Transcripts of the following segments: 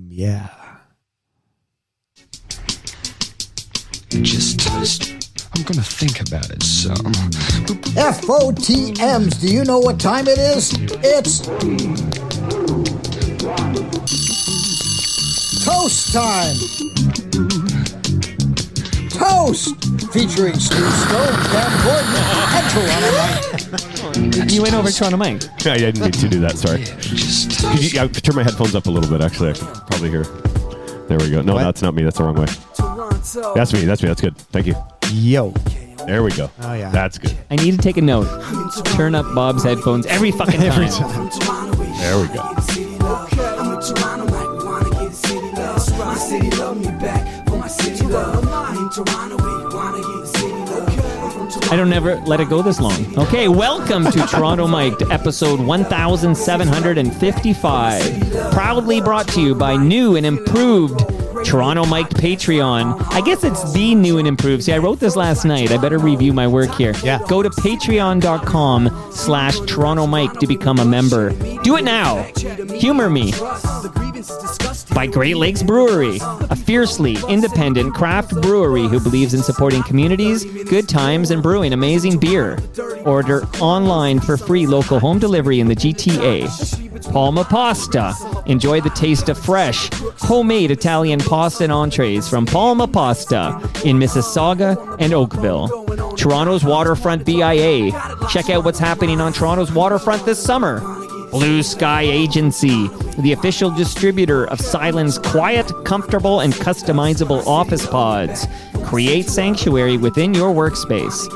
Yeah. Just toast. I'm gonna think about it some. FOTMs, do you know what time it is? It's toast time. Toast, featuring Steve Stone, Cam Gordon, and Toronto Mike. You went over Toronto Mike. Yeah, I didn't need to do that. Sorry. Could you turn my headphones up a little bit? Actually, I could probably hear. There we go. No, that's not me. That's the wrong way. That's me. That's good. Thank you. Yo. There we go. Oh, yeah. That's good. I need to take a note. Turn up Bob's headphones every fucking time. There we go. I don't ever let it go this long. Okay, welcome to Toronto Mike, episode 1755. Proudly brought to you by new and improved Toronto Mike Patreon. I guess it's the new and improved. See, I wrote this last night. I better review my work here. Yeah. Go to patreon.com/Toronto Mike to become a member. Do it now. Humor me. By Great Lakes Brewery, a fiercely independent craft brewery who believes in supporting communities, good times, and brewing amazing beer. Order online for free local home delivery in the GTA. Palma Pasta. Enjoy the taste of fresh, homemade Italian pasta and entrees from Palma Pasta in Mississauga and Oakville. Toronto's Waterfront BIA. Check out what's happening on Toronto's waterfront this summer. Blue Sky Agency, the official distributor of Silen's quiet, comfortable, and customizable office pods. Create sanctuary within your workspace.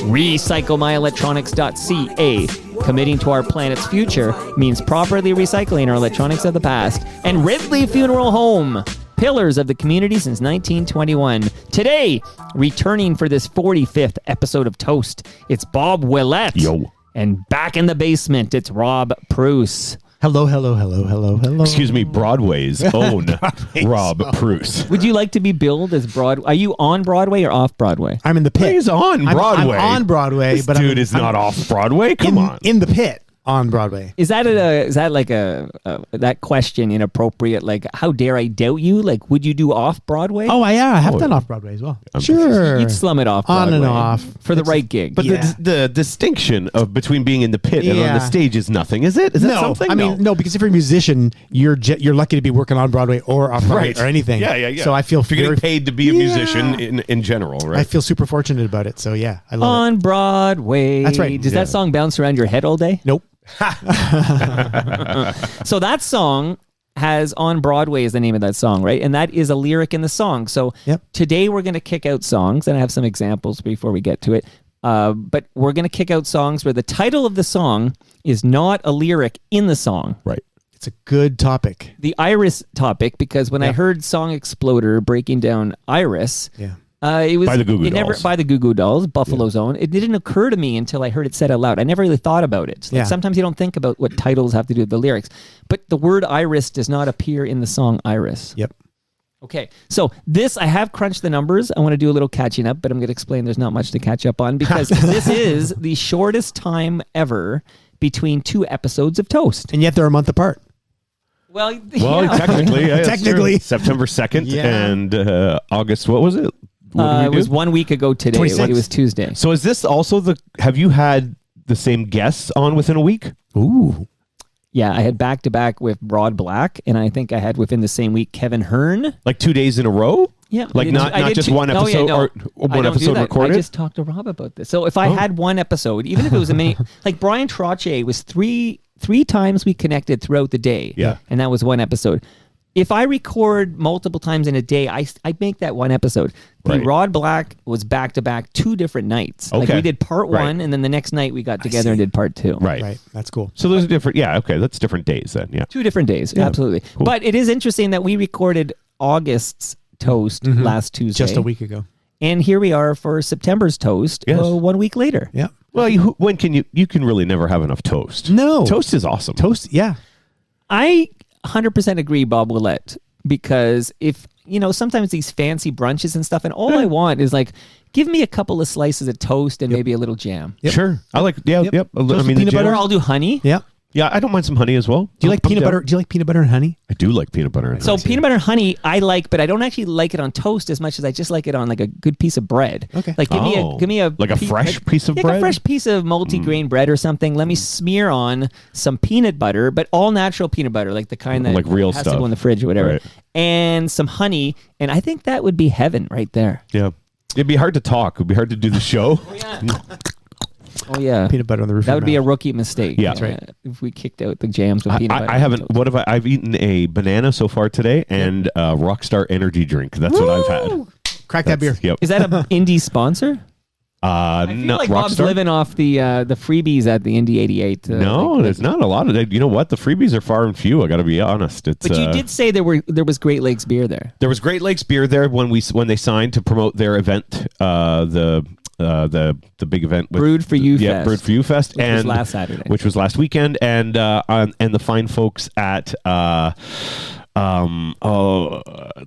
RecycleMyElectronics.ca. Committing to our planet's future means properly recycling our electronics of the past. And Ridley Funeral Home. Pillars of the community since 1921. Today, returning for this 45th episode of Toast, it's Bob Willette. Yo. And back in the basement, it's Rob Preuss. Hello. Excuse me, Broadway's own Rob Preuss. Would you like to be billed as Broadway? Are you on Broadway or off Broadway? I'm in the pit. He's on Broadway. I'm on Broadway, This but dude is not off Broadway. Come on. In the pit on Broadway. Is that that question inappropriate? Like, how dare I doubt you? Like, would you do off Broadway? Oh, I have done off Broadway as well. Sure. You'd slum it off Broadway. On and off. For the right gig. But the distinction of between being in the pit and on the stage is nothing, is it? Is that something? I mean, no, because if you're a musician, you're lucky to be working on Broadway or off Broadway or anything. Yeah. So I feel if you're getting paid to be a musician in general, right? I feel super fortunate about it. So yeah, I love it. On Broadway. That's right. Does that song bounce around your head all day? Nope. So that song has On Broadway is the name of that song, right? And that is a lyric in the song. So today we're going to kick out songs, and I have some examples before we get to it. But we're going to kick out songs where the title of the song is not a lyric in the song. Right. It's a good topic. The Iris topic, because when I heard Song Exploder breaking down Iris, it was by the Goo Goo Dolls. By the Goo Goo Dolls, Buffalo's Own. It didn't occur to me until I heard it said out loud. I never really thought about it. Like sometimes you don't think about what titles have to do with the lyrics. But the word Iris does not appear in the song Iris. Yep. Okay, so this, I have crunched the numbers. I want to do a little catching up, but I'm going to explain there's not much to catch up on because this is the shortest time ever between two episodes of Toast. And yet they're a month apart. Well, technically. Yeah, technically. September 2nd and August, what was it? It was 1 week ago today. 26th. It was Tuesday. So is this also have you had the same guests on within a week? Ooh. Yeah, I had back-to-back with Rod Black, and I think I had within the same week Kevin Hearn. Like 2 days in a row? Yeah. Like not just one episode or one episode recorded? I just talked to Rob about this. So if I had one episode, even if it was a mini, like Brian Trottier was three times we connected throughout the day. Yeah. And that was one episode. If I record multiple times in a day, I make that one episode. The Rod Black was back-to-back 2 different nights. Like we did part 1, and then the next night we got together and did part 2. Right. That's cool. So those are different. Yeah, okay. That's different days then. Yeah. 2 different days. Yeah. Absolutely. Cool. But it is interesting that we recorded August's Toast last Tuesday. Just a week ago. And here we are for September's Toast 1 week later. Yeah. Well, when can you can really never have enough toast. No. Toast is awesome. Toast, yeah. I 100% agree, Bob Willette, because if, sometimes these fancy brunches and stuff, and all I want is like, give me a couple of slices of toast and maybe a little jam. Yep. Sure. I like, yep. Toast I mean, peanut butter. Or I'll do honey. Yep. Yeah, I don't mind some honey as well. Do you like peanut butter? Do you like peanut butter and honey? I do like peanut butter and So honey. peanut butter and honey, I like, but I don't actually like it on toast as much as I just like it on like a good piece of bread. Okay. Like give me a like a fresh piece of like bread? a fresh piece of multi-grain bread or something. Let me smear on some peanut butter, but all natural peanut butter, like the kind that Like real has stuff. to go in the fridge or whatever, Right. and some honey, and I think that would be heaven right there. Yeah. It'd be hard to talk. It'd be hard to do the show. Oh yeah, Peanut butter on the roof. that of would your be a mouth. rookie mistake. Yeah. That's right. If we kicked out the jams with peanut butter. I haven't. What have I've eaten a banana so far today and a Rockstar energy drink. That's what I've had. Crack that beer. Yep. Is that an indie sponsor? I feel no, like Bob's Rockstar? living off the freebies at the Indie 88. No, there's not a lot of that. You know what? The freebies are far and few. I got to be honest. It's, But you did say there was Great Lakes beer there. There was Great Lakes beer there when they signed to promote their event, the big event with Brewed for You yeah, Fest. Brewed for You Fest, Which and was last Saturday. which was last weekend, and the fine folks at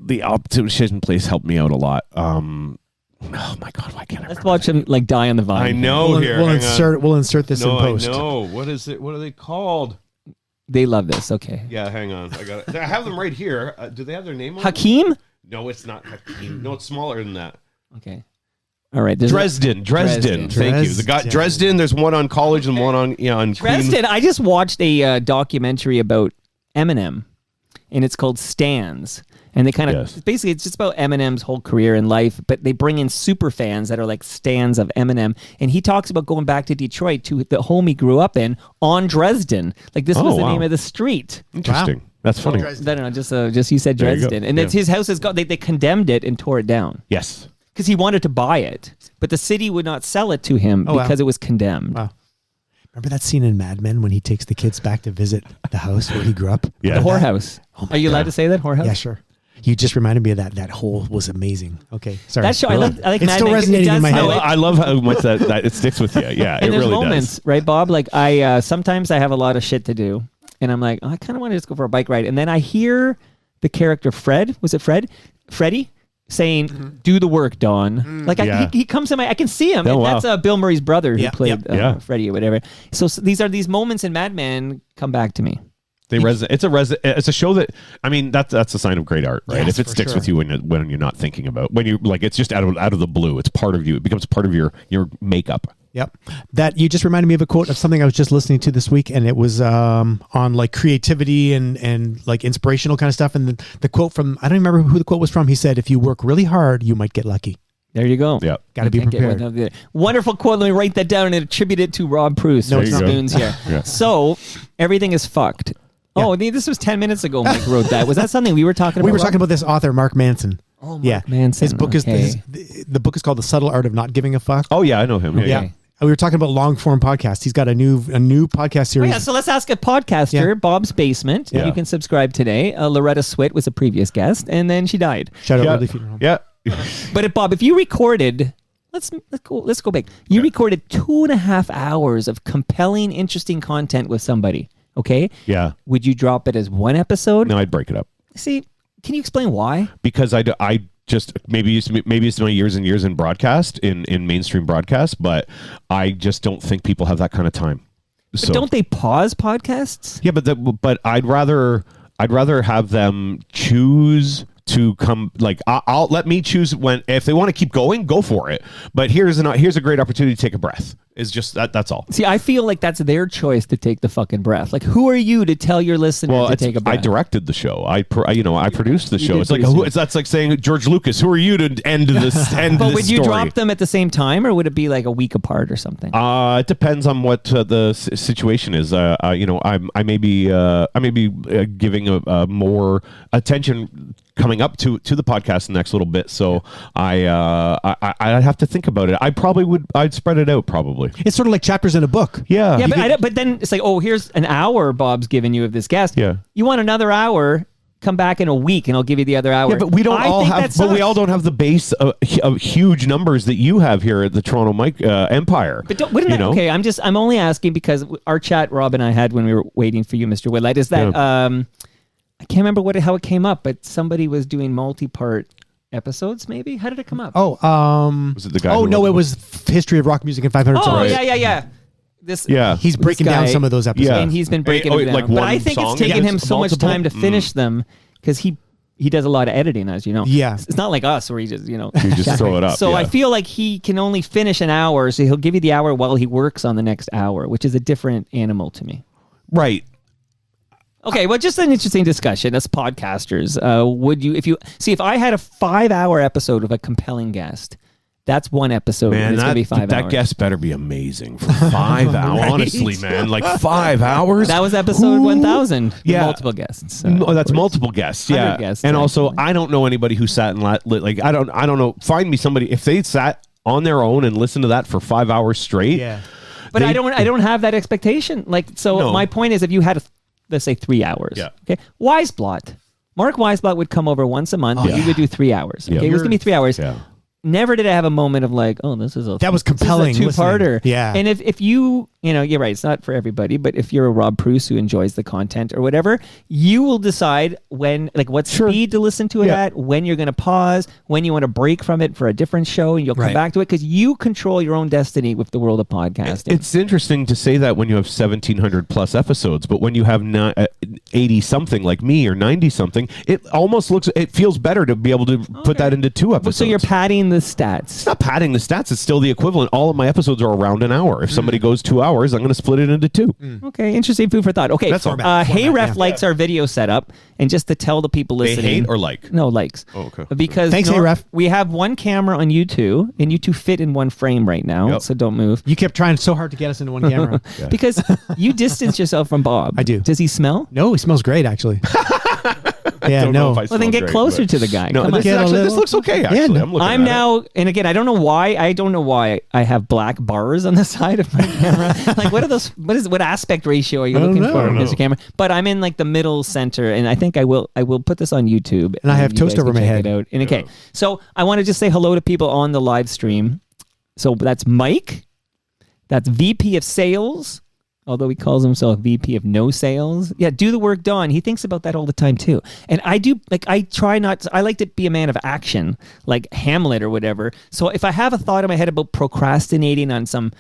the optician place helped me out a lot. Oh my God, why can't I? Let's watch him like die on the vine. I know We'll, here. we'll hang insert. We'll insert this on. in No, post. I know. What is it? What are they called? They love this. Okay. Yeah, hang on. I got it. I have them right here. Do they have their name on it? Hakeem? No, it's not Hakeem. No, it's smaller than that. Okay. All right. there's Dresden. Thank you. The guy Dresden. There's one on College and one on on Queen. Dresden. I just watched a documentary about Eminem, and it's called Stans. And they kind of Yes. basically it's just about Eminem's whole career and life, but they bring in super fans that are like stans of Eminem. And he talks about going back to Detroit to the home he grew up in on Dresden. Like this was the wow. name of the street. Interesting. That's funny. I don't know, just you said There you go. Dresden, and it's Yeah. his house has got. They condemned it and tore it down Yes. because he wanted to buy it, but the city would not sell it to him Oh, wow. because it was condemned. Wow. Remember that scene in Mad Men when he takes the kids back to visit the house where he grew up? Yeah. The whorehouse. Oh my Are you allowed God. to say that whorehouse? Yeah, sure. You just reminded me of that. That hole was amazing. Okay, sorry. That show I like. I like It's Mad still Men. It resonating in does- my no, head. it- I love how much that it sticks with you. Yeah, it and there's really moments, does. right, Bob? Like I sometimes I have a lot of shit to do, and I'm like, oh, I kind of want to just go for a bike ride, and then I hear the character Fred. Was it Fred? Freddie saying, "Do the work, Don." Like Yeah. he comes in my. I can see him, Oh, and wow. that's Bill Murray's brother who Yeah, played yeah. Freddie or whatever. So these are these moments in Mad Men come back to me. It's a show that that's a sign of great art, right? Yes, if it for sticks sure. with you when you're not thinking about when you like it's just out of the blue. It's part of you. It becomes part of your makeup. Yep. That you just reminded me of a quote of something I was just listening to this week, and it was on like creativity and like inspirational kind of stuff. And the quote from, I don't remember who the quote was from. He said, "If you work really hard, you might get lucky." There you go. Yeah. Got to be Can't get prepared. one of the- Wonderful quote. Let me write that down and attribute it to Rob Preuss. No, No, it's not. spoons here. Yeah. So everything is fucked. Oh, this was 10 minutes ago. Mike wrote that. Was that something we were talking about? We were talking about this author, Mark Manson. Oh, Mark yeah. Manson. His book Okay. is the book is called The Subtle Art of Not Giving a Fuck. Oh yeah, I know him. Okay. Yeah. Yeah. We were talking about long form podcasts. He's got a new podcast Oh, series. yeah, so let's ask a podcaster, Yeah. Bob's Basement. Yeah. You can subscribe today. Loretta Swit was a previous guest, and then she died. Shout out Yeah. Ridley Funeral Home. Yeah. But Bob, if you recorded, let's go back. You recorded 2.5 hours of compelling, interesting content with somebody. Okay. Yeah. Would you drop it as one episode? No, I'd break it up See, can you explain why? because I just maybe it's my years and years in broadcast in mainstream broadcast, but I just don't think people have that kind of time. So Don't they pause podcasts? yeah, but I'd rather have them choose to come. Like I'll let me choose if they want to keep going, go for it. But here's a great opportunity to take a breath. Is just that's all. See, I feel like that's their choice to take the fucking breath. Like, who are you to tell your listener to take a breath? I directed the show. I produced the show. did It's like produce it. that's like saying George Lucas. Who are you to end this? But would you story? drop them at the same time, or would it be like a week apart or something? It depends on what the situation is. I may be giving a more attention coming up to the podcast the next little bit. So I'd have to think about it. I'd spread it out probably. It's sort of like chapters in a book. Yeah. Yeah, but then it's like, oh, here's an hour Bob's giving you of this guest. Yeah. You want another hour? Come back in a week and I'll give you the other hour. Yeah, but we don't I all think have. that But we sucks. all don't have the base of huge numbers that you have here at the Toronto Mike Empire. But wouldn't you that, know? okay, I'm only asking because our chat Rob and I had when we were waiting for you, Mr. Willette, is that I can't remember how it came up, but somebody was doing multi-part episodes. Maybe how did it come up? Oh, Was it the guy? Oh who no, wrote it the was History of Rock Music in 500 Oh, songs. yeah. this. Yeah. He's this breaking down guy- some of those episodes. Yeah. and he's been breaking Oh, them down. like but one I think song? it's taken Yeah. him so much Multiple? time to finish them because he does a lot of editing, as you know. Yeah. It's not like us where he just, You just throw it up. So yeah. I feel like he can only finish an hour, so he'll give you the hour while he works on the next hour, which is a different animal to me. Right. Okay, well, just an interesting discussion as podcasters. Would you, if I had a 5-hour episode of a compelling guest, that's one episode. Man, and it's going to be 5 that hours. guest better be amazing for 5 hours. Honestly, man, like 5 hours. That was episode 1000. with Yeah. multiple guests. So. No, that's multiple guests. 100 Yeah, guests, and also actually. I don't know anybody who sat and like I don't know. Find me somebody if they sat on their own and listened to that for 5 hours straight. Yeah. But They- I don't have that expectation. Like, so No. my point is, if you had, let's say 3 hours. Yeah. Okay. Weisblot. Mark Weisblot would come over once a month. Oh, and he would do 3 hours. Yeah. Okay. It was going to be 3 hours. Yeah. Never did I have a moment of like, oh, this is a That was compelling two-parter. listening. Yeah. And if you know, you're right, it's not for everybody, but if you're a Rob Preuss who enjoys the content or whatever, you will decide when, like, what speed to listen to it Yeah. at, when you're going to pause, when you want to break from it for a different show, and you'll come Right. back to it because you control your own destiny with the world of podcasting. It's interesting to say that when you have 1,700 plus episodes, but when you have 80 something like me or 90 something, it almost it feels better to be able to put that into 2 episodes. so you're padding the stats. It's not padding the stats. It's still the equivalent. All of my episodes are around an hour. If somebody goes 2 hours, I'm going to split it into 2. Okay, interesting food for thought. Okay, That's all. Hey Ref yeah. likes our video setup, and just to tell the people They listening, hate or like? no likes. Oh, okay. Because Thanks, Hey Ref. we have one camera on you two, and you two fit in one frame right now, Yep. so don't move. You kept trying so hard to get us into one camera. Because you distance yourself from Bob. I do. Does he smell? No, he smells great, actually. Don't know if I Well, then smell get great, closer but- to the guy. No, Come on. this, Get a actually, this little- looks okay. Actually, no. I'm looking I'm at now, and again, I don't know why I have black bars on the side of my camera. Like, what are those? What aspect ratio are you looking know. for I in don't this know. camera? But I'm in like the middle center, and I think I will put this on YouTube. And I have you toast guys over can my check head. it out. And okay, so I want to just say hello to people on the live stream. So that's Mike. That's VP of Sales. Although he calls himself VP of No Sales. Yeah, do the work, Don. He thinks about that all the time, too. And I do, like, I like to be a man of action, like Hamlet or whatever. So if I have a thought in my head about procrastinating on some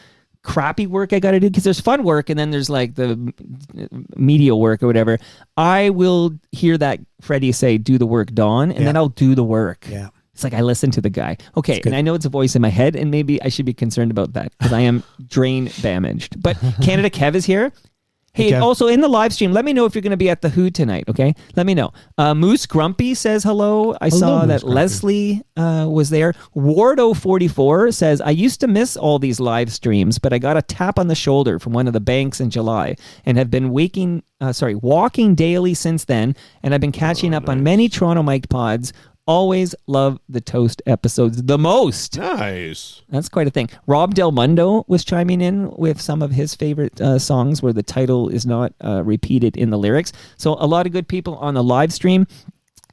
crappy work I got to do, because there's fun work and then there's like the media work or whatever, I will hear that Freddie say, do the work, Don, and then I'll do the work. Yeah. It's like I listen to the guy. Okay, and I know it's a voice in my head, and maybe I should be concerned about that because I am drain damaged. But Canada Kev is here. Hey, Kev. also in the live stream, let me know if you're going to be at the Who tonight, okay? Let me know. Moose Grumpy says hello. I saw Moose that Grumpy. Leslie was there. Wardo44 says, I used to miss all these live streams, but I got a tap on the shoulder from one of the banks in July and have been walking daily since then, and I've been catching up on many Toronto Mic'd pods. Always love the Toast episodes the most. Nice. That's quite a thing. Rob Del Mundo was chiming in with some of his favorite songs where the title is not repeated in the lyrics. So a lot of good people on the live stream.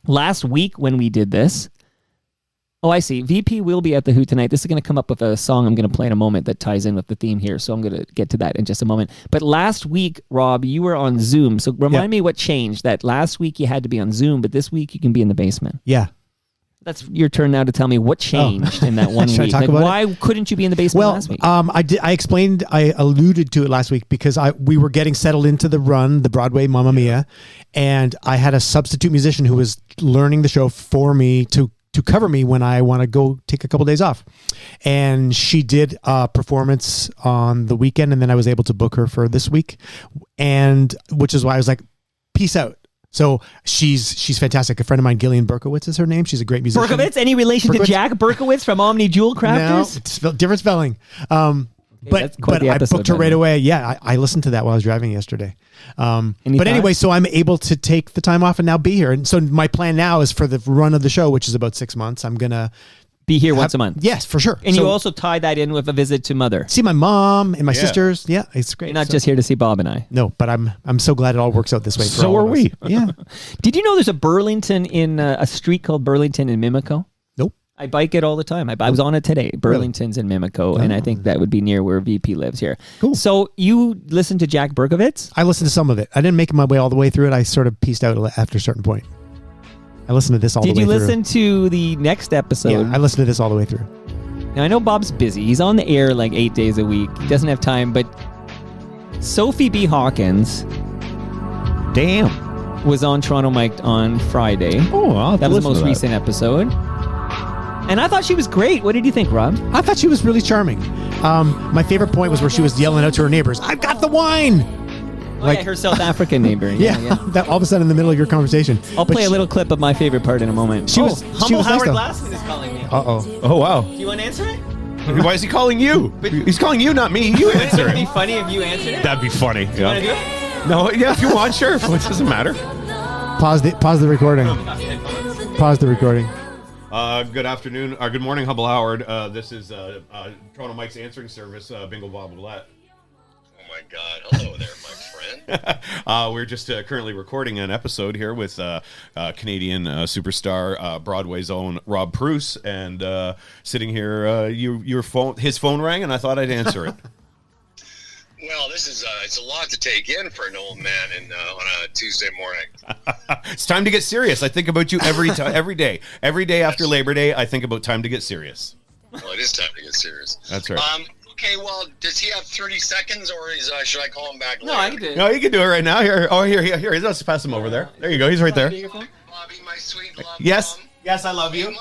Last week when we did this, I see. VP will be at the Who tonight. This is going to come up with a song I'm going to play in a moment that ties in with the theme here. So I'm going to get to that in just a moment. But last week, Rob, you were on Zoom. So remind me what changed. That last week you had to be on Zoom, but this week you can be in the basement. Yeah. That's your turn now to tell me what changed in that one Should I week. talk Like, about why couldn't you be in the basement Well, last week? I alluded to it last week because we were getting settled into the run, the Broadway Mamma Mia, and I had a substitute musician who was learning the show for me to cover me when I want to go take a couple days off. And she did a performance on the weekend, and then I was able to book her for this week, and which is why I was like, peace out. So she's fantastic. A friend of mine, Gillian Berkowitz is her name. She's a great musician. Berkowitz? Any relation to Berkowitz? Jack Berkowitz from Omni Jewel No, Crafters? it's different spelling. that's quite the I episode, booked her by the right way. away. Yeah, I listened to that while I was driving yesterday. Any But anyway, thoughts? so I'm able to take the time off and now be here. And so my plan now is for the run of the show, which is about 6 months, I'm going to Be here once a month. Yes, for sure. And So you also tie that in with a visit to Mother. see my mom and my sisters. Yeah, it's great. You're not So- just here to see Bob and I. No, but I'm so glad it all works out this way. For So all are of us. we. Yeah. Did you know there's a Burlington in a street called Burlington in Mimico? Nope. I bike it all the time. I was on it today. Burlington's in Mimico, and I think that would be near where VP lives here. Cool. So you listen to Jack Berkowitz? I listened to some of it. I didn't make my way all the way through it. I sort of pieced out after a certain point. I listened to this all Did the way you through. listen to the next episode? Yeah, I listened to this all the way through. Now, I know Bob's busy. He's on the air like 8 days a week. He doesn't have time, but Sophie B. Hawkins Damn. was on Toronto Mike on Friday. Oh, I'll have That to was the listen most to that. recent episode. And I thought she was great. What did you think, Rob? I thought she was really charming. My favorite point was where she was yelling out to her neighbors, "I've got the wine!" Like her South African neighbor. Yeah, that all of a sudden in the middle of your conversation. I'll play a little clip of my favorite part in a moment. She was Humble nice, Howard though. Glassman is calling me. Uh-oh. Oh, wow. Do you want to answer it? Why is he calling you? He's calling you, not me. You answer Would it be it. funny if you answered it? That'd be funny. You want to do it? No, yeah, if you want, sure. It doesn't matter. Pause the recording. Pause the recording. Good afternoon, or good morning, Humble Howard. This is Toronto Mike's answering service, Bingo Bob Willette. Oh my God! Hello there, my friend. We're just currently recording an episode here with Canadian superstar, Broadway's own Rob Preuss, and sitting here, his phone rang, and I thought I'd answer it. Well, this is it's a lot to take in for an old man on a Tuesday morning. It's time to get serious. I think about you every day. Every day after Labor Day, I think about time to get serious. Well, it is time to get serious. That's right. Okay. Well, does he have 30 seconds, or should I call him back later? No, I can do it. No, you can do it right now. Here. Oh, here. Let's pass him over there. There you go. He's right there. Bobby, my sweet love. Yes. Mom. Yes, I love you. Hey,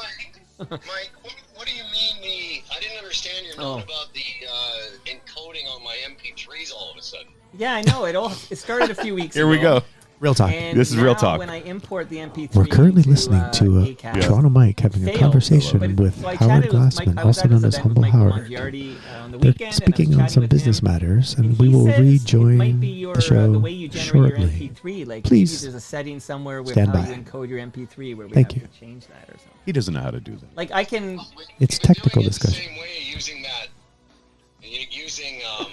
Mike, what do you mean I didn't understand your note about the encoding on my MP3s all of a sudden. Yeah, I know. It started a few weeks Here ago. we go. Real talk. And This is real now talk. When I import the MP3, We're currently listening to ACAST, Toronto Mike having a failed. conversation But- with so I Howard chatted with Mike- Glassman, I was also at this known as event with Humble Mike Howard. Mongiardi, on the They're weekend, and I was speaking on chatting some with business him, matters, and and we he will says rejoin it might be your, the show the way you generate shortly. your MP3. Like Please maybe there's a setting somewhere with stand how by. you encode your MP3 where we Thank have you. to change that or something. He doesn't know how to do that. Like I can. It's You've been technical doing it discussion. The same way, using a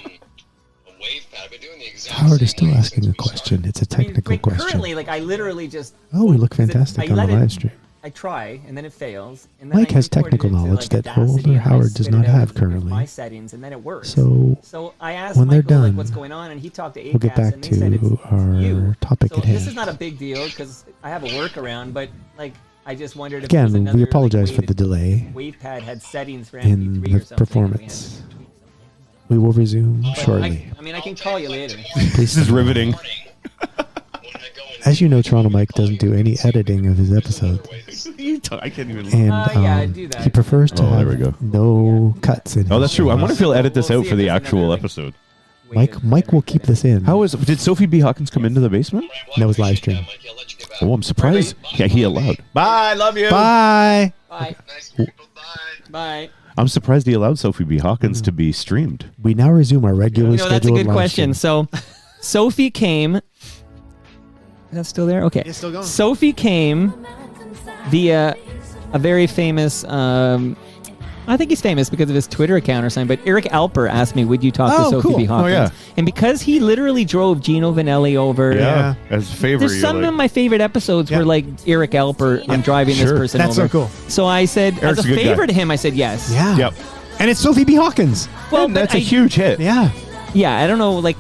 wave pad. I've been doing the exact Howard is same still way asking since a we question. started. It's a I mean, technical like, question. Currently, like I literally just. Oh, we look because fantastic I on the let it- live stream. I try and then it fails. And then Mike I has import it technical into, knowledge like, that Audacity, older and I Howard does spit not it out have with currently. my settings, and then it works. So I asked when they're Michael, like, done, what's going on, and he talked to ACAST, we'll get back and they said to it's our you. topic So at hand. this is not a big deal because I have a workaround, but like I just wondered if there's Again, another, we apologize like, for way the delay that WavePad had settings for in MP3 the or something. performance. We will resume shortly. I mean, I can call you later. Please This is stand by. riveting. As you know, Toronto Mike doesn't do any editing of his episodes, I can't even. and yeah, I do that. he prefers to Oh, there have we go. no cuts in. Oh, his that's true. I shows. wonder if he'll edit this We'll out see for if the there's actual another, like, episode. Mike will keep this in. How is? Did Sophie B. Hawkins come into the basement? That was live stream. Oh, I'm surprised. Yeah, he allowed. Bye. Love you. Bye. Bye. Nice to meet you. Bye. Bye. I'm surprised he allowed Sophie B. Hawkins to be streamed. We now resume our regularly You know, that's a scheduled good live question. stream. So, Sophie came. Is that still there? Okay. It's still going. Sophie came via a very famous. I think he's famous because of his Twitter account or something. But Eric Alper asked me, "Would you talk Oh, to Sophie cool. B. Oh, Hawkins?" yeah. And because he literally drove Gino Vanelli over. Yeah. As a favor. There's some of my favorite episodes Yeah. where like Eric Alper, I'm driving Sure. this person That's over. so cool. So I said, Eric's as a a good favor guy. to him, I said yes. Yeah. Yep. And it's Sophie B. Hawkins. Well, And but that's a I- huge hit. Yeah. Yeah, I don't know, like,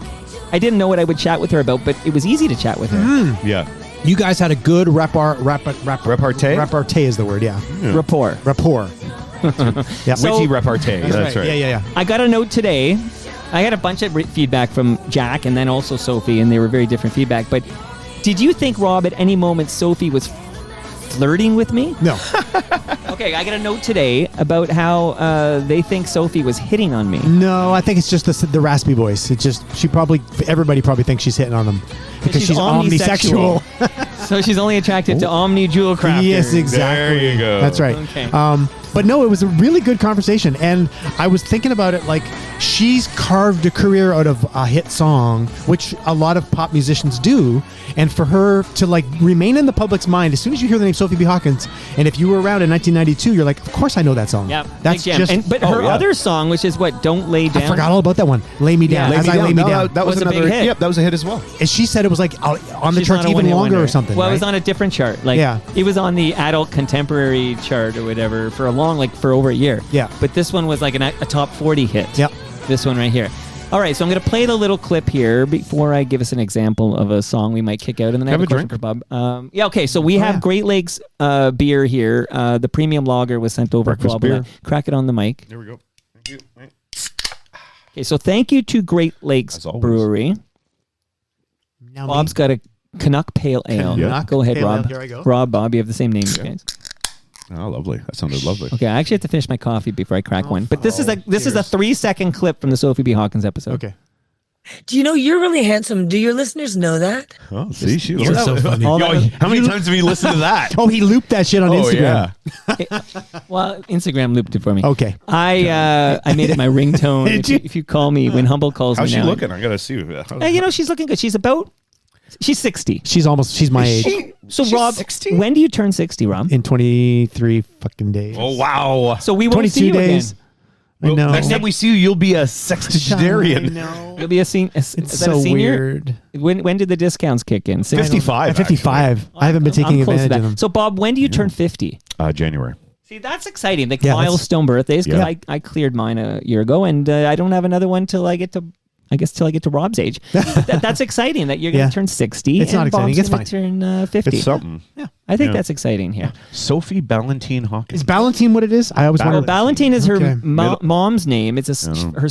I didn't know what I would chat with her about, but it was easy to chat with her. Yeah. You guys had a good repartee Repartee? is the word, yeah. Rapport. Rapport. Yeah. So- Witty repartee. That's right. Yeah. I got a note today. I had a bunch of feedback from Jack and then also Sophie, and they were very different feedback. But did you think, Rob, at any moment Sophie was flirting with me? No. Okay, I got a note today about how they think Sophie was hitting on me. No, I think it's just the raspy voice. It's just everybody probably thinks she's hitting on them because she's omnisexual. So she's only attracted to Omni Jewel Crafters. Yes, exactly. There you go. That's right. Okay. But no, it was a really good conversation, and I was thinking about it like she's carved a career out of a hit song, which a lot of pop musicians do, and for her to like remain in the public's mind as soon as you hear the name Sophie B. Hawkins, and if you were around in 1992, you're like, of course I know that song. Yeah, that's big jam. just. But Oh, her yeah. other song, which is what, Don't Lay Down. I forgot all about that one. Lay Me Down. Yeah. As I lay me down. That was Was a big another hit. Yep, that was a hit as well. And she said it was like on the She's charts not a even one-hit longer wonder. or something. Well, it right? was on a different chart. Like, Yeah. it was on the adult contemporary chart or whatever for for over a year. Yeah. But this one was like a top 40 hit. Yep. This one right here. All right, so I'm going to play the little clip here before I give us an example of a song we might kick out. And then I have Have a a question drink. for Bob. Yeah, okay, so we have yeah. Great Lakes beer here. The premium lager was sent over. Breakfast Bob, beer. Crack it on the mic. There we go. Thank you. Okay, Okay, so thank you to Great Lakes As always. Brewery. Now Bob's got a Canuck Pale Ale. Canuck Go ahead, Pale Rob. Ale, here I go. Rob, Bob, you have the same names, guys. Oh, lovely. That sounded lovely. Okay, I actually have to finish my coffee before I crack one. But this is a 3-second clip from the Sophie B. Hawkins episode. Okay. Do you know you're really handsome? Do your listeners know that? Oh, see, she You're so funny. All Yo, that- how many times have you listened to that? Oh, he looped that shit on Oh, Instagram. yeah. Well, Instagram looped it for me. Okay. I made it my ringtone. Did you? If you call me when Humble calls How's me she now. looking? I gotta see. She's looking good. She's 60. She's my age. So Rob, 60? when do you turn 60, Rob? In 23 fucking days. Oh wow! So we won't see 22 you days. again. I know. Next time we see you, you'll be a I sextagenarian. know. You'll be a senior. Is It's that a so senior? weird. When did the discounts kick in? 60? 55. At 55. I haven't been taking I'm close to advantage that. of them. So Bob, when do you turn 50? January. See, that's exciting. Like Yeah, that's- milestone birthdays, because Yeah. I cleared mine a year ago, and I don't have another one till I get to Rob's age. That's exciting that you're going to Yeah. turn 60. It's not and exciting. Bob's It's gonna turn 50. It's something. I think Yeah. that's exciting here. Sophie Ballantine Hawkins. Is Ballantine what it is? I always Well, wondered. Ballantine is her Okay. mom's name. It's her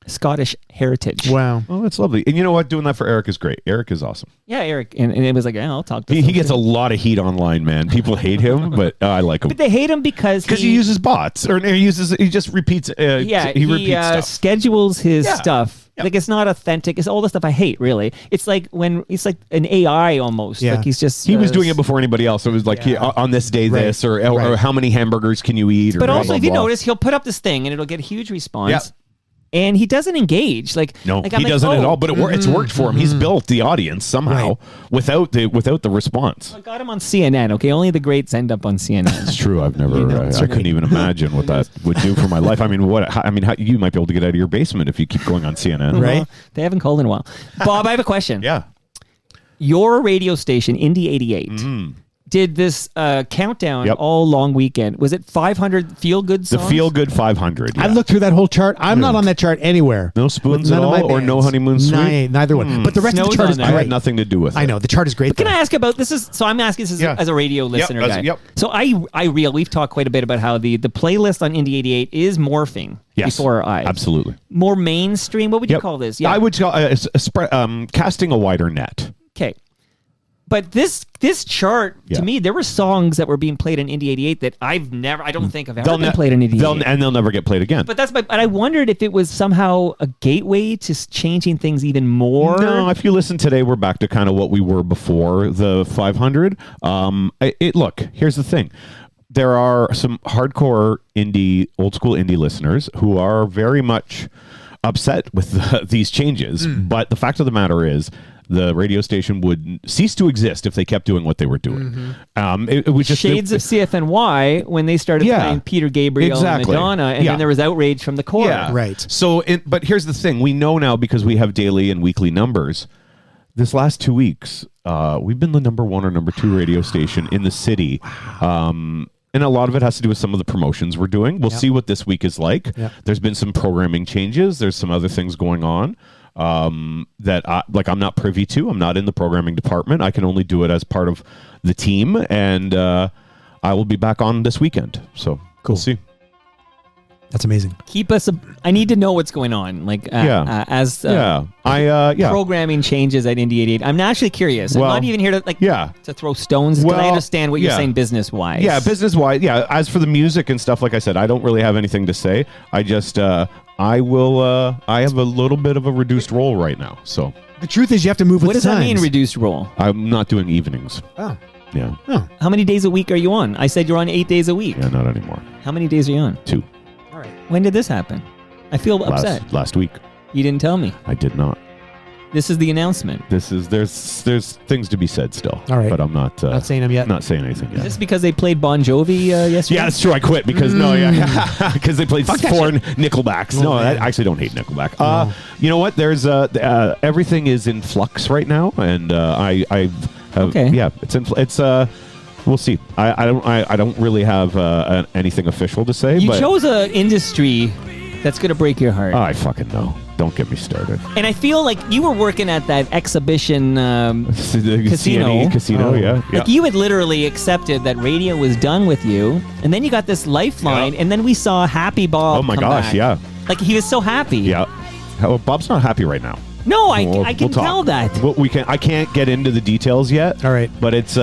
Scottish heritage. Wow. Oh, that's lovely. And you know what? Doing that for Eric is great. Eric is awesome. Yeah, Eric, and it was like, yeah, I'll talk to He Sophie. gets a lot of heat online, man. People hate him, but I like him But they hate him because because he uses bots or he just repeats. He repeats stuff. schedules his Yeah. stuff. Yeah. Like it's not authentic. It's all the stuff I hate. Really, it's like an AI almost. Yeah. Like he's just He was doing it before anybody else. It was like on this day, Right. this or Right. how many hamburgers can you eat? Or But blah, also, blah, if you blah. notice, he'll put up this thing and it'll get a huge response. Yeah. And he doesn't engage. No, like, I'm he like, doesn't at oh, all. But it's worked for him. He's built the audience somehow Right. without the response. I got him on CNN. Okay, only the greats end up on CNN. It's true. I've never. I couldn't right. even imagine what that would do for my life. I mean, how you might be able to get out of your basement if you keep going on CNN, Right. Well, they haven't called in a while. Bob, I have a question. Yeah. Your radio station, Indie 88, did this countdown Yep. all long weekend. Was it 500 feel-good The songs? Feel Good 500. I yeah. looked through that whole chart. I'm not on that chart anywhere. No spoons With at none of my all, or no bands. honeymoon suite. Neither one. But the rest of Snow's the chart on is there. I had great. nothing to do with it. I know the chart is great. Can though. I ask about this? So I'm asking this Yeah. as a radio listener guy. Yep. So we've talked quite a bit about how the playlist on Indie 88 is morphing Yes. before our eyes. Absolutely. More mainstream. What would you Yep. call this? I would call casting a wider net. Okay. But this chart, Yeah. to me, there were songs that were being played in Indie 88 that I don't think I've ever been played in Indie 88. And they'll never get played again. But I wondered if it was somehow a gateway to changing things even more. No, if you listen today, we're back to kind of what we were before the 500. Look, here's the thing. There are some hardcore old school indie listeners who are very much upset with these changes. But the fact of the matter is, the radio station would cease to exist if they kept doing what they were doing. It was just Shades of CFNY when they started Yeah. playing Peter Gabriel Exactly. and Madonna, and Yeah. then there was outrage from the core. Yeah. Right. So, but here's the thing: we know now because we have daily and weekly numbers. This last 2 weeks, we've been the number 1 or number 2 radio station in the city. And a lot of it has to do with some of the promotions we're doing. We'll see what this week is like. Yep. There's been some programming changes. There's some other things going on that I'm not privy to. I'm not in the programming department. I can only do it as part of the team. And I will be back on this weekend. So Cool. we'll see. That's amazing. Keep us. I need to know what's going on. Like as programming changes at Indie 88. I'm naturally curious. Well, I'm not even here to to throw stones. Because I Well, understand what you're yeah. saying business wise. Yeah, business wise. Yeah, as for the music and stuff, like I said, I don't really have anything to say. I just I have a little bit of a reduced role right now, so The truth is, you have to move with What does the that mean? times. Reduced role. I'm not doing evenings. Oh. Yeah, How many days a week are you on? I said you're on 8 days a week. yeah, not anymore. How many days are you on? 2 When did this happen? I feel upset. last week. You didn't tell me. I did not. This is the announcement. There's things to be said still. All right. but I'm not Not saying them yet. Not saying anything Is yet. this because they played Bon Jovi yesterday? Yeah, that's true. I quit because because they played 4 Nickelbacks. No, I actually don't hate Nickelback. You know what? There's everything is in flux right now, and I Okay. Yeah, it's we'll see. I don't really have anything official to say. You but chose an industry that's going to break your heart. I fucking know. Don't get me started. And I feel like you were working at that exhibition The Casino. CNE casino. Oh. Yeah. Like you had literally accepted that radio was done with you, and then you got this lifeline, Yeah. and then we saw Happy Bob. Oh my come gosh, back. yeah. Like he was so happy. Yeah. Bob's not happy right now. No, I We'll can talk. tell that. I can't get into the details yet. All right. But it's.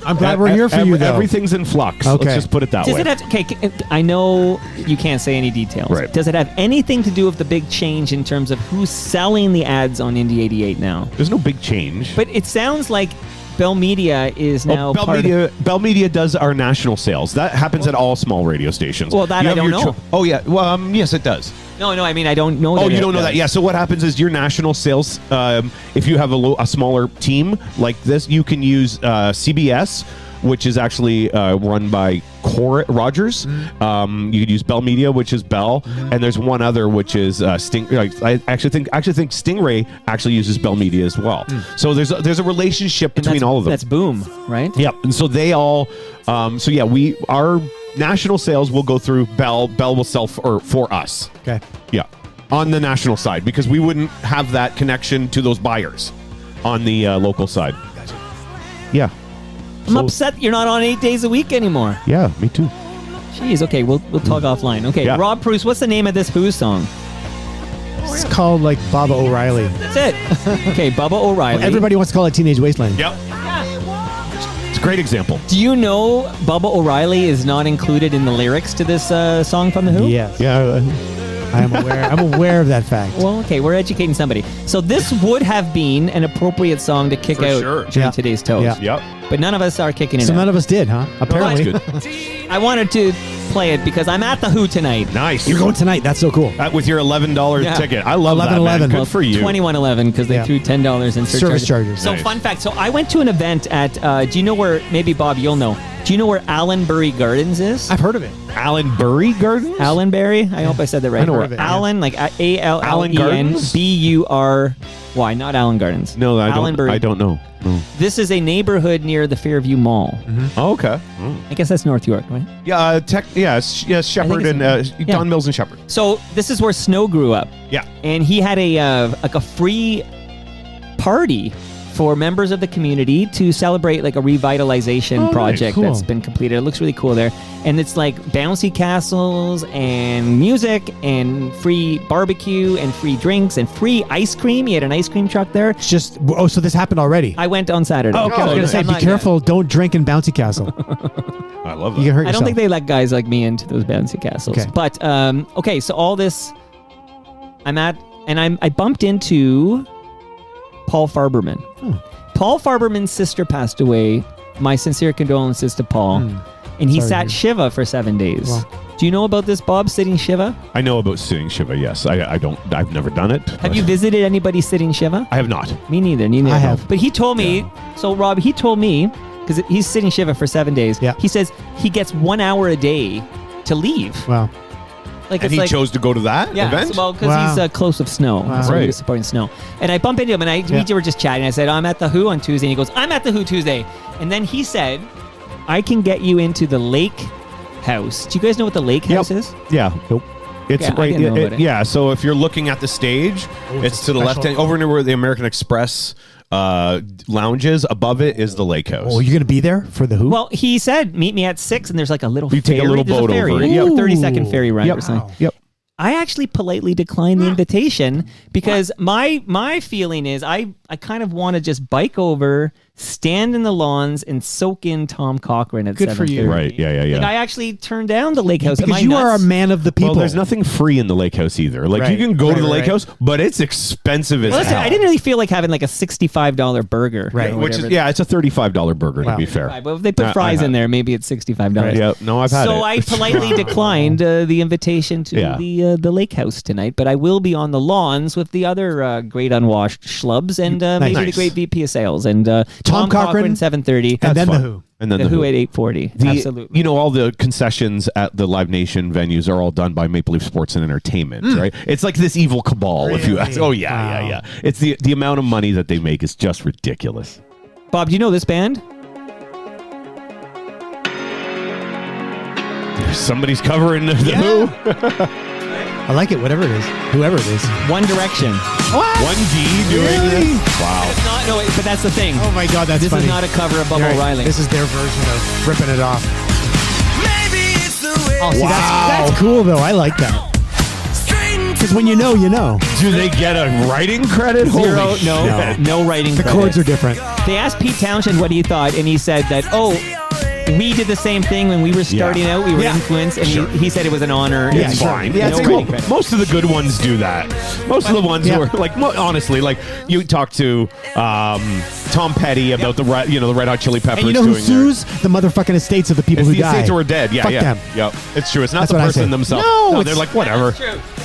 I'm glad we're here for you, though. Everything's in flux. Okay. Let's just put it that Does way. it have? Okay, I know you can't say any details. Right. Does it have anything to do with the big change in terms of who's selling the ads on Indie 88 now? There's no big change. But it sounds like Bell Media is now Bell Media does our national sales. That happens at all small radio stations. Well, that You I have don't your know. Oh yeah. Well, yes, it does. No, I mean I don't know. Oh, that you it don't know does. that? Yeah. So what happens is your national sales, if you have a smaller team like this, you can use CBS, which is actually run by Rogers. You could use Bell Media, which is Bell, and there's one other which is Sting. I actually think Stingray actually uses Bell Media as well. So there's a relationship And between all of them. That's Boom, right? Yep. And so they all. Our national sales will go through Bell. Bell will sell for us. Okay. Yeah. On the national side, because we wouldn't have that connection to those buyers on the local side. Gotcha. Yeah. I'm upset you're not on 8 days a week anymore. Yeah, me too. Jeez, okay, we'll talk offline. Okay, Yeah. Rob Preuss, what's the name of this Who song? It's called like Baba O'Reilly. That's it. Okay, Bubba O'Reilly. Everybody wants to call it Teenage Wasteland. Yep. It's a great example. Do you know Bubba O'Reilly is not included in the lyrics to this song from The Who? Yes. Yeah. I am aware. I'm aware of that fact. Well, okay, we're educating somebody. So this would have been an appropriate song to kick For out sure. during Yeah. today's toast. Yeah. Yep. But none of us are kicking it So out. none of us did, huh? Apparently. That's good. I wanted to play it because I'm at The Who tonight. Nice. You're going tonight. That's so cool. With your $11 Yeah. ticket. I love that, man. 11. Good Well, for you. $21.11 because they Yeah. threw $10 in Service charges. So Nice. fun fact. So I went to an event at, do you know where, maybe Bob, you'll know. Do you know where Allenbury Gardens is? I've heard of it. Allenbury Gardens? Allenbury? I hope I said that right. I know where- Heard of it, yeah. Allen, like Allen Gardens? ALLENBURY, not Allen Gardens. No, I Allenbury. don't know. No. This is a neighborhood near the Fairview Mall. Oh, okay. I guess that's North York, right? Yeah, Shepherd it's- and yeah. Don Mills and Shepherd. So this is where Snow grew up. Yeah. And he had a free party for members of the community to celebrate like a revitalization Oh, nice. project Cool. that's been completed. It looks really cool there. And it's like bouncy castles and music and free barbecue and free drinks and free ice cream. He had an ice cream truck there. It's just, so this happened already. I went on Saturday. I was going to say, I'm be not- careful. Don't drink in Bouncy Castle. I love You that. can hurt I yourself. don't think they let guys like me into those bouncy castles. Okay. But okay, so all this, I bumped into Paul Farberman. Paul Farberman's sister passed away. My sincere condolences to Paul. And he Sorry, sat dude. Shiva for 7 days. Wow. Do you know about this, Bob, sitting Shiva? I know about sitting Shiva, yes. I've never done it. Have you visited anybody sitting Shiva? I have not. Me neither. I have. But he told me, so Rob, he told me, because he's sitting Shiva for 7 days. Yeah. He says he gets 1 hour a day to leave. Wow. Like And it's he like, chose to go to that yeah, event? well, because Wow. he's close with Snow. Wow. So he Right. was supporting Snow. And I bump into him, and we were just chatting. I said, I'm at the Who on Tuesday. And he goes, I'm at the Who Tuesday. And then he said, I can get you into the Lake House. Do you guys know what the Lake House is? Yeah. Nope. It's Okay, I right. didn't know about it. Yeah. So if you're looking at the stage, it's a to the left special- hand, over near where the American Express lounges. Above it is the Lake House. Oh, you're going to be there for the Who? Well, he said, meet me at 6, and there's like a little You take a ferry. little There's boat ferry. over. Like Yep. a 30-second ferry ride Yep. or something. Wow. Yep. I actually politely declined the invitation because my feeling is I kind of want to just bike over, stand in the lawns, and soak in Tom Cochran at Good for you. 7:30. Right. Yeah. Like I actually turned down the Lake House. Am I because you are a nuts? man of the people. Well, there's nothing free in the Lake House either. Like Right. you can go to Right, the Lake right. House, but it's expensive as Well, listen, hell. I didn't really feel like having like a $65 burger. Right. or Which is whatever. it's a $35 burger Wow. to be fair. But if they put fries in there, maybe it's $65. Yeah, no, I've had it. So I politely declined the invitation to Yeah. the lake house tonight, but I will be on the lawns with the other great unwashed schlubs and maybe the Nice. great VP of sales and Tom Cochran, 7:30 and then fun. the Who. And then the Who at 8:40. Absolutely. You know, all the concessions at the Live Nation venues are all done by Maple Leaf Sports and Entertainment, right? It's like this evil cabal, if you ask. Really? Oh, yeah, Wow. yeah. It's the amount of money that they make is just ridiculous. Bob, do you know this band? Somebody's covering the Who. I like it, whatever it is. Whoever it is. One Direction. 1D doing Really? this. Wow. It's not, no, but that's the thing. Oh my God, that's This funny. is not a cover of Bubba You're right. O'Reilly. This is their version of ripping it off. Maybe it's the way Oh, see, Wow. that's cool, though. I like that. straight into Because when you know, you know. Do they get a writing credit? Zero, Holy shit. no writing The credit. chords are different. They asked Pete Townshend what he thought, and he said that, we did the same thing when we were starting out. We were influenced, and he said it was an honor. Yeah, It's sure. fine. Yeah, It's it's cool. cool. Most of the good ones do that. Most of the ones who are like, honestly, like you talk to Tom Petty about the Red Hot Chili Peppers. And you know who doing sues? The motherfucking estates of the people It's who the died. estates who are dead. Yeah, Fuck yeah. them. Yep. It's true. It's not That's the what I person say. themselves. No, they're it's like, whatever.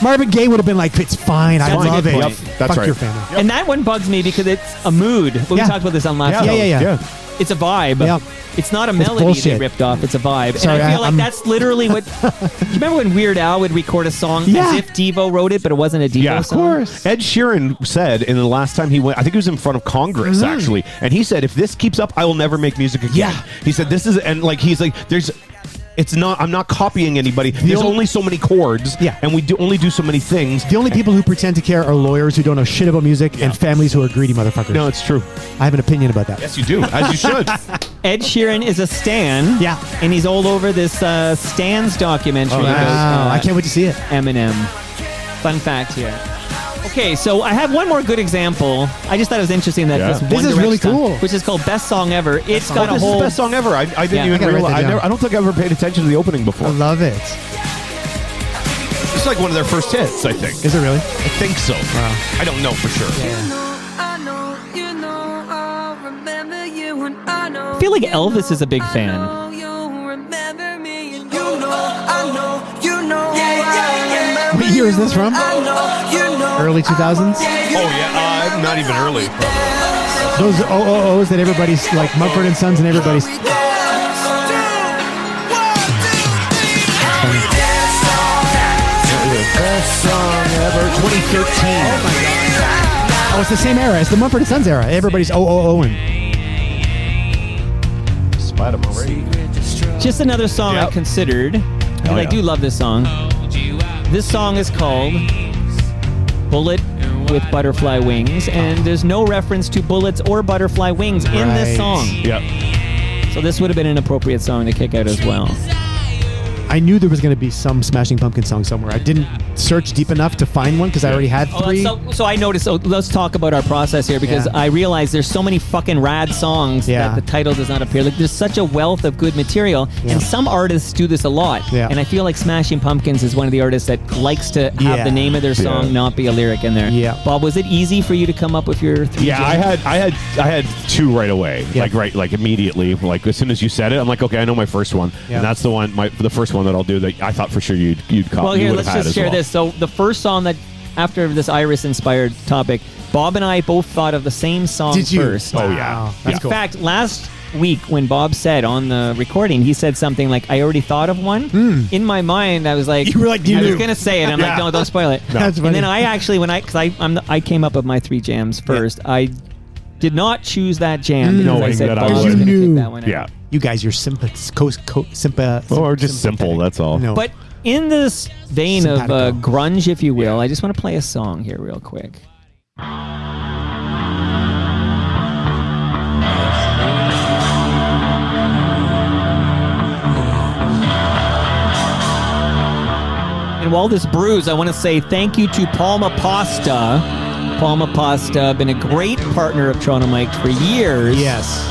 Marvin Gaye would have been like, it's fine. I That's a love good it. point. Yep, that's Fuck right. your family. And that one bugs me because it's a mood. We talked about this on last show. Yeah. It's a vibe. Yep. It's not a melody bullshit. they ripped off. It's a vibe. Sorry, and I feel like I'm- that's literally what... Do you remember when Weird Al would record a song Yeah. as if Devo wrote it, but it wasn't a Devo Yeah, of song? course. Ed Sheeran said in the last time he went, I think he was in front of Congress actually, and he said, if this keeps up, I will never make music again. Yeah. He said, this is, and like, he's like, I'm not copying anybody. There's only so many chords, and we only do so many things. The only people who pretend to care are lawyers who don't know shit about music and families who are greedy motherfuckers. No, it's true. I have an opinion about that. Yes, you do, as you should. Ed Sheeran is a stan. Yeah. And he's all over this Stans documentary Wow. about I can't wait to see it. Eminem. Fun fact here. Okay, so I have one more good example. I just thought it was interesting that this This One is really Direction song, cool. which is called Best Song Ever. It's got a This is whole... the best song ever. I didn't Yeah. even I gotta write realize. that down. I don't think I ever paid attention to the opening before. I love it. It's like one of their first hits, I think. Is it really? I think so. I don't know for sure. I feel like Elvis is a big fan. What year is this from? Early 2000s? Oh yeah, not even early. Those OOOs that everybody's like Mumford and Sons and everybody's. Best song ever, 2013. Oh, it's the same era. It's the Mumford and Sons era. Everybody's OOOing. Spider-Man already. Just another song I considered. And I do love this song. This song is called Bullet with Butterfly Wings, and there's no reference to bullets or butterfly wings in this song. Yep. So this would have been an appropriate song to kick out as well. I knew there was going to be some Smashing Pumpkins song somewhere. I didn't search deep enough to find one because I already had three. So I noticed. So let's talk about our process here because I realize there's so many fucking rad songs that the title does not appear. Like there's such a wealth of good material, and some artists do this a lot. Yeah. And I feel like Smashing Pumpkins is one of the artists that likes to have the name of their song not be a lyric in there. Yeah. Bob, was it easy for you to come up with your three? Yeah, jams? I had two right away. Like immediately. Like as soon as you said it, I'm like, okay, I know my first one, and that's the one. The first one that I'll do that I thought for sure you'd copy. Well, here, you let's just share this. So the first song that, after this Iris-inspired topic, Bob and I both thought of the same song Did you? first. Oh, yeah. That's In cool. fact, last week when Bob said on the recording, he said something like, I already thought of one. In my mind, I was like, You were like, you I was knew. going to say it. I'm like, no, don't spoil it. That's funny. And then I actually, I came up with my three jams first. I did not choose that jam because I Knowing said that I Bob was would. going to You pick knew. that one out. Yeah. You guys, you're simpa. Or just simple. That's all. No. But in this vein of Simpatico. grunge, if you will, I just want to play a song here real quick. And while this brews, I want to say thank you to Palma Pasta. Palma Pasta, been a great partner of Toronto Mike for years. Yes.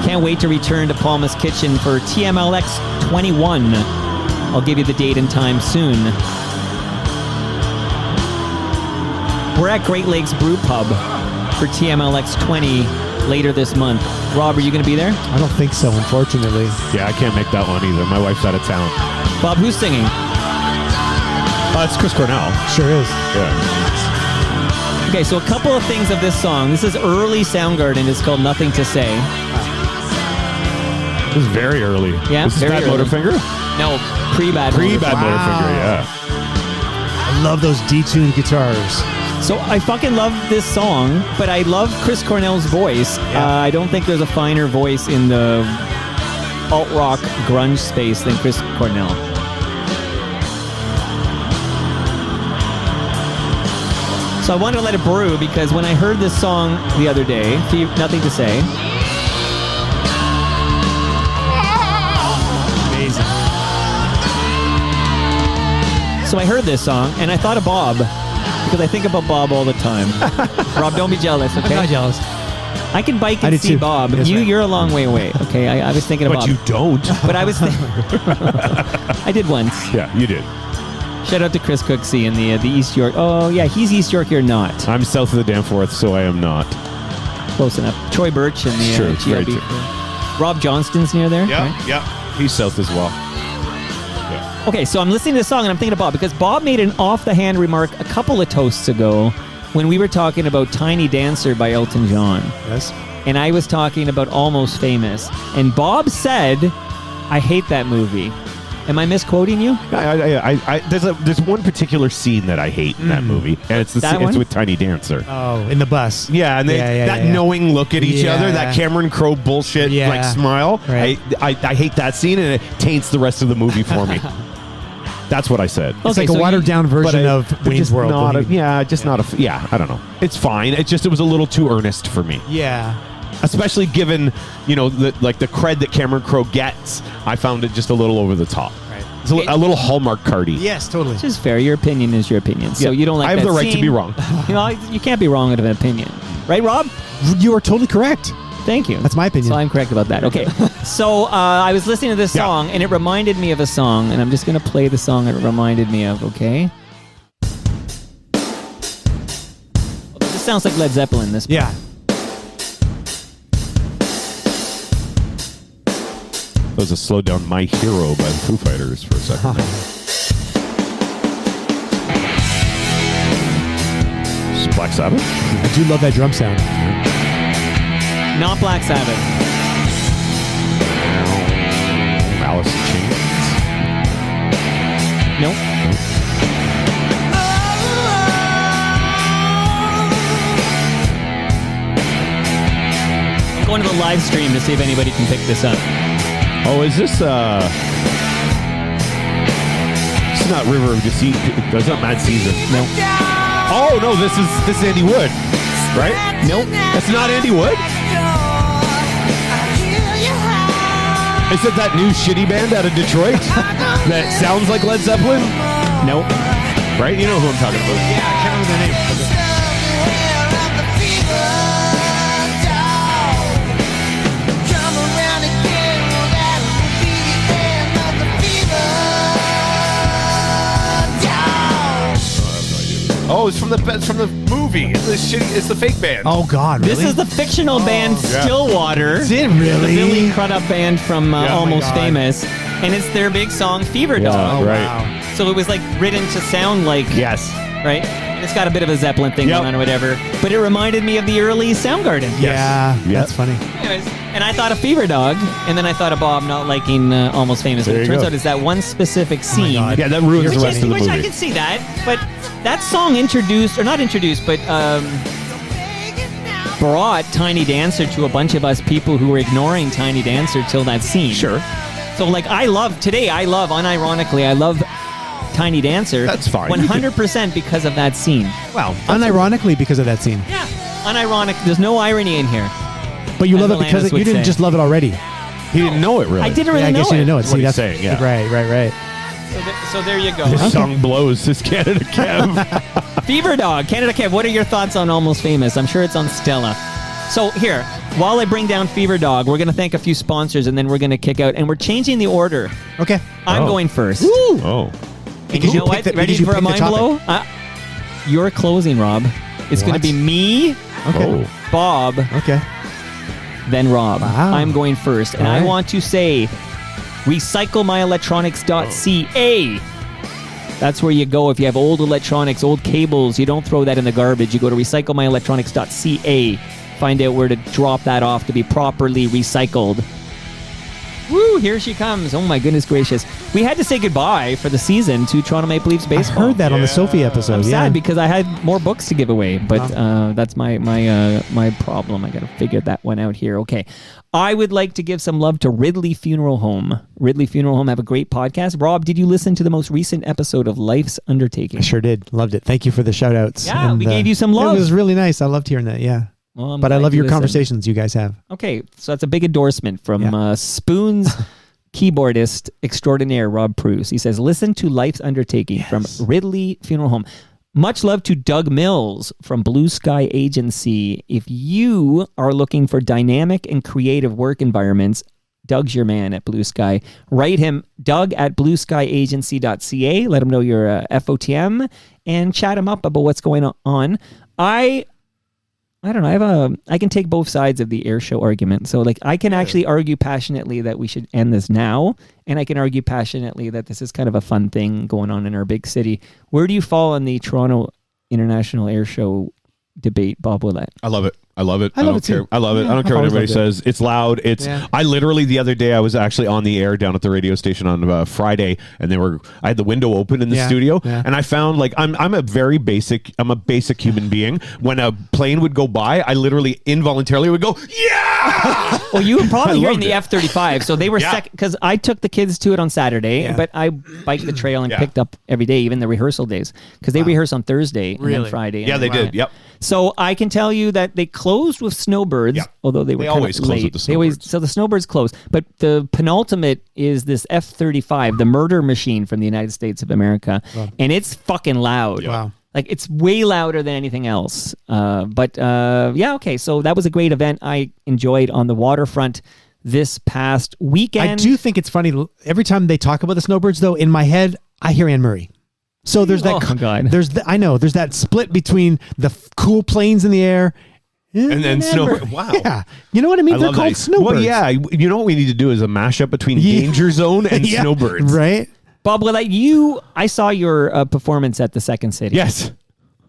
Can't wait to return to Palma's Kitchen for TMLX 21. I'll give you the date and time soon. We're at Great Lakes Brew Pub for TMLX 20 later this month. Rob, are you going to be there? I don't think so, unfortunately. Yeah, I can't make that one either. My wife's out of town. Bob, who's singing? It's Chris Cornell. Sure is. Yeah. Okay, so a couple of things of this song. This is early Soundgarden. It's called Nothing to Say. This is very early. Yeah, This is very Bad early. Motorfinger? No, pre-Bad Pre-Bad Motorfinger. Motorfinger, yeah. I love those detuned guitars. So I fucking love this song, but I love Chris Cornell's voice. I don't think there's a finer voice in the alt-rock grunge space than Chris Cornell. So I wanted to let it brew because when I heard this song the other day, Nothing to Say, Amazing. So I heard this song, and I thought of Bob, because I think about Bob all the time. Rob, don't be jealous, okay? I'm not jealous. I can bike I and did see too. Bob. That's right. You're a long way away, okay? I was thinking of But Bob. you don't. But I was I did once. Yeah, you did. Shout out to Chris Cooksey in the East York. Oh, yeah, he's East York, you're not. I'm south of the Danforth, so I am not. Close enough. Troy Birch and the True, very GLB. true. Rob Johnston's near there. right? yeah. He's south as well. Okay, so I'm listening to this song and I'm thinking of Bob because Bob made an off-the-hand remark a couple of toasts ago when we were talking about Tiny Dancer by Elton John. Yes. And I was talking about Almost Famous. And Bob said, I hate that movie. Am I misquoting you? There's one particular scene that I hate in that movie, and it's That it's one? with Tiny Dancer. Oh, in the bus. Yeah, and that yeah. knowing look at each Yeah. other, that Cameron Crowe bullshit Yeah. like smile. Right. I hate that scene, and it taints the rest of the movie for me. That's what I said. It's like a watered down version of Wayne's just World. Not Bohemian. I don't know. It's fine. It was a little too earnest for me. Yeah. Especially given, the cred that Cameron Crowe gets, I found it just a little over the top. Right. It's a little Hallmark cardy. Yes, totally. Which is fair. Your opinion is your opinion. So Yeah. you don't like I have that the right to scene. be wrong. You can't be wrong with an opinion. Right, Rob? You are totally correct. Thank you. That's my opinion. So I'm correct about that. Okay. So I was listening to this Yeah. song, and it reminded me of a song, and I'm just going to play the song it reminded me of, okay? This sounds like Led Zeppelin, this part. Yeah. That was a slow down My Hero by the Foo Fighters for a second. It's Black Sabbath? I do love that drum sound. Not Black Sabbath. Alice in Chains? Nope. I'm going to the live stream to see if anybody can pick this up. Oh, is this, it's not River of Deceit. That's not Mad Caesar. No. Oh, no, this is Andy Wood, right? Nope. That's not Andy Wood? Is it that new shitty band out of Detroit that sounds like Led Zeppelin? Nope. Right? You know who I'm talking about. Yeah, I can't remember their name. Oh, it's from the movie. It's the fake band. Oh, God, really? This is the fictional band yeah. Stillwater. Is it The really? Billy Crudup band from Yeah. Oh my Almost God. Famous. And it's their big song, Fever Dog. Oh, right. wow. So it was like written to sound like, Yes. right? And it's got a bit of a Zeppelin thing Yep. going on or whatever. But it reminded me of the early Soundgarden. Yeah, Yep. that's funny. Anyways, and I thought of Fever Dog, and then I thought of Bob not liking Almost Famous. There But it you turns go. out it's that one specific scene. God. Yeah, that ruins the Which, rest of the which I movie. can see that, but that song brought Tiny Dancer to a bunch of us people who were ignoring Tiny Dancer till that scene. Sure. So like I love unironically Tiny Dancer. That's fine. 100% because of that scene. Wow. Unironically because of that scene. Yeah. Unironic. There's no irony in here. But you As love it Alanis because you would didn't say. just love it already. He didn't know it really. I didn't really Yeah, I know guess you it. didn't know it. That's what See, he's that's saying, yeah. Right. So there you go. This song blows. This Canada Kev. Fever Dog, Canada Kev, what are your thoughts on Almost Famous? I'm sure it's on Stella. So here, while I bring down Fever Dog, we're going to thank a few sponsors and then we're going to kick out. And we're changing the order. Okay. I'm Oh. going first. Oh. And Because you you know picked what? the- Ready because you for a picked the mind topic. blow? You're closing, Rob. It's going to What? be me, Okay. Oh. Bob, Okay. then Rob. Wow. I'm going first. And All I right. want to say recyclemyelectronics.ca. That's where you go if you have old electronics, old cables. You don't throw that in the garbage. You go to recyclemyelectronics.ca. Find out where to drop that off to be properly recycled. Woo, here she comes. Oh my goodness gracious. We had to say goodbye for the season to Toronto Maple Leafs I baseball. heard that on the Sophie episode. I'm yeah. sad because I had more books to give away, but that's my problem. I got to figure that one out here. Okay, I would like to give some love to Ridley Funeral Home. Ridley Funeral Home have a great podcast. Rob, did you listen to the most recent episode of Life's Undertaking? I sure did. Loved it. Thank you for the shout outs. Yeah, we gave you some love. It was really nice. I loved hearing that. Yeah. Well, I'm But I glad love you your listened. conversations you guys have. Okay, so that's a big endorsement from Yeah. Spoons keyboardist extraordinaire Rob Preuss. He says, listen to Life's Undertaking from Ridley Funeral Home. Much love to Doug Mills from Blue Sky Agency. If you are looking for dynamic and creative work environments, Doug's your man at Blue Sky. Write him, doug@blueskyagency.ca. Let him know you're FOTM and chat him up about what's going on. I don't know. I can take both sides of the air show argument. So like I can actually argue passionately that we should end this now. And I can argue passionately that this is kind of a fun thing going on in our big city. Where do you fall on the Toronto International Air Show debate, Bob Willette? I love it. I love it. I love don't it too. care. I love it. Yeah, I don't care what I've always everybody loved says. It's loud. I literally the other day I was actually on the air down at the radio station on Friday, and I had the window open in the studio, and I found like I'm a basic human being. When a plane would go by, I literally involuntarily would go, yeah. Well, you were probably hearing loved the it. F-35, so they were second because I took the kids to it on Saturday, but I biked the trail and picked up every day, even the rehearsal days, because they rehearse on Thursday and then Friday. Yeah, they did. Yep. So I can tell you that they closed with Snowbirds, although they were kind always of close late. with the Snowbirds. So the Snowbirds closed, but the penultimate is this F-35, the murder machine from the United States of America, and it's fucking loud. Wow. Like it's way louder than anything else. Okay. So that was a great event. I enjoyed on the waterfront this past weekend. I do think it's funny. Every time they talk about the Snowbirds, though, in my head, I hear Anne Murray. So there's that. Oh, God. There's that split between the cool planes in the air. And then Snowbird. Wow. Yeah. You know what I mean? I They're love called that. Snowbirds. Well, yeah. You know what we need to do is a mashup between Danger Zone and Yeah, Snowbirds. Right? Bob Willette, I saw your performance at the Second City. Yes.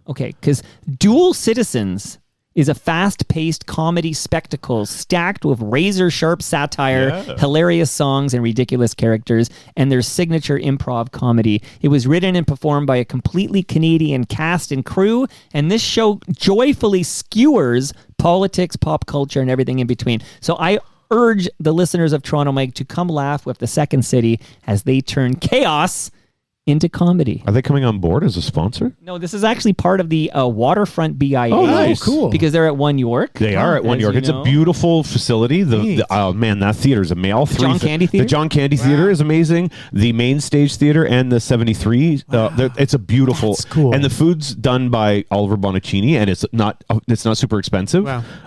Okay, because Dual Citizens is a fast-paced comedy spectacle stacked with razor-sharp satire, hilarious songs, and ridiculous characters, and their signature improv comedy. It was written and performed by a completely Canadian cast and crew, and this show joyfully skewers politics, pop culture, and everything in between. So I urge the listeners of Toronto Mike to come laugh with the Second City as they turn chaos into comedy. Are they coming on board as a sponsor? No, this is actually part of the Waterfront BIA. Oh, nice. Cool. Because they're at One York. They are at One as York. you It's know. a beautiful facility. Oh man, that theater is amazing. John Candy Theater? The John Candy Theater is amazing. The main stage theater and the 73. It's a beautiful. That's cool. And the food's done by Oliver Bonacini, and it's not super expensive.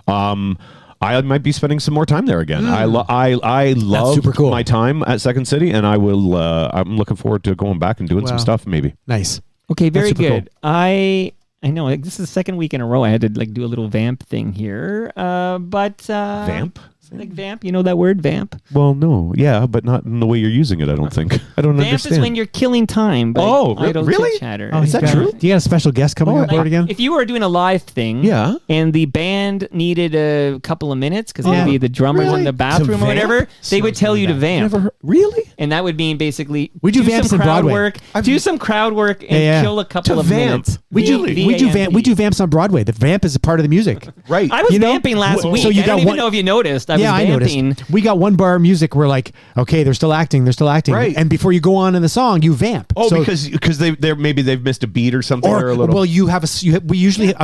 Wow. I might be spending some more time there again. I love super cool. my time at Second City, and I will. I'm looking forward to going back and doing some stuff. Maybe. Nice. Okay, very super good. I know like, this is the second week in a row I had to like do a little vamp thing here. Vamp? Like vamp, you know that word, vamp? Well, no, yeah, but not in the way you're using it. I don't think. I don't Vamp understand. is when you're killing time. By idle really? chit-chatter. Oh, Is that you got- true? Do you got a special guest coming on board again? If you were doing a live thing, Yeah. and the band needed a couple of minutes because Yeah. maybe the drummer's Really? in the bathroom To or whatever, vamp? they would tell you to vamp. Really? And that would mean basically We do vamps some in crowd Broadway. work, do some crowd work, and Yeah. kill a couple To of vamp. minutes. We do V-A-M-P. we do vamps on Broadway. The vamp is a part of the music. Right. I was You know, vamping last week. so you I got don't even one- know if you noticed. I I was vamping. noticed. We got one bar of music. We're like, okay, they're still acting. Right. And before you go on in the song, you vamp. Oh, So- because they're maybe they've missed a beat or something or a little. well, you have a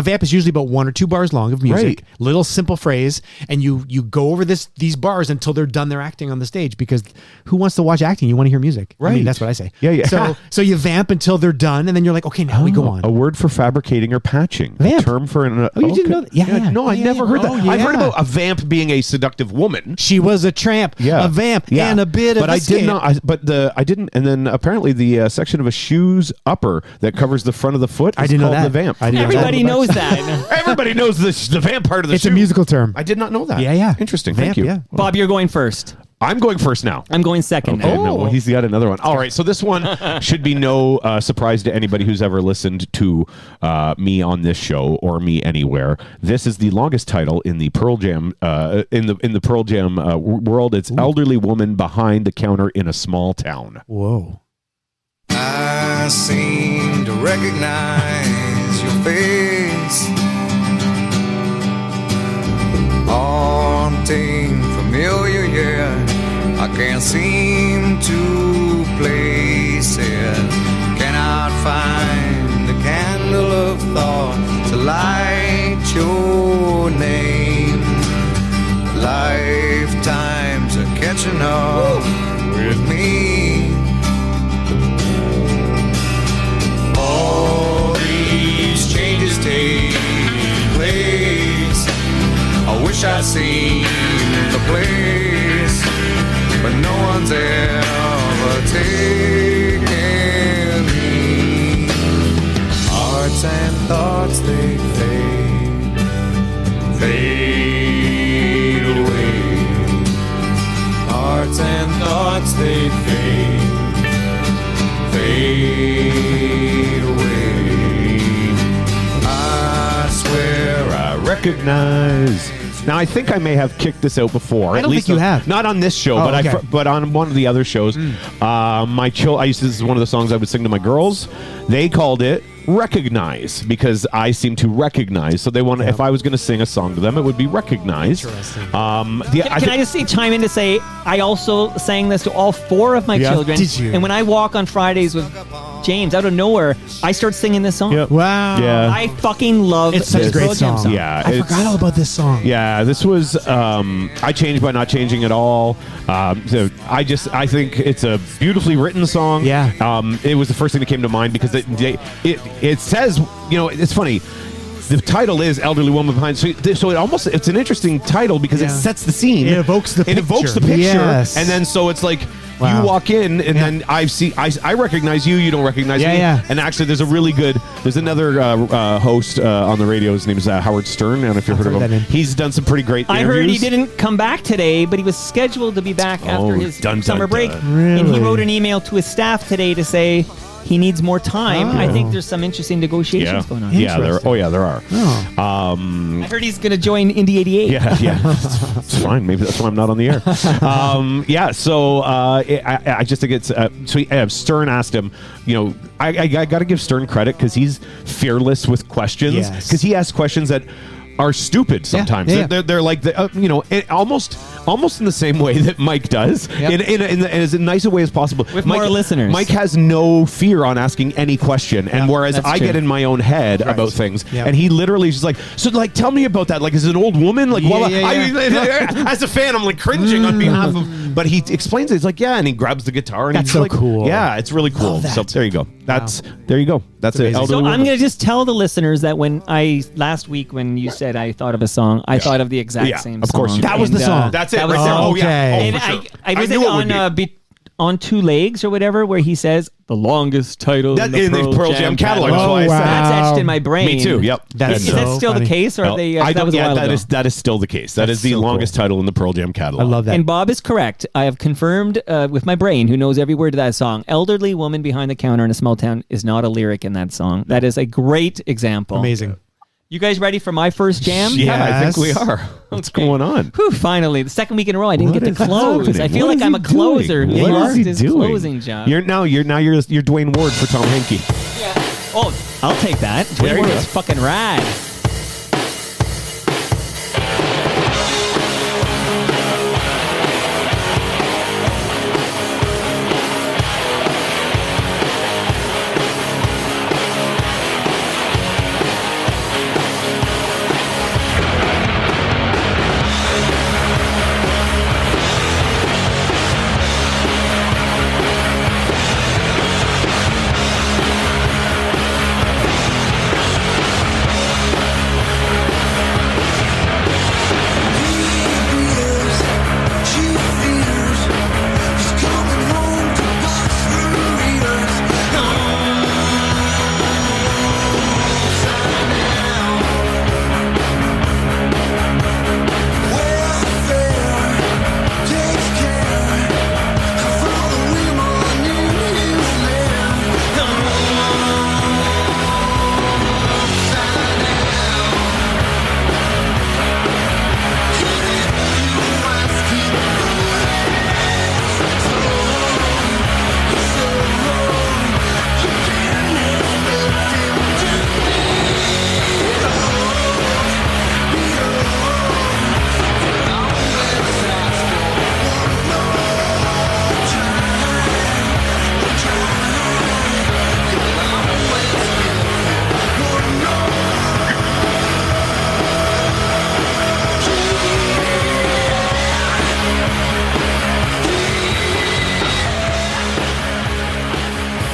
vamp is usually about 1 or 2 bars long of music, Right. little simple phrase, and you go over these bars until they're done their acting on the stage. Because who wants to watch acting? You want to hear music, I mean, Right. that's what I say. Yeah. So you vamp until they're done, and then you're like, okay, now we go on. A word for fabricating or patching. Vamp. A term for an. Oh, you didn't know that? Yeah. No, I Yeah, never yeah. heard that. Oh, I've heard yeah. about a vamp being a seductive woman. She was a tramp, a vamp, and a bit of but a I did scamp. not. I didn't. And then apparently the section of a shoe's upper that covers the front of the foot. I is didn't know called that. The vamp. I didn't know Everybody knows that. Everybody knows the vamp part of the It's shoe. a musical term. I did not know that. Yeah. Interesting. Vamp, Thank you. yeah. Bob, you're going first. I'm going first now. I'm going second Okay, now. no, well, he's got another one. All right, so this one should be no surprise to anybody who's ever listened to me on this show or me anywhere. This is the longest title in the Pearl Jam in the Pearl Jam world. It's elderly woman behind the counter in a small town. Whoa. I seem to recognize your face, haunting, familiar, yeah. I can't seem to place it. Cannot find a candle of thought to light your name. Lifetimes are catching up. with me. All these changes take place. I wish I'd seen the place, but no one's ever taken me. Hearts and thoughts, they fade away. Hearts and thoughts, they fade away. I swear I Recognize. Now I think I may have kicked this out before. I don't think you have. Not on this show, Oh, but okay. but on one of the other shows. This is one of the songs I would sing to my girls. They called it Recognize because I seem to recognize. So they want. If I was going to sing a song to them, it would be Recognize. Interesting. Can I just chime in to say I also sang this to all 4 of my Yeah. children. Did you? And when I walk on Fridays with James, out of nowhere, I start singing this song. Yep. Wow. Yeah. I fucking love It's such a this great Pearl Jam song. Yeah, I it's- forgot all about this song. Yeah, this was I changed by not changing at all. So I think it's a beautifully written song. Yeah. It was the first thing that came to mind because it says, it's funny. The title is Elderly Woman Behind. So it's an interesting title because it Yeah. sets the scene. It evokes the It evokes the picture. picture. Yes. And then so it's like Wow. you walk in and then I recognize you, you don't recognize Yeah, me. yeah. And actually there's another host on the radio. His name is Howard Stern. I don't know if you've heard of heard him. that name. He's done some pretty great I interviews. heard he didn't come back today, but he was scheduled to be back after his dun, summer dun, break. dun. And he Really? wrote an email to his staff today to say he needs more time. I think there's some interesting negotiations going on. Yeah, there are. Oh. I heard he's going to join Indy 88. Yeah. It's fine. Maybe that's why I'm not on the air. So I just think it's Stern asked him, I got to give Stern credit because he's fearless with questions Yes. because he asks questions that are stupid sometimes. Yeah. They're like almost in the same way that Mike does, Yep. in as nice a way as possible. With Mike, more listeners. Mike has no fear on asking any question, and whereas that's I true. get in my own head Right. about things, Yep. and he literally is just like, so like, tell me about that. Like, is it an old woman? Like, well, as a fan, I'm like cringing on behalf of. But he explains it. He's like, yeah, and he grabs the guitar, and That's he's so like, cool. Yeah, it's really cool. Love that. So there you go. There you go. That's it. amazing. Elderly So woman. I'm going to just tell the listeners that last week when you said I thought of a song, I thought of the exact same of course song. you did. That was the song. That's it. that Right was there. the- Oh yeah. Okay. Oh, And for sure. I was knew it would be. on Two Legs or whatever, where he says the longest title That in the Pearl Jam catalog. That's Oh, why I said. wow. That's etched in my brain. Me too. Yep. That's Is so that still funny. the case, or are they? I that don't. was a while ago. That is still the case. That That's is the so longest cool. title in the Pearl Jam catalog. I love that. And Bob is correct. I have confirmed with my brain, who knows every word of that song. Elderly woman behind the counter in a small town is not a lyric in that song. That is a great example. Amazing. You guys ready for my first jam? Yeah, I think we Yes. are. What's Okay. going on? Whew, finally, the second week in a row, I didn't What get to is close. happening? I feel What like is I'm he a closer. doing? He What is lost he his doing? closing job. You're Dwayne Ward for Tom Henke. Oh, I'll take that. There you Dwayne go. is fucking rad.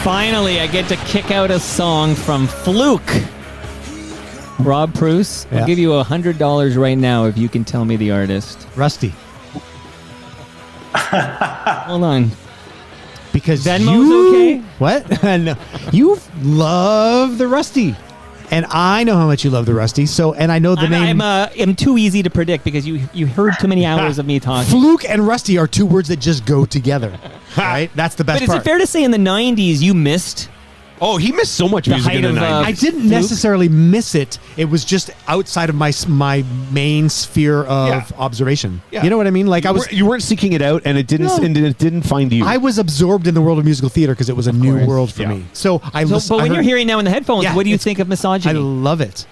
Finally, I get to kick out a song from Fluke. Rob Preuss, I'll give you $100 right now if you can tell me the artist. Rusty. Hold on. Because Venmo's okay? What? No. You love the Rusty. And I know how much you love the Rusty. So, and I know the name. I'm too easy to predict because you heard too many hours of me talking. Fluke and Rusty are two words that just go together. Right? That's the best But part. is it fair to say in the 90s you missed? Oh, he missed so much music in the 90s. I didn't necessarily miss it. It was just outside of my main sphere of observation. Yeah. You know what I mean? Like you weren't seeking it out, and it didn't find you. I was absorbed in the world of musical theater because it was a new world for me. So But when you're hearing now in the headphones, what do you think of Misogyny? I love it.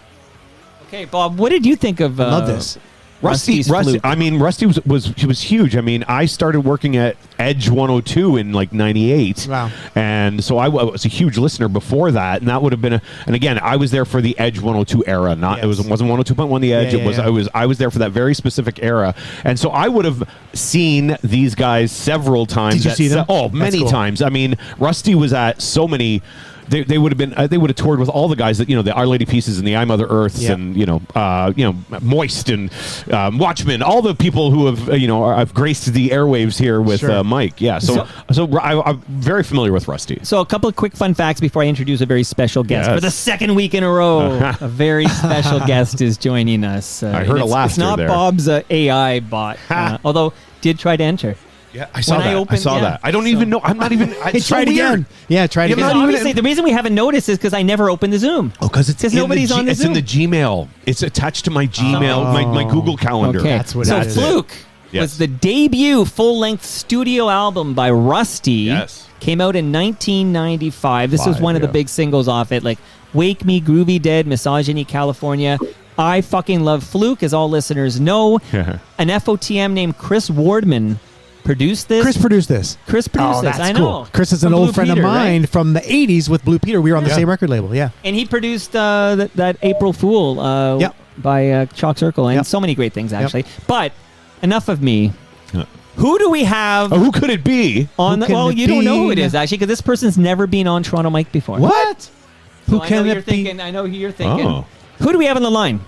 Okay, Bob, what did you think of? Love this. Rusty. I mean, Rusty was huge. I mean, I started working at Edge 102 in like '98. Wow! And so I was a huge listener before that, and that would have been and again, I was there for the Edge 102 era. It wasn't 102.1 the Edge. I was there for that very specific era, and so I would have seen these guys several times. Did you see them? Oh, many times. I mean, Rusty was at so many. They would have been they would have toured with all the guys that the Our Lady Pieces and the I Mother Earths and Moist and Watchmen, all the people who have I've graced the airwaves here with Mike. Yeah, so I'm very familiar with Rusty. So a couple of quick fun facts before I introduce a very special guest for the second week in a row. A very special guest is joining us. I heard a laughter. It's not there. Bob's AI bot, although did try to enter. Yeah, I saw that. I don't even know. I'm not even. It's try it again. Yeah, try it again. Obviously, the reason we haven't noticed is because I never opened the Zoom. Oh, because nobody's on the Zoom. It's in the Gmail. It's attached to my Gmail, my Google Calendar. Okay, that's what. So Fluke was the debut full-length studio album by Rusty. Yes, came out in 1995. This was one of the big singles off it, like "Wake Me," "Groovy Dead," "Misogyny," "California." I fucking love Fluke, as all listeners know. An FOTM named Chris Wardman produced this. Chris produced this. That's I know. Cool. Chris is an old friend of mine from the 80s with Blue Peter. We were on the same record label, And he produced that April Fool by Chalk Circle and so many great things, actually. But enough of me. Who do we have? Who could it be? You don't know who it is, actually, because this person's never been on Toronto Mic before. What? Who can it be? I know who you're thinking. Who do we have on the line?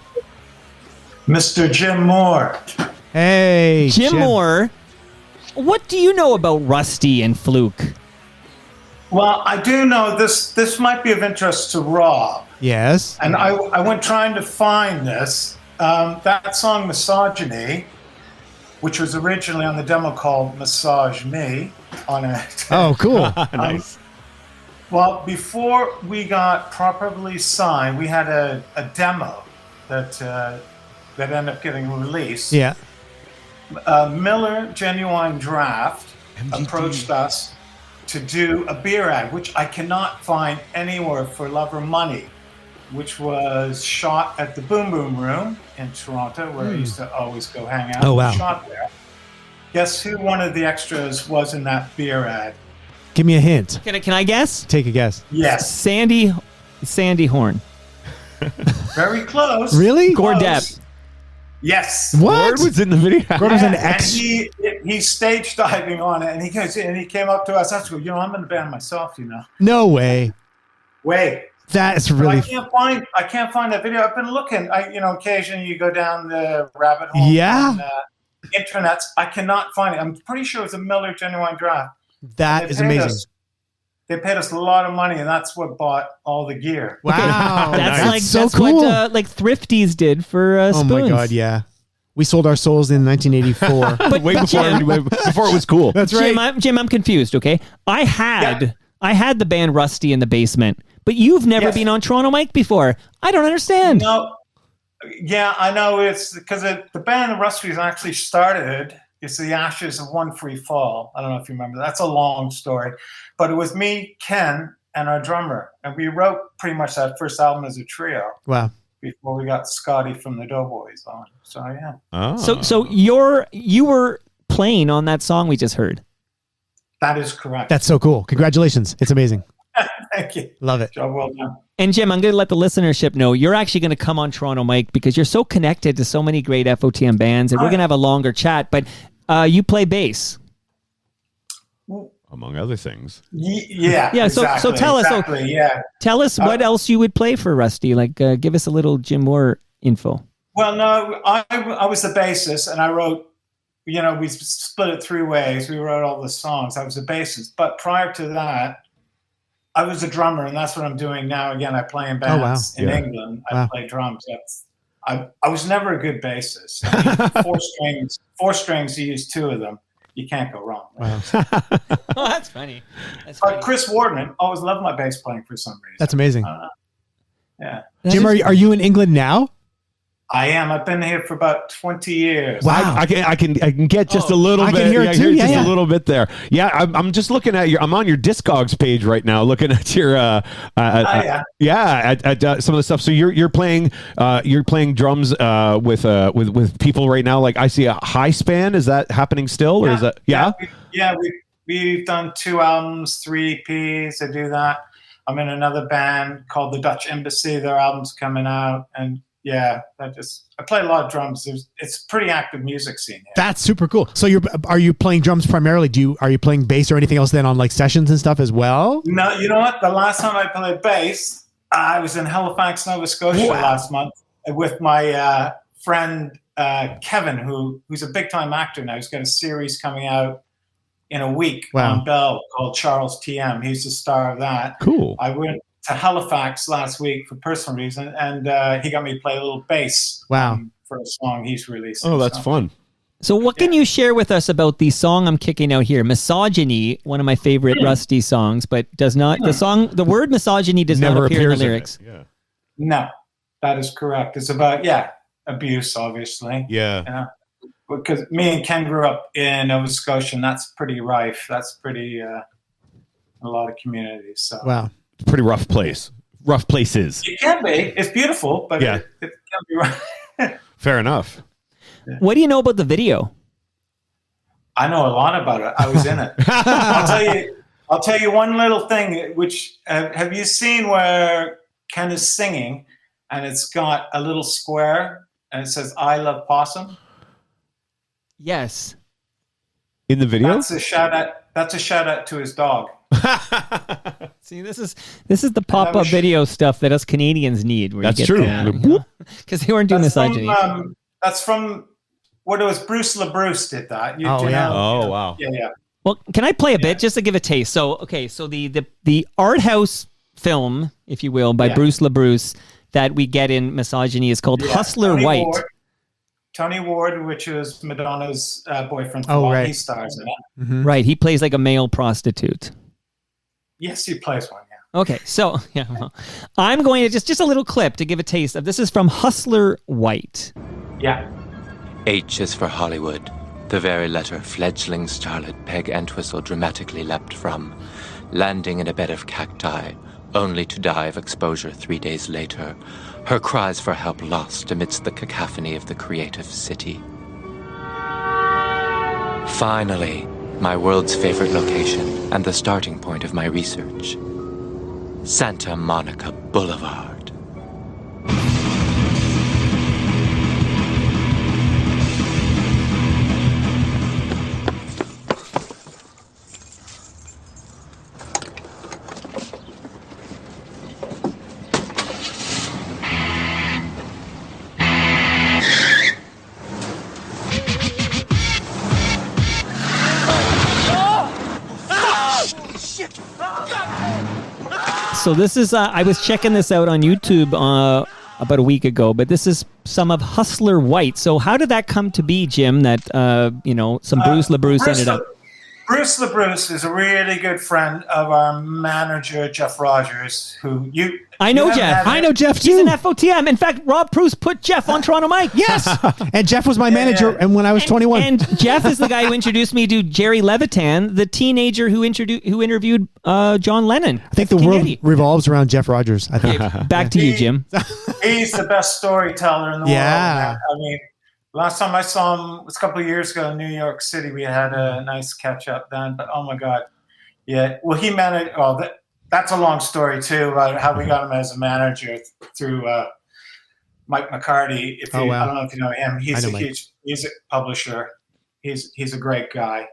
Mr. Jim Moore. Hey, Jim Moore. What do you know about Rusty and Fluke? Well, I do know this might be of interest to Rob. Yes. And I went trying to find this. That song, Misogyny, which was originally on the demo called Massage Me on it. Oh, cool. Nice. Well, before we got properly signed, we had a demo that ended up getting released. Yeah. Miller Genuine Draft approached us to do a beer ad, which I cannot find anywhere for love or money, which was shot at the Boom Boom Room in Toronto, where I used to always go hang out. Oh, wow. Shot there. Guess who one of the extras was in that beer ad? Give me a hint. Can I guess? Take a guess. Yes. Sandy Horn. Very close. Really? Gord Depp. Yes. What? Gord was in the video. Gord was an And ex. he's stage diving on it, and he came up to us. I said, I'm in the band myself, No way. Wait. That's But really. I can't find that video. I've been looking. Occasionally you go down the rabbit hole. Yeah. On, internets. I cannot find it. I'm pretty sure it was a Miller Genuine Draft. That is amazing. They paid us a lot of money, and that's what bought all the gear. Wow. That's so that's cool. what like Thrifties did for Oh spoons. my God, yeah. We sold our souls in 1984. But before it was cool. That's right. Jim, I'm confused. Okay, I had the band Rusty in the basement, but you've never been on Toronto Mic before. I don't understand. No. Yeah, I know. It's because the band Rusty actually started. It's the ashes of One Free Fall. I don't know if you remember. That's a long story. But it was me, Ken, and our drummer. And we wrote pretty much that first album as a trio. Wow. Before we got Scotty from the Doughboys on. So, yeah. Oh. So you were playing on that song we just heard. That is correct. That's so cool. Congratulations. It's amazing. Thank you. Love it. Job well done. And Jim, I'm going to let the listenership know you're actually going to come on Toronto Mic because you're so connected to so many great FOTM bands, and we're going to have a longer chat. But you play bass. among other things. Yeah. Yeah. Exactly, so tell us. Exactly, yeah. Tell us what else you would play for Rusty. Like, give us a little Jim Moore info. Well, no, I was the bassist, and I wrote. We split it 3 ways. We wrote all the songs. I was the bassist, but prior to that, I was a drummer, and that's what I'm doing now. Again, I play in bands in England. I play drums. I was never a good bassist. I mean, 4 strings. You use 2 of them. You can't go wrong. Right? Oh, that's funny. But Chris Wardman always loved my bass playing for some reason. That's amazing. Yeah. Jim, are you in England now? I am. I've been here for about 20 years. Wow. I can get just a little bit. I can hear it too. Just a little bit there. Yeah, I'm just looking at I'm on your Discogs page right now, looking at your some of the stuff. So you're playing drums with people right now. Like I see a high span. Is that happening still, or is that we've done 2 albums, 3 EPs. I do that. I'm in another band called the Dutch Embassy. Their album's coming out, and yeah, I play a lot of drums. It's a pretty active music scene here. That's super cool. So are you playing drums primarily? Are you playing bass or anything else then on like sessions and stuff as well? No, you know what? The last time I played bass, I was in Halifax, Nova Scotia last month with my friend Kevin, who's a big time actor now. He's got a series coming out in a week on Bell called Charles TM. He's the star of that. Cool. I went to Halifax last week for personal reason, and he got me to play a little bass for a song he's released. Oh, that's fun. So what can you share with us about the song I'm kicking out here? Misogyny, one of my favorite Rusty songs, but the word misogyny does not appear in the lyrics. No, that is correct. It's about, abuse, obviously. Yeah. Because me and Ken grew up in Nova Scotia, and that's pretty rife. That's pretty, a lot of communities. So. Wow. Pretty rough place. Rough places. It can be. It's beautiful, but it can be rough. Fair enough. What do you know about the video? I know a lot about it. I was in it. I'll tell you one little thing. Which have you seen where Ken is singing, and it's got a little square, and it says "I love possum." Yes. In the video, that's a shout out to his dog. See, this is the pop-up video stuff that us Canadians need. That's true. Because they weren't doing misogyny. That's from what it was. Bruce LaBruce did that. Oh, wow. Yeah. Well, can I play a bit just to give a taste? So, so the art house film, if you will, by Bruce LaBruce that we get in Misogyny is called Hustler White. Tony Ward, which is Madonna's boyfriend. He stars in it. Mm-hmm. Right. He plays like a male prostitute. Yes, he plays one, Okay, so I'm going to just a little clip to give a taste of. This is from Hustler White. Yeah. H is for Hollywood, the very letter fledgling starlet Peg Entwistle dramatically leapt from, landing in a bed of cacti, only to die of exposure 3 days later, her cries for help lost amidst the cacophony of the creative city. Finally, my world's favorite location and the starting point of my research. Santa Monica Boulevard. So this is, I was checking this out on YouTube about a week ago, but this is some of Hustler White. So how did that come to be, Jim, that, some Bruce LaBruce ended up? Bruce LaBruce is a really good friend of our manager, Jeff Rogers, who I know Jeff. I know Jeff too. He's an FOTM. In fact, Rob Preuss put Jeff on Toronto Mike. Yes. And Jeff was my manager and when I was 21. And Jeff is the guy who introduced me to Jerry Levitan, the teenager who interviewed John Lennon. I think the world revolves around Jeff Rogers. I think. Back to you, Jim. He's the best storyteller in the world. Yeah. I mean, last time I saw him was a couple of years ago in New York City. We had a nice catch up then, but oh my God. Yeah. Well, he managed, that's a long story too, about how we got him as a manager through Mike McCarty. I don't know if you know him. He's a huge music publisher. He's a great guy.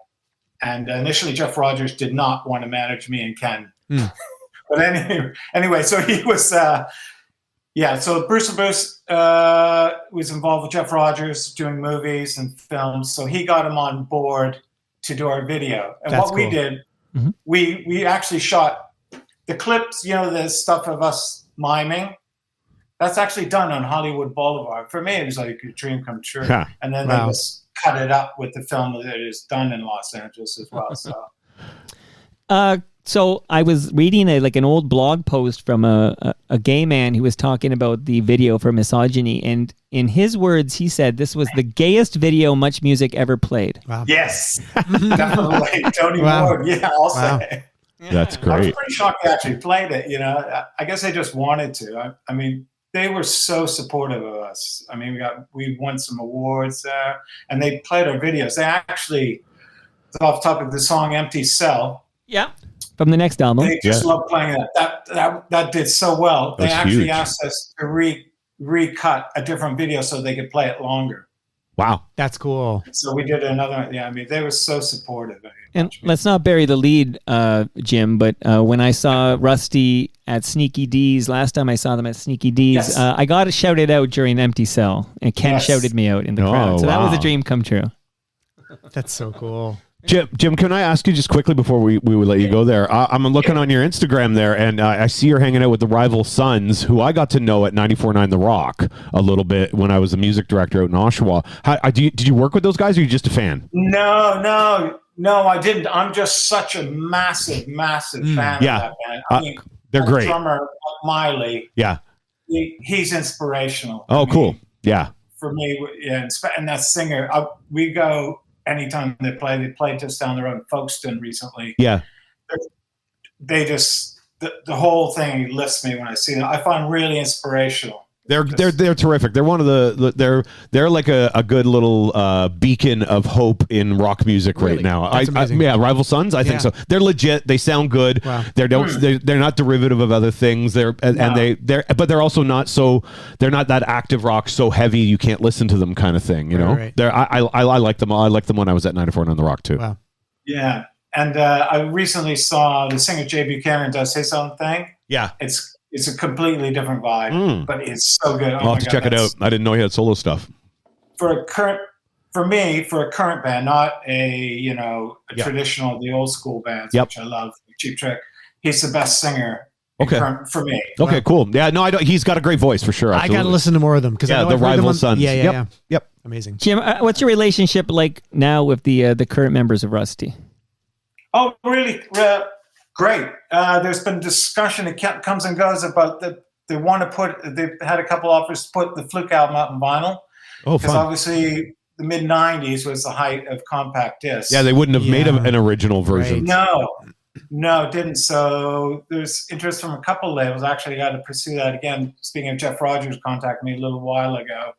And initially, Jeff Rogers did not want to manage me and Ken. But anyway, so he was, so Bruce was involved with Jeff Rogers doing movies and films. So he got him on board to do our video. And That's what we cool. did, we actually shot the clips, the stuff of us miming. That's actually done on Hollywood Boulevard. For me, it was like a dream come true. Huh. And then they just cut it up with the film that is done in Los Angeles as well. So I was reading an old blog post from a gay man who was talking about the video for Misogyny, and in his words, he said this was the gayest video Much Music ever played. Wow. Yes, definitely. Tony Ward. Yeah, I'll say. That's I was great. pretty shocked they actually played it. I guess they just wanted to. I mean, they were so supportive of us. I mean, we won some awards there, and they played our videos. They actually, off topic, the song "Empty Cell." Yeah. From the next album. They just love playing that. That did so well. They actually asked us to recut a different video so they could play it longer. Wow. That's cool. So we did another. Yeah, I mean, they were so supportive. And let's not bury the lead, Jim, but when I saw Rusty at Sneaky D's, last time I saw them at Sneaky D's, I got shouted out during Empty Cell, and Ken shouted me out in the crowd. So that was a dream come true. That's so cool. Jim, can I ask you just quickly before we would let you go there? I'm looking on your Instagram there, and I see you're hanging out with the Rival Sons, who I got to know at 94.9 The Rock a little bit when I was a music director out in Oshawa. Did you work with those guys, or are you just a fan? No, I didn't. I'm just such a massive fan of that band. I mean, they're great. Drummer Miley. Yeah. He's inspirational. Oh, cool. Yeah. For me, and that singer, we go anytime they play. They played just down the road in Folkestone recently. Yeah. They just the whole thing lifts me when I see them. I find really inspirational. They're terrific. They're one of they're like a good little beacon of hope in rock music right now. That's amazing. Rival Sons. I think so. They're legit. They sound good. Wow. They're not derivative of other things. They're also not so. They're not that active rock so heavy you can't listen to them kind of thing. You know. Right. I like them. I liked them when I was at 94 on The Rock too. Wow. Yeah, and I recently saw the singer Jay Buchanan does his own thing. Yeah. It's a completely different vibe, but it's so good. I'll have to check it out. I didn't know he had solo stuff. For a current band, not a traditional, the old school bands, which I love, Cheap Trick. He's the best singer. Okay. For me. Okay, cool. Yeah, no, I don't. He's got a great voice for sure. Absolutely. I got to listen to more of them because the Rival Sons. Yeah. Yep. Amazing. Jim, what's your relationship like now with the current members of Rusty? Oh, really? Great. There's been discussion. It comes and goes about they want to put. They've had a couple offers to put the Fluke album out in vinyl. Oh, because fun. obviously the mid '90s was the height of compact discs. Yeah, they wouldn't have made an original version. Right. No, it didn't. So there's interest from a couple labels. Actually, I got to pursue that again. Speaking of Jeff Rogers, contacted me a little while ago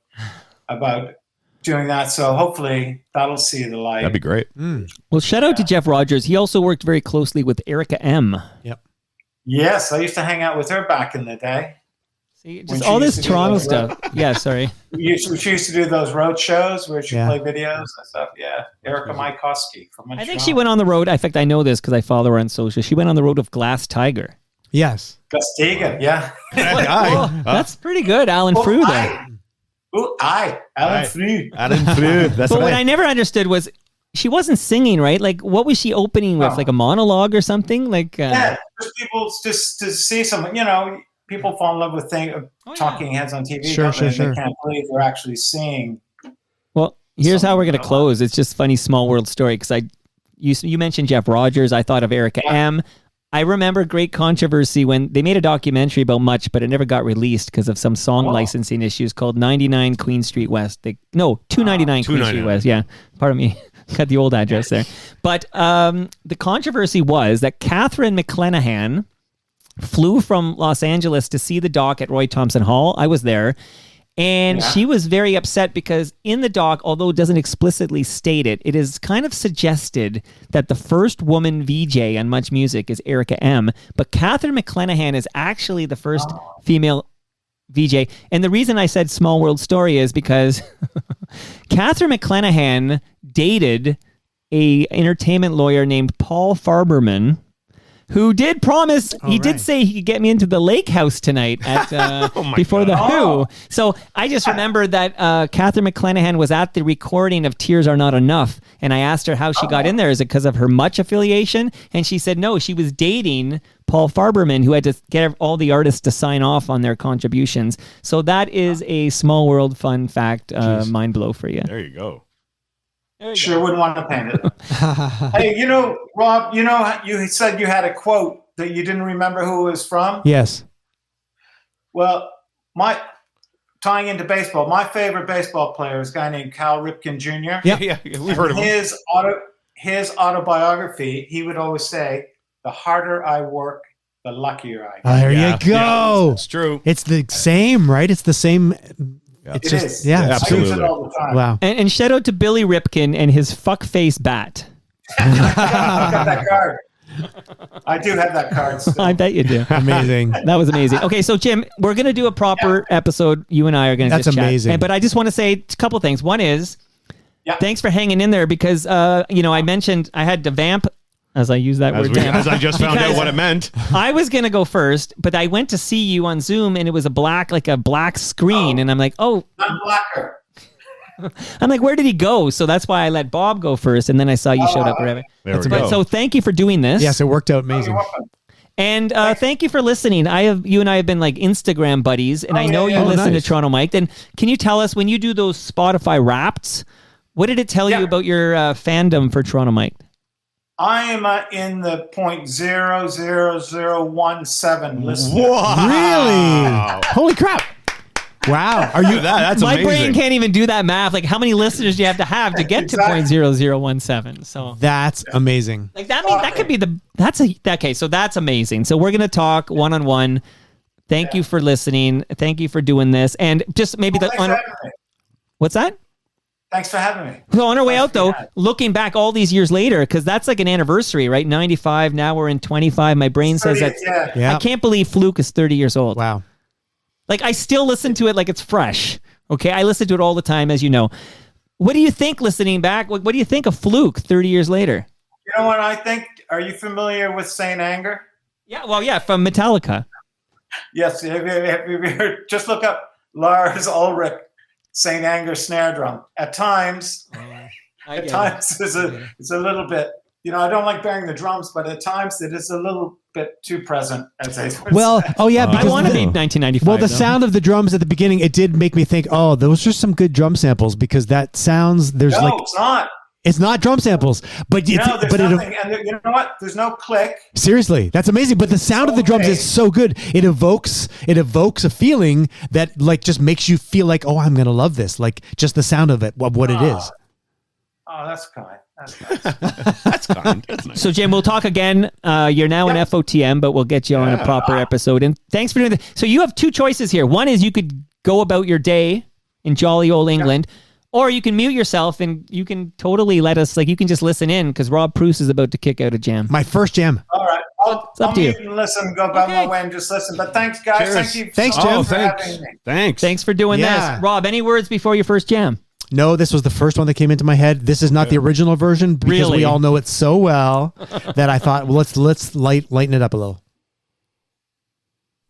about doing that. So hopefully that'll see the light. That'd be great. Well, shout out to Jeff Rogers. He also worked very closely with Erica M. Yep. Yes, I used to hang out with her back in the day. See, just all this Toronto stuff. Yeah, sorry. She used to do those road shows where she played videos and stuff. Yeah, Erica Maikoski from Montreal. I think she went on the road. In fact, I know this because I follow her on social. She went on the road with Glass Tiger. Yes. Gastiga, yeah. That's pretty good, Alan Frew there. Alan Frew. Alan Frew. That's but what I never understood was she wasn't singing, right? Like, what was she opening with? Like a monologue or something? Like, yeah, people just to see someone. People fall in love with talking heads on TV. Sure. They can't believe they're actually seeing. Well, here's how we're gonna close. It's just funny, small world story. Because you mentioned Jeff Rogers. I thought of Erica M. I remember great controversy when they made a documentary about Much, but it never got released because of some song licensing issues called 99 Queen Street West. 299 Queen Street West. Yeah, pardon me. Got the old address there. But the controversy was that Catherine McClenahan flew from Los Angeles to see the doc at Roy Thompson Hall. I was there. And she was very upset because in the doc, although it doesn't explicitly state it, it is kind of suggested that the first woman VJ on Much Music is Erica M. But Catherine McClenahan is actually the first female VJ. And the reason I said small world story is because Catherine McClenahan dated a entertainment lawyer named Paul Farberman, who did promise, he did say he could get me into the lake house tonight at before the Who. So I just remembered that Catherine McClanahan was at the recording of Tears Are Not Enough, and I asked her how she got in there. Is it because of her Much affiliation? And she said no, she was dating Paul Farberman, who had to get all the artists to sign off on their contributions. So that is a small world fun fact, mind blow for you. There you go. Sure wouldn't want to paint it. Hey, Rob, you said you had a quote that you didn't remember who it was from? Yes. Well, tying into baseball, my favorite baseball player is a guy named Cal Ripken Jr. Yeah, we've heard of him. His autobiography, he would always say, the harder I work, the luckier I get. There you go. It's true. It's the same, right? It's the same. Yeah. It's It just, is. yeah. I use Absolutely. it all the time. Wow. And shout out to Billy Ripken and his fuckface bat. I got that card. I do have that card still. I bet you do. Amazing. That was amazing. Okay, so Jim, we're going to do a proper episode. You and I are going to That's just chat. amazing. But I just want to say a couple things. One is, thanks for hanging in there because, I mentioned I had to vamp, as I use that word. Vamp, As I just found out what it meant. I was going to go first, but I went to see you on Zoom and it was a black screen. And I'm like, I'm blacker. I'm like, where did he go? So that's why I let Bob go first. And then I saw you showed up. Whatever. There we But go. so thank you for doing this. Yes, it worked out amazing. You're welcome. And thank you for listening. You and I have been like Instagram buddies, and I know you listen to Toronto Mike. Then can you tell us when you do those Spotify Wrapped, what did it tell you about your fandom for Toronto Mike? I am in the 0.00017 listen. Really? Holy crap. Wow. Are you That's My amazing. brain can't even do that math. Like, how many listeners do you have to get to 0.0017? So That's amazing. like that means that could be okay. So that's amazing. So we're gonna talk one-on-one. Thank you for listening. Thank you for doing this. And just maybe Thanks for having me. what's that? Thanks for having me. So on our way out, though, Yeah. looking back all these years later, because that's like an anniversary, right? 95, now we're in 25. My brain says 30, that. Yeah. I can't believe Fluke is 30 years old. Wow. Like, I still listen to it like it's fresh. Okay, I listen to it all the time, as you know. What do you think, listening back? What do you think of Fluke 30 years later? You know what I think? Are you familiar with Saint Anger? Yeah, well, yeah, from Metallica. Yes. Just look up Lars Ulrich, Saint Anger snare drum. At times, it's a little bit. I don't like bearing the drums, but at times it is a little bit too present. As I Well, oh yeah, I because want to be 1995. well, the though. sound of the drums at the beginning, it did make me think, oh, those are some good drum samples because that sounds it's not. it's not drum samples, but it's No, there's but nothing. And you know what? There's no click. seriously, that's amazing. But the sound of the drums is so good. It evokes a feeling that like just makes you feel like, oh, I'm gonna love this. Like just the sound of it, what it is. Oh, that's kind. That's nice. That's kind. That's nice. So, Jim, we'll talk again. You're now in FOTM, but we'll get you on a proper episode. And thanks for doing that. So you have two choices here. One is you could go about your day in jolly old England, or you can mute yourself and you can totally let us, like, you can just listen in because Rob Preuss is about to kick out a jam. My first jam. All right. I'll up to you. mute and listen, go about my way and just listen. But thanks, guys. Cheers. Thank you. Thanks, so Jim. much for Thanks. having me. Thanks for doing Yeah. this. Rob, any words before your first jam? No, this was the first one that came into my head. This is not the original version because Really? we all know it so well that I thought, well, let's lighten it up a little.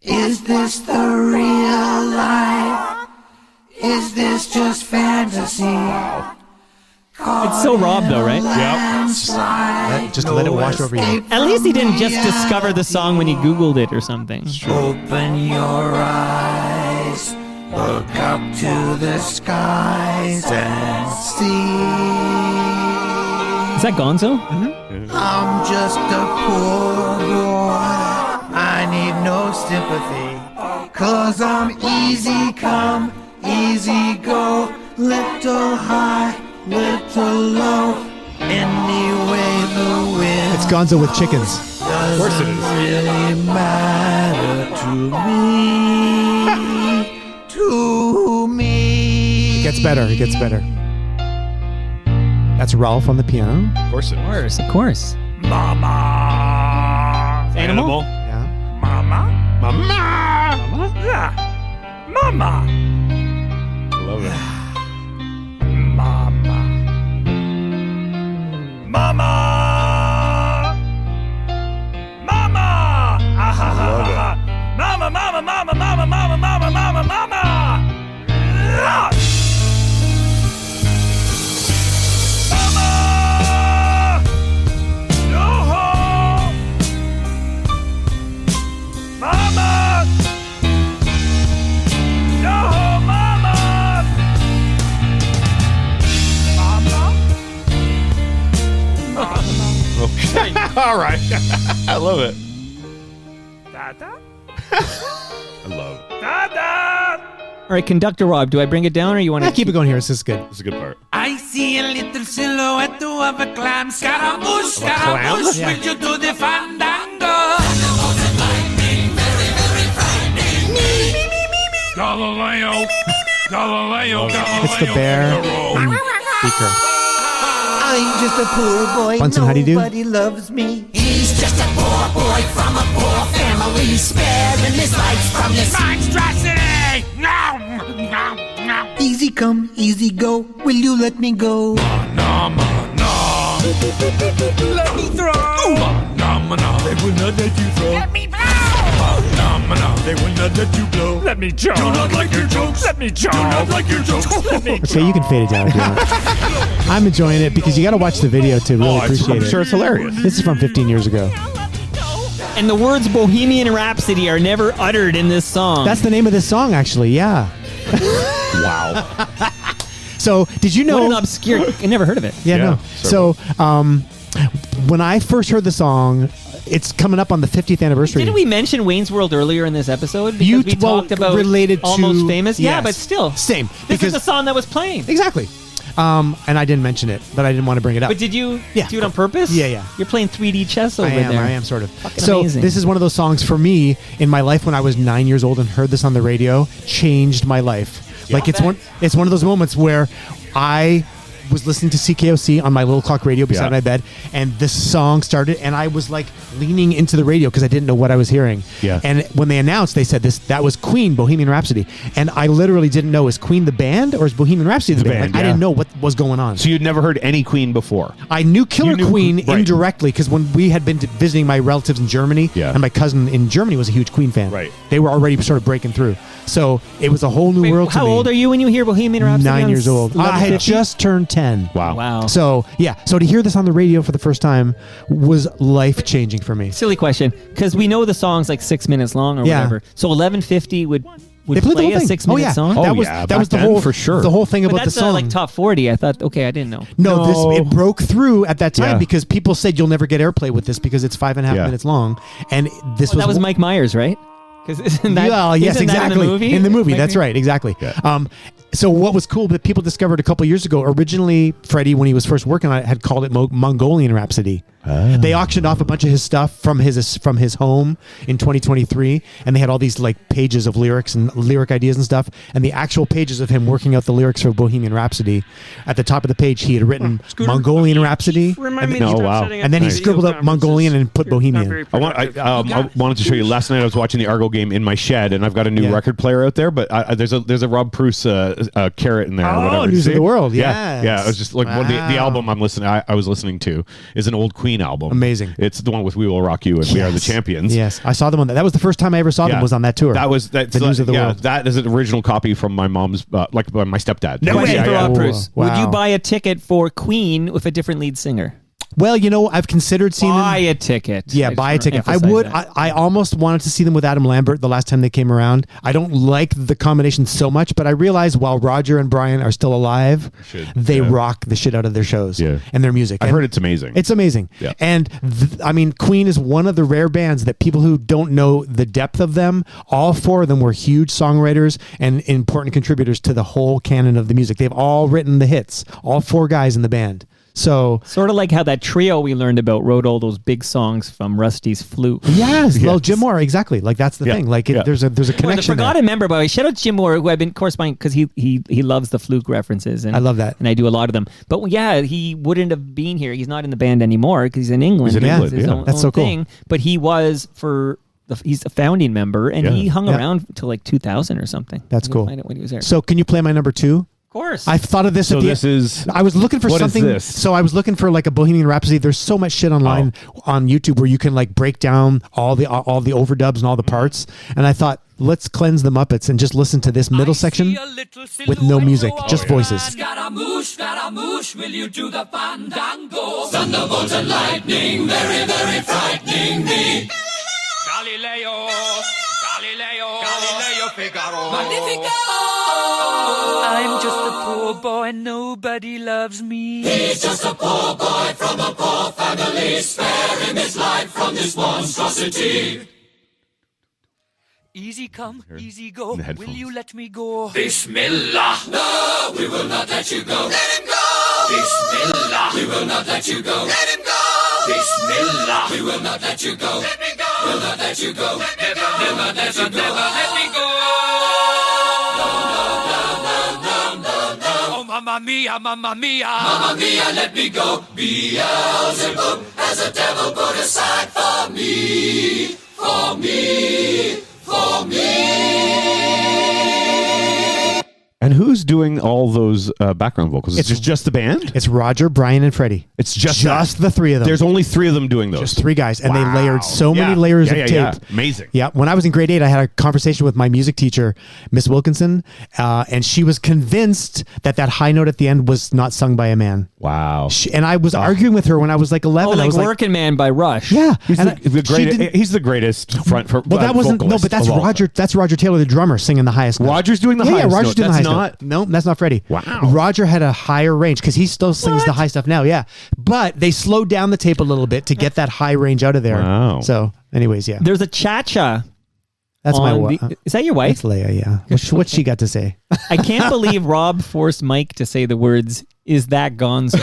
Is this the real life? Is this just fantasy? It's so Rob, though, right? Just let it wash over you. At least he didn't just discover the song when he Googled it or something. Open your eyes, look up to the skies and see. Is that Gonzo? I'm just a poor boy, I need no sympathy, 'cause I'm easy come, easy go, little high, little low, anyway the wind. It's Gonzo with chickens. Of course it is. Really matter to me. It gets better. It gets better. That's Ralph on the piano. Of course it is. Of course. Mama. Animal. Yeah. Mama. Mama. Yeah. Mama. I love it. Mama. mama, mama, mama, mama, mama, mama, mama. All right. I love it. Dada? I love it. Dada! All right, Conductor Rob, do I bring it down or you want to keep it going here? This is good. This is a good part. I see a little silhouette of a clam. Scaramouche, Scaramouche, Yeah. will you do the fandango? Galileo. Galileo. It's the bear and speaker. I'm just a poor boy. Bunsen, how do you do? Nobody loves me. He's just a poor boy from a poor family, sparing his life from this monstrosity. Easy come, easy go. Will you let me go? Let me throw. They will not let you throw. Let me blow. They will not let you blow. Let me choke. Do not like your jokes. Let me choke. Do not like your jokes. Let me Okay, you can fade it down if you want. I'm enjoying it because you got to watch the video to really appreciate it. I'm sure it's hilarious. This is from 15 years ago. And the words Bohemian Rhapsody are never uttered in this song. That's the name of this song, actually. Yeah. Wow. So, did you know? What an obscure... I never heard of it. Yeah, no. So, when I first heard the song, it's coming up on the 50th anniversary. Didn't we mention Wayne's World earlier in this episode? Because You- we well, talked about related to- Almost Famous. Yeah, yes. but still. Same. This Because is the song that was playing. Exactly. And I didn't mention it, but I didn't want to bring it up. But did you Yeah. do it on purpose? Yeah, yeah. You're playing 3D chess over I there. am sort of. Fucking So amazing. this is one of those songs for me in my life when I was 9 years old and heard this on the radio, changed my life. Like it's one of those moments where I was listening to CKOC on my little clock radio beside my bed, and this song started, and I was like leaning into the radio because I didn't know what I was hearing. Yeah. And when they announced, they said that was Queen, Bohemian Rhapsody, and I literally didn't know, is Queen the band or is Bohemian Rhapsody the band? Like, I didn't know what was going on. So you'd never heard any Queen before? I knew Killer Queen right. indirectly because when we had been visiting my relatives in Germany, and my cousin in Germany was a huge Queen fan. Right. They were already sort of breaking through. So it was a whole new world to me. How old are you when you hear Bohemian Rhapsody? 9 on years old. I had 11:50? just turned 10. Wow. So, yeah. So to hear this on the radio for the first time was life-changing for me. Silly question, because we know the song's like 6 minutes long or Yeah. whatever. So 11:50 would They played the play whole a thing. 6 minute yeah. song. That was the whole for sure. The whole thing But about that's the song. like top 40. I thought, okay, I didn't know. No, it broke through at that time Yeah. because people said you'll never get airplay with this because it's 5.5 minutes long, and this That was Mike Myers, right? Because isn't that? Well, yes, isn't that exactly. in the movie? That's Mike- right, exactly. So what was cool that people discovered a couple years ago, originally Freddie, when he was first working on it, had called it Mongolian Rhapsody. They auctioned off a bunch of his stuff from his home in 2023, and they had all these like pages of lyrics and lyric ideas and stuff, and the actual pages of him working out the lyrics for Bohemian Rhapsody. At the top of the page, he had written Mongolian Rhapsody, and then he scribbled up Mongolian and put Bohemian. I wanted to show you. Last night I was watching the Argo game in my shed, and I've got a new record player out there. But there's a Rob Preuss carrot in there. or whatever. News of the World. Yeah, Yes. yeah. It was just like one of the album I was listening to is an old Queen album. Amazing. It's the one with "We Will Rock You" and "We Are the Champions." Yes, I saw them on that. That was the first time I ever saw them. Was on that tour. That was the News of the World. That is an original copy from my mom's, like by my stepdad. No way, Yeah, for yeah. Rob Preuss. Wow. Would you buy a ticket for Queen with a different lead singer? Well, I've considered seeing Buy them. a ticket. Yeah, I buy a just wanna ticket. I emphasize would. that. I almost wanted to see them with Adam Lambert the last time they came around. I don't like the combination so much, but I realize while Roger and Brian are still alive, they rock the shit out of their shows and their music. I've And heard it's amazing. It's amazing. Yeah. And Queen is one of the rare bands that people who don't know the depth of them, all four of them were huge songwriters and important contributors to the whole canon of the music. They've all written the hits, all four guys in the band. So sort of like how that trio we learned about wrote all those big songs from Rusty's flute. yes, well, Jim Moore, exactly. Like that's the thing. Like there's a connection. Well, the forgotten member, by the way. Shout out to Jim Moore, who I've been corresponding because he loves the fluke references, and I love that, and I do a lot of them. But yeah, he wouldn't have been here. He's not in the band anymore because he's in England. He's in England. His Yeah. own, That's so cool. thing. But he was he's a founding member, and he hung Yeah. around till like 2000 or something. That's cool. Find out when he was there. So can you play my number 2? Of course. I thought of this. So at the this is. I was looking for what is something. this? So I was looking for like a Bohemian Rhapsody. There's so much shit online on YouTube where you can like break down all the overdubs and all the parts. And I thought, let's cleanse the Muppets and just listen to this middle section with no music, just voices. Scaramouche, will you do the fandango? Thunderbolt and lightning, very, very frightening me. Galileo, Figaro. Magnifico! I'm just a poor boy, nobody loves me. He's just a poor boy from a poor family. Spare him his life from this monstrosity. Easy come, easy go. Will you let me go? Bismillah. No, we will not let you go. Let him go. Bismillah. We will not let you go. Let him go. Bismillah. We will not let you go. Let me go. We'll not let you go. Never, never, never, never let me go. Oh, mamma mia, mamma mia. Mamma mia, let me go. Beelzebub has a devil put aside for me. For me. For me. And who's doing all those background vocals? It's just the band? It's Roger, Brian, and Freddie. It's just the three of them. There's only three of them doing those. Just three guys. And they layered so many layers of tape. Yeah. Amazing. Yeah. When I was in grade 8, I had a conversation with my music teacher, Miss Wilkinson, and she was convinced that high note at the end was not sung by a man. Wow. And I was arguing with her when I was like 11. I was Working Man by Rush. Yeah. He's the greatest front for well, that wasn't vocalist no, but that's Roger. That's Roger Taylor, the drummer, singing the highest note. Roger's doing the highest note. Roger's doing the highest note. No, that's not Freddie. Wow. Roger had a higher range because he still sings the high stuff now. Yeah, but they slowed down the tape a little bit to get that high range out of there. Wow. So, anyways, yeah. There's a cha-cha. That's my wife. Is that your wife? That's Leia, yeah. What's she got to say? I can't believe Rob forced Mike to say the words, "Is that Gonzo?"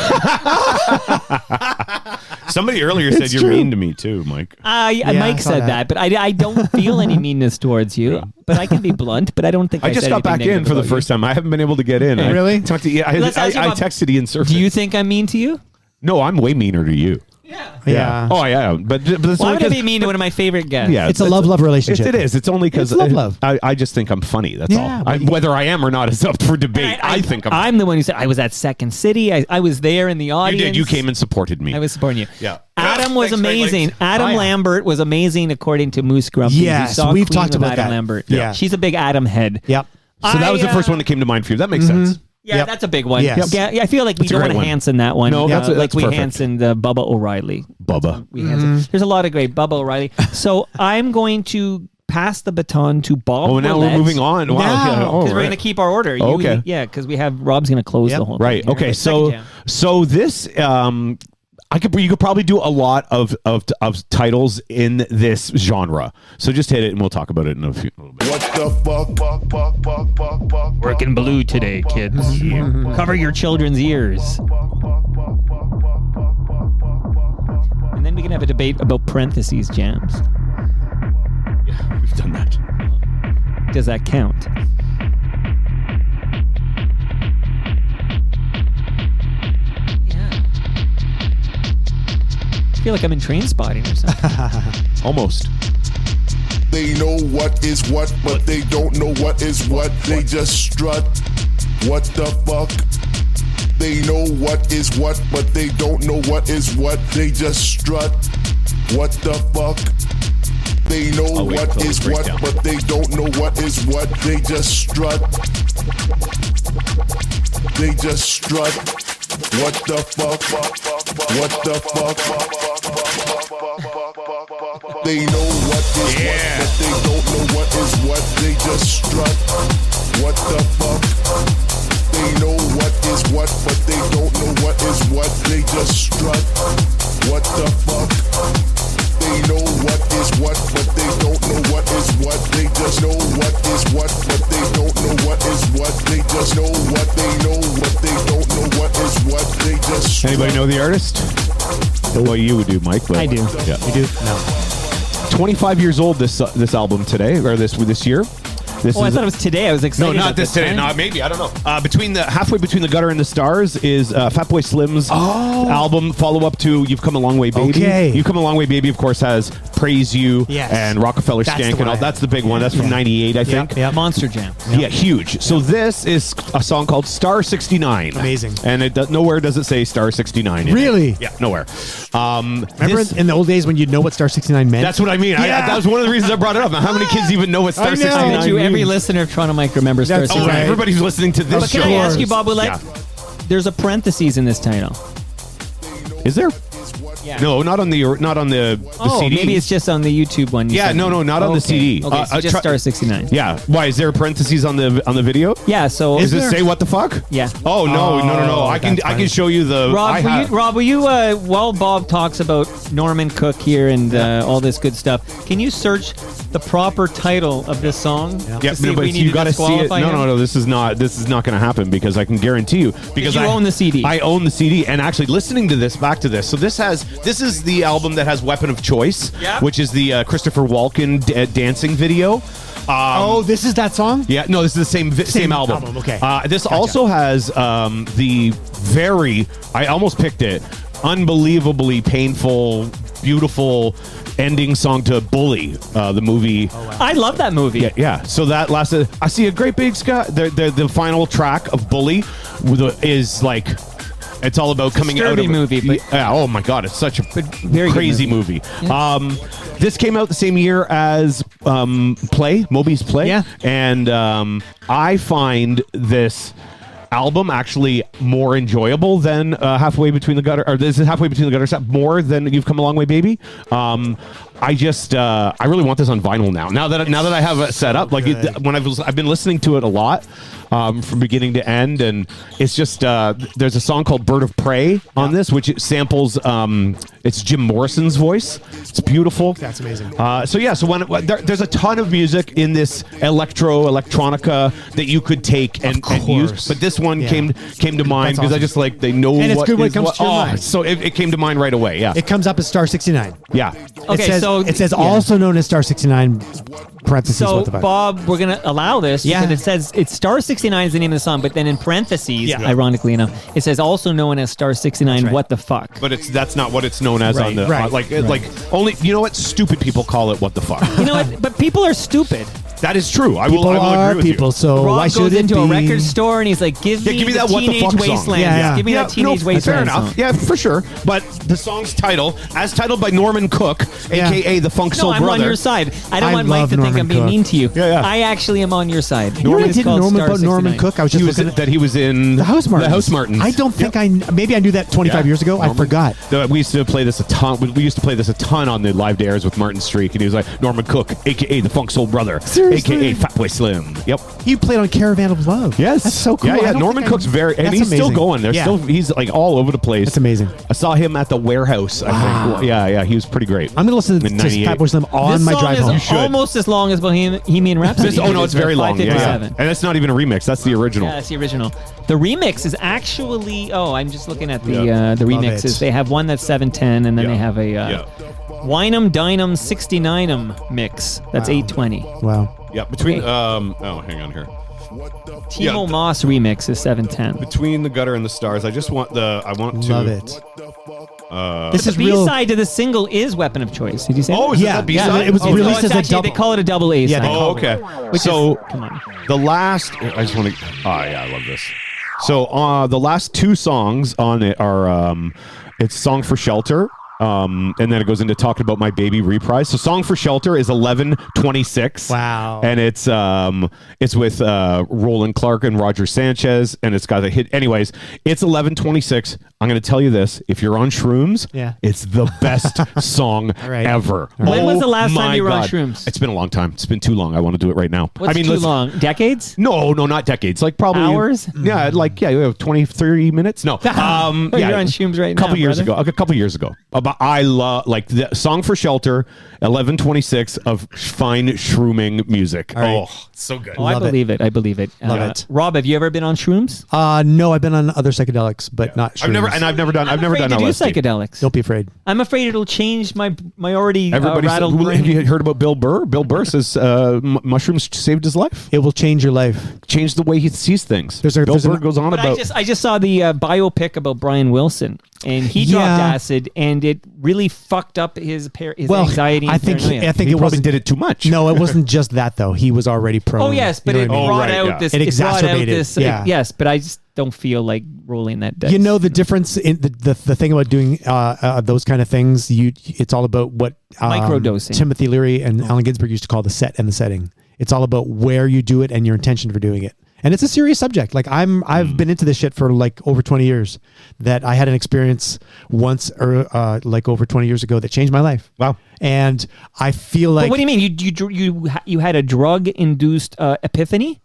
Somebody earlier said you're mean to me too, Mike. Mike said that, but I don't feel any meanness towards you. But I can be blunt, but I don't think I just said got back in for the first time. I haven't been able to get in. Really? I texted Ian Surface. Do you think I'm mean to you? No, I'm way meaner to you. Yeah. Oh, yeah. But why would I be mean to one of my favorite guests? Yeah, it's a love relationship. It is. It's only because I just think I'm funny. That's all. Whether I am or not is up for debate. I think I'm the one who said I was at Second City. I was there in the audience. You did. You came and supported me. I was supporting you. Yeah. Adam was amazing. Adam Lambert was amazing, according to Moose Grumpy. Yes, we've talked about Adam that. Lambert. Yeah. She's a big Adam head. Yep. So that was the first one that came to mind for you. That makes sense. Yeah, that's a big one. Yes. Yeah, I feel like we don't want to Hanson that one. No, that's like we perfect. Hanson Bubba O'Reilly. Bubba. There's a lot of great Bubba O'Reilly. So I'm going to pass the baton to Bob. Oh, now Willette. we're moving on. Wow. Because we're going to keep our order. Okay. Yeah, because we have Rob's going to close the whole thing. Right. Here. Okay. Second So this you could probably do a lot of titles in this genre. So just hit it and we'll talk about it in a little bit. What the fuck? Working blue today, kids. Cover your children's ears. And then we can have a debate about parentheses jams. Yeah, we've done that. Does that count? I feel like I'm in Train Spotting or something. Almost. They know what is what, but they don't know what is what. They just strut. What the fuck? They know what is what, but they don't know what is what. They just strut. What the fuck? They know what is what, but they don't know what is what. They just strut. They just strut. What the fuck? What the fuck? They know what is what, but they don't know what is what. They just strut. What the fuck? They know what is what, but they don't know what is what. They just strut. What the fuck? They know what is what, but they don't know what is what. They just know what is what, but they don't know what is what. They just know what they know, what they don't know what is what. They just. Anybody know the artist? Well, you would do, Mike. But I do. Yeah. You do? No. 25 years old this album today, or this year. This I is thought it was today. I was no, excited. not about this today. time. No, maybe I don't know. Halfway between the gutter and the stars is Fatboy Slim's album follow up to "You've Come a Long Way, Baby." Okay. "You've Come a Long Way, Baby," of course, has "Praise You" Yes. and "Rockefeller That's the Skank" one and all. I- That's the big one. That's from '98, I think. Yep. Monster Jam. Yeah, huge. So this is a song called "Star 69." Amazing. And nowhere does it say "Star 69." in it. Really? Yeah, nowhere. Remember in the old days when you'd know what Star 69 meant? That's what I mean. Yeah. That was one of the reasons I brought it up. How many kids even know what Star I know. 69 I bet you every means? listener of Toronto Mike remembers Star That's 69. right. Everybody who's listening to this But show. can I ask you, Bob Willette? Yeah. There's a parentheses in this title. Is there? Yeah. No, not on the Oh, CD. maybe it's just on the YouTube one. you Yeah, sent me. no, not on the Okay. CD. Okay, so just Star 69. Yeah. Why is there a parentheses on the video? Yeah, so Does it say what the fuck? Yeah. Oh no! I can that's funny. show you the. Rob, will you while Bob talks about Norman Cook here and all this good stuff, can you search the proper title of this song? Yeah, to see no, if but we need you to got to see it. disqualify him? No. This is not going to happen because I can guarantee you because you I own the CD. I own the CD, and actually listening to this back to this. So this is the album that has "Weapon of Choice," Yeah. which is the Christopher Walken dancing video. This is that song? Yeah, no, this is the same album. Okay. This also has the I almost picked it, unbelievably painful, beautiful ending song to Bully, the movie. I love that movie. Yeah. So that lasted. I see a great big sky. The final track of Bully is like. It's all about coming out of Disturbing movie, but yeah. Oh my god, it's such a very good crazy movie. This came out the same year as Moby's Play. Yeah. And I find this album actually more enjoyable than Halfway Between the Gutter, or this is Halfway Between the Gutter Step, more than You've Come a Long Way, Baby. I just I really want this on vinyl now. Now that I have it set up, like when I've been listening to it a lot from beginning to end, and it's just there's a song called "Bird of Prey" on this, which it samples. It's Jim Morrison's voice. It's beautiful. That's amazing. So when there's a ton of music in this electronica that you could take and use, but this one came to mind because I just like they know And it's what good when it is comes what- to your mind. So it came to mind right away. Yeah, It comes up as Star 69. yeah. Okay, it says also known as Star 69 parentheses. So, what the fuck? Bob, we're going to allow this Yeah. because it says it's Star 69 is the name of the song, but then in parentheses, Yeah. ironically enough, it says also known as Star 69, right. what the fuck? But that's not what it's known as on the right, like only you know what stupid people call it. What the fuck? You know what? But people are stupid. That is true. I People will are agree with people, you. so Rob why goes should it into be? a record store and he's like, give me me the that what the Teenage fuck song. Wasteland. Yeah. Give me that Teenage Wasteland Fair enough. song. Yeah, for sure. But the song's title, as titled by Norman Cook, aka the Funk No, Soul I'm Brother. on your side. I don't I want Mike love to think Norman I'm being Cook. mean to you. Yeah. I actually am on your side. You know what I It's didn't called know Star about Norman 69. Cook? I was just looking at He was in the House Martins. The House Martins. I don't think Yep. maybe I knew that 25 years ago. I forgot. We used to play this a ton. We used to play this a ton on the live dares with Martin Streak, and he was like Norman Cook, aka the Funk Soul Brother, Seriously? aka Fatboy Slim. Yep. He played on Caravan of Love. Yes, That's so cool. I Yeah. don't Norman think I- Cook's and That's he's still amazing. going. Yeah. He's like all over the place. That's amazing. I saw him at the Warehouse. I think. Well, yeah. He was pretty great. I'm going to listen to In 98. Fatboy Slim on This my song drive is home. should. almost as long as Bohemian Rhapsody. Oh no, it's very long. Yeah, 5:57. and it's not even a remix. That's the original. Yeah, that's the original. The remix is actually. Oh, I'm just looking at the Yeah. the Love remixes. it. They have one that's 710, and then they have a Wynum Dynam 69'em mix. That's 820. Wow. Yeah, between hang on here. Timo Moss remix is 710. Between the Gutter and the Stars. I want to Love it. This The is real. B-side to the single is Weapon of Choice. Did you say? Oh, that? is Yeah, that the B-side? yeah, it was Oh, released it's as a actually, double. They call it a double A Yeah, side. they Oh, okay. Which So is, come on. the last, I just want to. Oh yeah, I love this. So the last two songs on it are it's "Song for Shelter." And then it goes into talking about My Baby reprise. So "Song for Shelter" is 11:26. Wow. And it's with Roland Clark and Roger Sanchez, and it's got a hit. Anyways, it's 11:26. I'm going to tell you this: if you're on shrooms, Yeah. it's the best song right. ever. When was the last my time you were on God. shrooms? It's been a long time. It's been too long. I want to do it right now. What's too long? Decades? No, not decades. Like probably Hours? Yeah, like 20, 30 minutes. No, You're on shrooms right now, A couple years brother. ago. A couple years ago. About I love like the song for Shelter, 11:26 of fine shrooming music. right. Oh, so good. Oh, I believe it. I believe it. Love it. Rob, have you ever been on shrooms? No, I've been on other psychedelics, but not shrooms. I've never done to do LSD. psychedelics. Don't be afraid. I'm afraid it'll change my already Everybody rattled said, brain. have you heard about Bill Burr? Bill Burr says mushrooms saved his life. It will change your life. Change the way he sees things. Bill Burr goes on But about. I just saw the biopic about Brian Wilson, and he dropped acid, and it really fucked up his anxiety. And I think paranoia. it probably wasn't did it too much. No, it wasn't just that though. He was already prone. Oh yes, but you it know what I mean? brought right, out yeah. this. It It brought out exacerbated. this. Yeah. Yes, but I just don't feel like rolling that dice. You know the difference in the thing about doing those kind of things. It's all about what Microdosing. Timothy Leary and Allen Ginsberg used to call the set and the setting. It's all about where you do it and your intention for doing it. And it's a serious subject. Like I've been into this shit for like over 20 years. That I had an experience once or like over 20 years ago that changed my life. Wow. And I feel like. But what do you mean? You had a drug induced epiphany?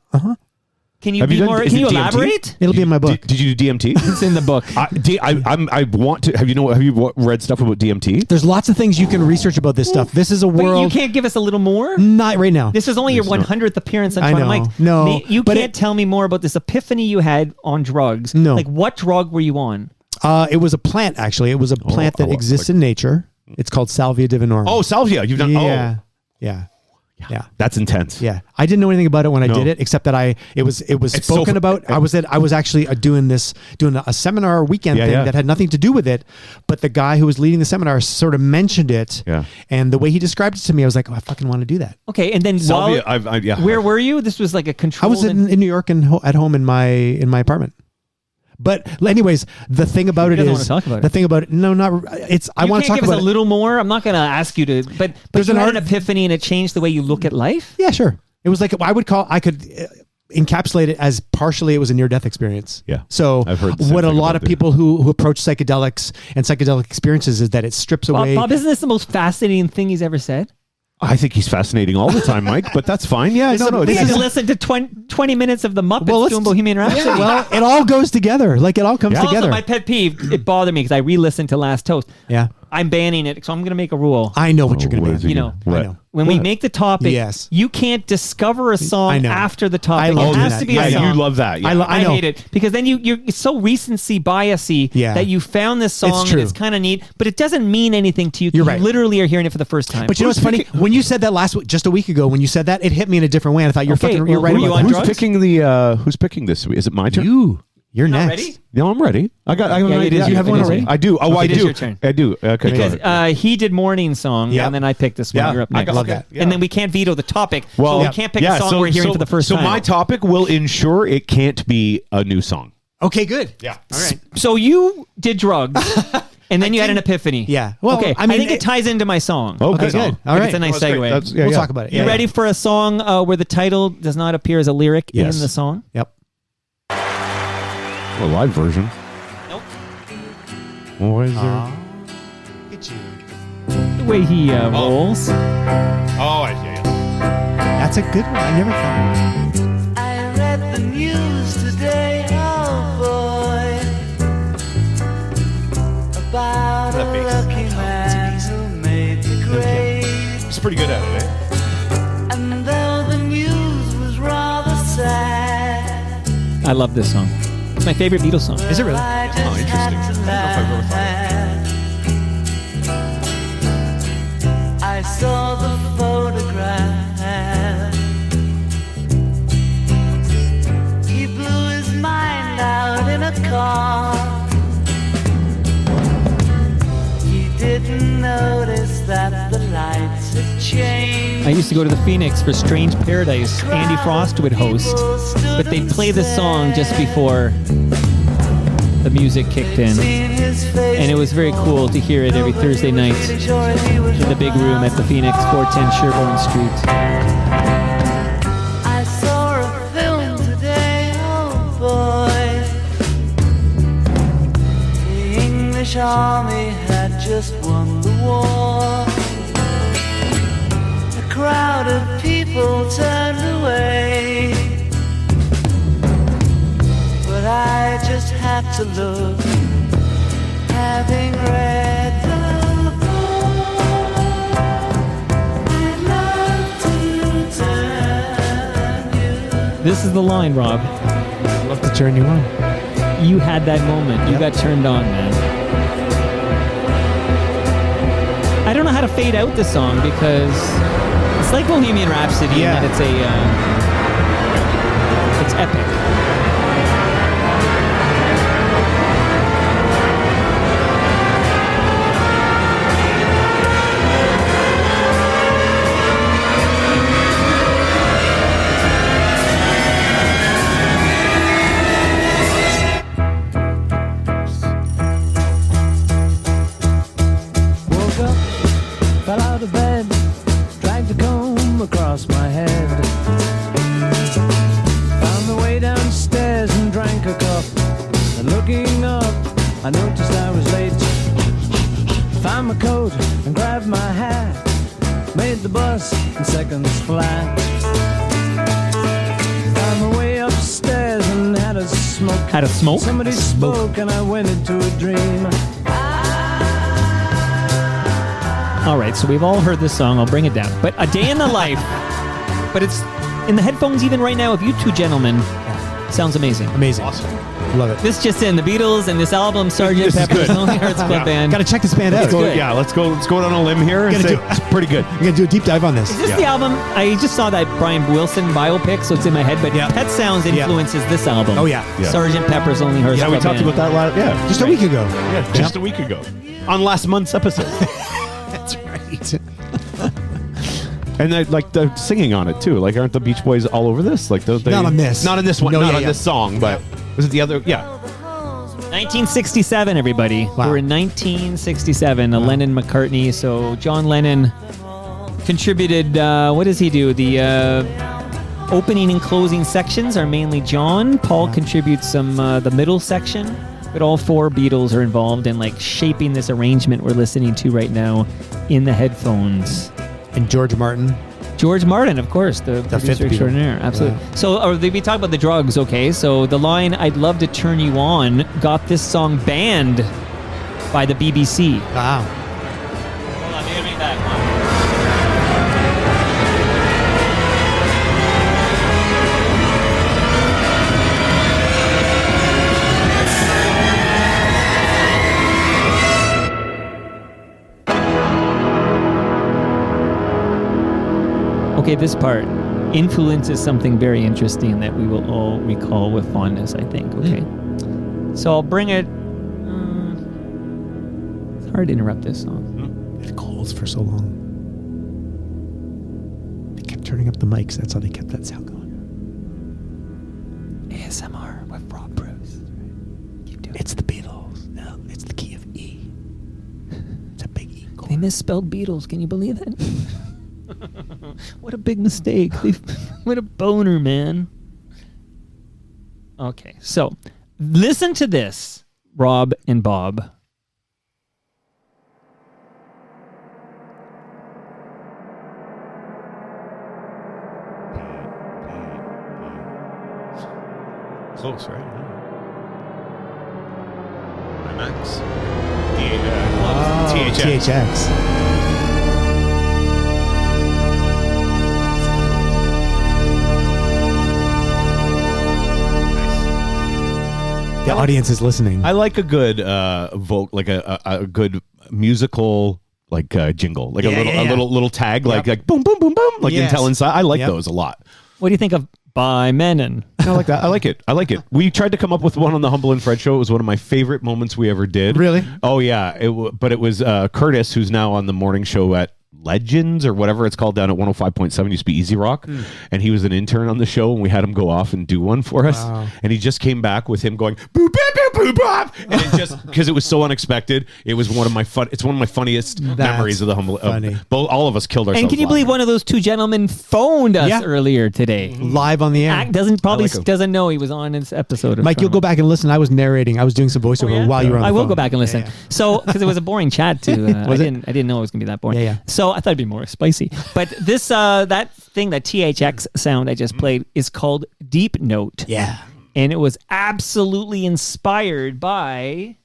Can you be more? Can you elaborate? It'll be in my book. Did you do DMT? It's in the book. I want to. Have you read stuff about DMT? There's lots of things you can research about this stuff. This is a But world. you can't give us a little more? Not right now. This is only your 100th appearance on I Front know. Mic. No, You but can't tell me more about this epiphany you had on drugs. No. Like, what drug were you on? It was a plant, actually. It was a plant that exists in nature. It's called Salvia divinorum. Oh, salvia. You've done. Yeah. Oh, Yeah. that's intense. Yeah. I didn't know anything about it when I No. did it, except that it was It's spoken so- about. I was actually doing a seminar weekend Yeah, thing yeah. that had nothing to do with it, but the guy who was leading the seminar sort of mentioned it. Yeah. And the way he described it to me, I was like, oh, I fucking want to do that. Okay, and then Salvia. while, where were you? This was like a I controlled... was in New York and at home in my apartment. But anyways, the thing about it doesn't is want to talk about it. the thing about it. No, not it's. I You want to can't talk give about us a little more? I'm not going to ask you to... But There's you an had art- an epiphany and it changed the way you look at life? Yeah, sure. It was like I could encapsulate it as partially it was a near-death experience. Yeah. So I've heard the same what a thing lot about of it. people who approach psychedelics and psychedelic experiences is that it strips away. Bob, isn't this the most fascinating thing he's ever said? I think he's fascinating all the time, Mike. But that's fine. Yeah. No. We This had is to listen to 20 minutes of the Muppets Well, let's- doing Bohemian Rhapsody. Well, it all goes together. Like it all comes Also, together. my pet peeve, it bothered me because I re-listened to Last Toast. Yeah. I'm banning it, so I'm going to make a rule. I know what you're going what to is be. he You know, gonna- I what? know. When we What? make the topic, Yes. you can't discover a I song know. after the I topic. love It has that. to be Yeah, a song. you love that. Yeah. I know. hate it because then you're it's so recency biasy Yeah. that you found this song and true. it's kind of neat, but it doesn't mean anything to you. You're You right. literally are hearing it for the first time. But you know what's funny? When you said that just a week ago, when you said that, it hit me in a different way. And I thought you're Okay, fucking. You're well, right were you about on that. drugs? Who's picking this week? Is it my turn? You're Not next. ready? No, I'm ready. I have an Yeah, it idea. is you. have It one is already? you. I do. Oh, Okay, I it is do. your turn. I do. Okay. Because go ahead. he did Morning Song, Yeah. and then I picked this one. Yeah. You're up I next. got- Love that. And then we can't veto the topic. Well, so we can't pick a song we're hearing for the first time. So my topic will ensure it can't be a new song. Okay, good. Yeah. All right. So you did drugs, and then you had an epiphany. Yeah. Well, okay. I mean, think it ties into my song. Okay, Okay, good. All Like, right. It's a nice Well, that's great. segue. That's- yeah, We'll yeah. talk about it. You Yeah, ready yeah. for a song where the title does not appear as a lyric Yes. in the song? Yep. A live version. Nope. What is there? Look at you. The way he rolls. Oh, yeah. That's a good one. I never thought. I read the news today, oh boy, about a lucky man who made the grade. He's pretty good at it, eh? And though the news was rather sad, I love this song. It's my favorite Beatles song. Is it really? I just interesting. had to I don't know if I've ever laugh. I saw the photograph. He blew his mind out in a car. He didn't notice that the lights had changed. I used to go to the Phoenix for Strange Paradise. Andy Frost would host, but they'd play this song just before the music kicked in. And it was very cool to hear it every Thursday night in the big room at the Phoenix, 410 Sherbourne Street. I saw a film today, oh boy. The English army had just won the war. A crowd of people turned away, but I just had to look, having read the This is the line, Rob. I'd love to turn you on. You had that moment. You got turned on, man. I don't know how to fade out this song because it's like Bohemian Rhapsody. Yeah. And it's epic. Fell out of bed, dragged a comb across my head. Found the way downstairs and drank a cup. And looking up, I noticed I was late. Found my coat and grabbed my hat. Made the bus in seconds flat. Found my way upstairs and had a smoke. Had a smoke? Somebody spoke and I went into a dream. All right, so we've all heard this song. I'll bring it down. But A Day in the Life. But it's in the headphones even right now. If you two gentlemen, sounds amazing. Amazing. Awesome. Love it. This just in, the Beatles and this album, Sgt. Pepper's Lonely Hearts Club Band. Got to check this band out. It's good. Yeah, let's go on a limb here and say it's pretty good. We're going to do a deep dive on this. Is this the album? I just saw that Brian Wilson biopic, so it's in my head, but Yeah. Pet Sounds influences this album. Oh, yeah. Sgt. Pepper's Lonely Hearts Yeah, Club we talked Band. about that last. Just a week ago. Yeah, just a week ago on last month's episode. That's right. And like the singing on it too. Like, aren't the Beach Boys all over this? Like, they, Not on this. Not on this one. No, not yeah, on yeah. this song. But was it the other? Yeah. 1967, everybody. Wow. We're in 1967, a Lennon-McCartney. So John Lennon contributed, what does he do? The opening and closing sections are mainly John. Paul contributes some the middle section. But all four Beatles are involved in like shaping this arrangement we're listening to right now in the headphones. And George Martin. George Martin, of course, the fifth producer Beatle. extraordinaire. Absolutely. Yeah. So, or they be talking about the drugs, okay? So the line, I'd love to turn you on, got this song banned by the BBC. Wow. Hold on, give me that Okay, this part influences something very interesting that we will all recall with fondness, I think. Okay. So I'll bring it. It's hard to interrupt this song. It calls for so long. They kept turning up the mics. That's how they kept that sound going. ASMR with Rob Preuss. Keep doing it's the Beatles. No, it's the key of E. It's a big E chord. They misspelled Beatles. Can you believe it? What a big mistake. What a boner, man. Okay, so listen to this, Rob and Bob. Close, right? MX. THX. The audience is listening. I like a good like a good musical jingle, like a little tag, like boom boom boom boom, like Yes. Intel Inside. I like those a lot. What do you think of By Menon? I like that. I like it. We tried to come up with one on the Humble and Fred show. It was one of my favorite moments we ever did. Really? Oh yeah. But it was Curtis, who's now on the morning show at Legends or whatever it's called down at 105.7, used to be Easy Rock, and he was an intern on the show, and we had him go off and do one for us. Wow. And he just came back with him going boop boop boop boop bop, and it just because it was so unexpected, it was one of my funniest memories of the Humble. Funny. Both all of us killed ourselves. And can you believe one of those two gentlemen phoned us earlier today? Live on the air. Act doesn't know he was on this episode. Mike, you'll go back and listen. I was narrating. I was doing some voiceover while you were on the I will phone. go back and listen. Yeah. So, because it was a boring chat too. I didn't know it was gonna be that boring. Yeah. So I thought it'd be more spicy. But this that thing, that THX sound I just played, is called Deep Note. Yeah. And it was absolutely inspired by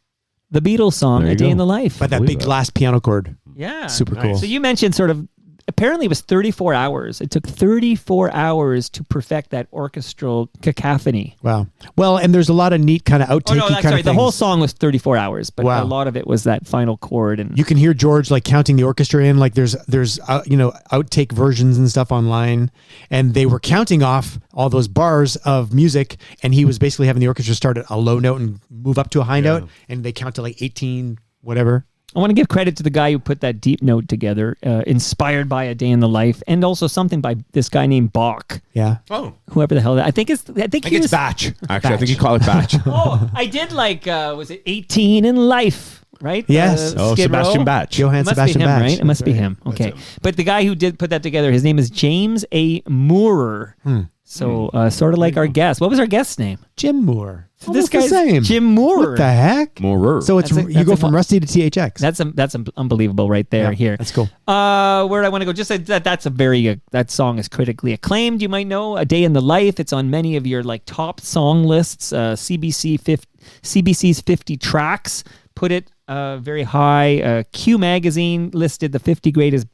the Beatles song "A Day in the Life." By that big glass piano chord. Yeah. Super cool. So you mentioned sort of apparently it was 34 hours. It took 34 hours to perfect that orchestral cacophony. Wow. Well, and there's a lot of neat kind of outtake kind of things. The whole song was 34 hours, but a lot of it was that final chord. And you can hear George like counting the orchestra in. Like there's outtake versions and stuff online, and they were counting off all those bars of music, and he was basically having the orchestra start at a low note and move up to a high note, and they count to like 18 whatever. I want to give credit to the guy who put that deep note together, inspired by A Day in the Life, and also something by this guy named Bach. Yeah. Oh. Whoever the hell that. I think it's Batch. Actually, I think you call it Batch. Oh, I did like. Was it 18 in Life? Right? Yes. Sebastian Batch. Johann Sebastian Batch. Right? It must be him. Okay. But the guy who did put that together, his name is James A. Moorer. So sort of like our guest. What was our guest's name? Jim Moore. So this guy's name. Jim Moorer. What the heck? Moorer. So it's you go from Rusty to THX. That's unbelievable right there. Here. That's cool. Where do I want to go? Just that's a very that song is critically acclaimed. You might know A Day in the Life. It's on many of your like top song lists. CBC's 50 tracks put it very high. Q Magazine listed the 50 greatest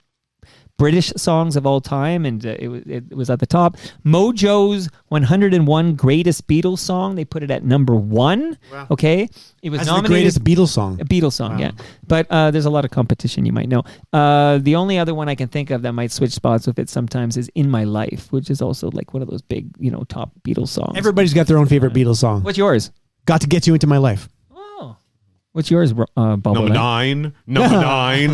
British songs of all time, and it was at the top. Mojo's 101 greatest Beatles song, they put it at number 1. Wow. Okay, it was nominated. The greatest Beatles song. A Beatles song, wow. Yeah. But there's a lot of competition, you might know. The only other one I can think of that might switch spots with it sometimes is In My Life, which is also like one of those big, top Beatles songs. Everybody's got their own favorite Beatles song. What's yours? Got to Get You Into My Life. What's yours, Bob? Number 9. No, I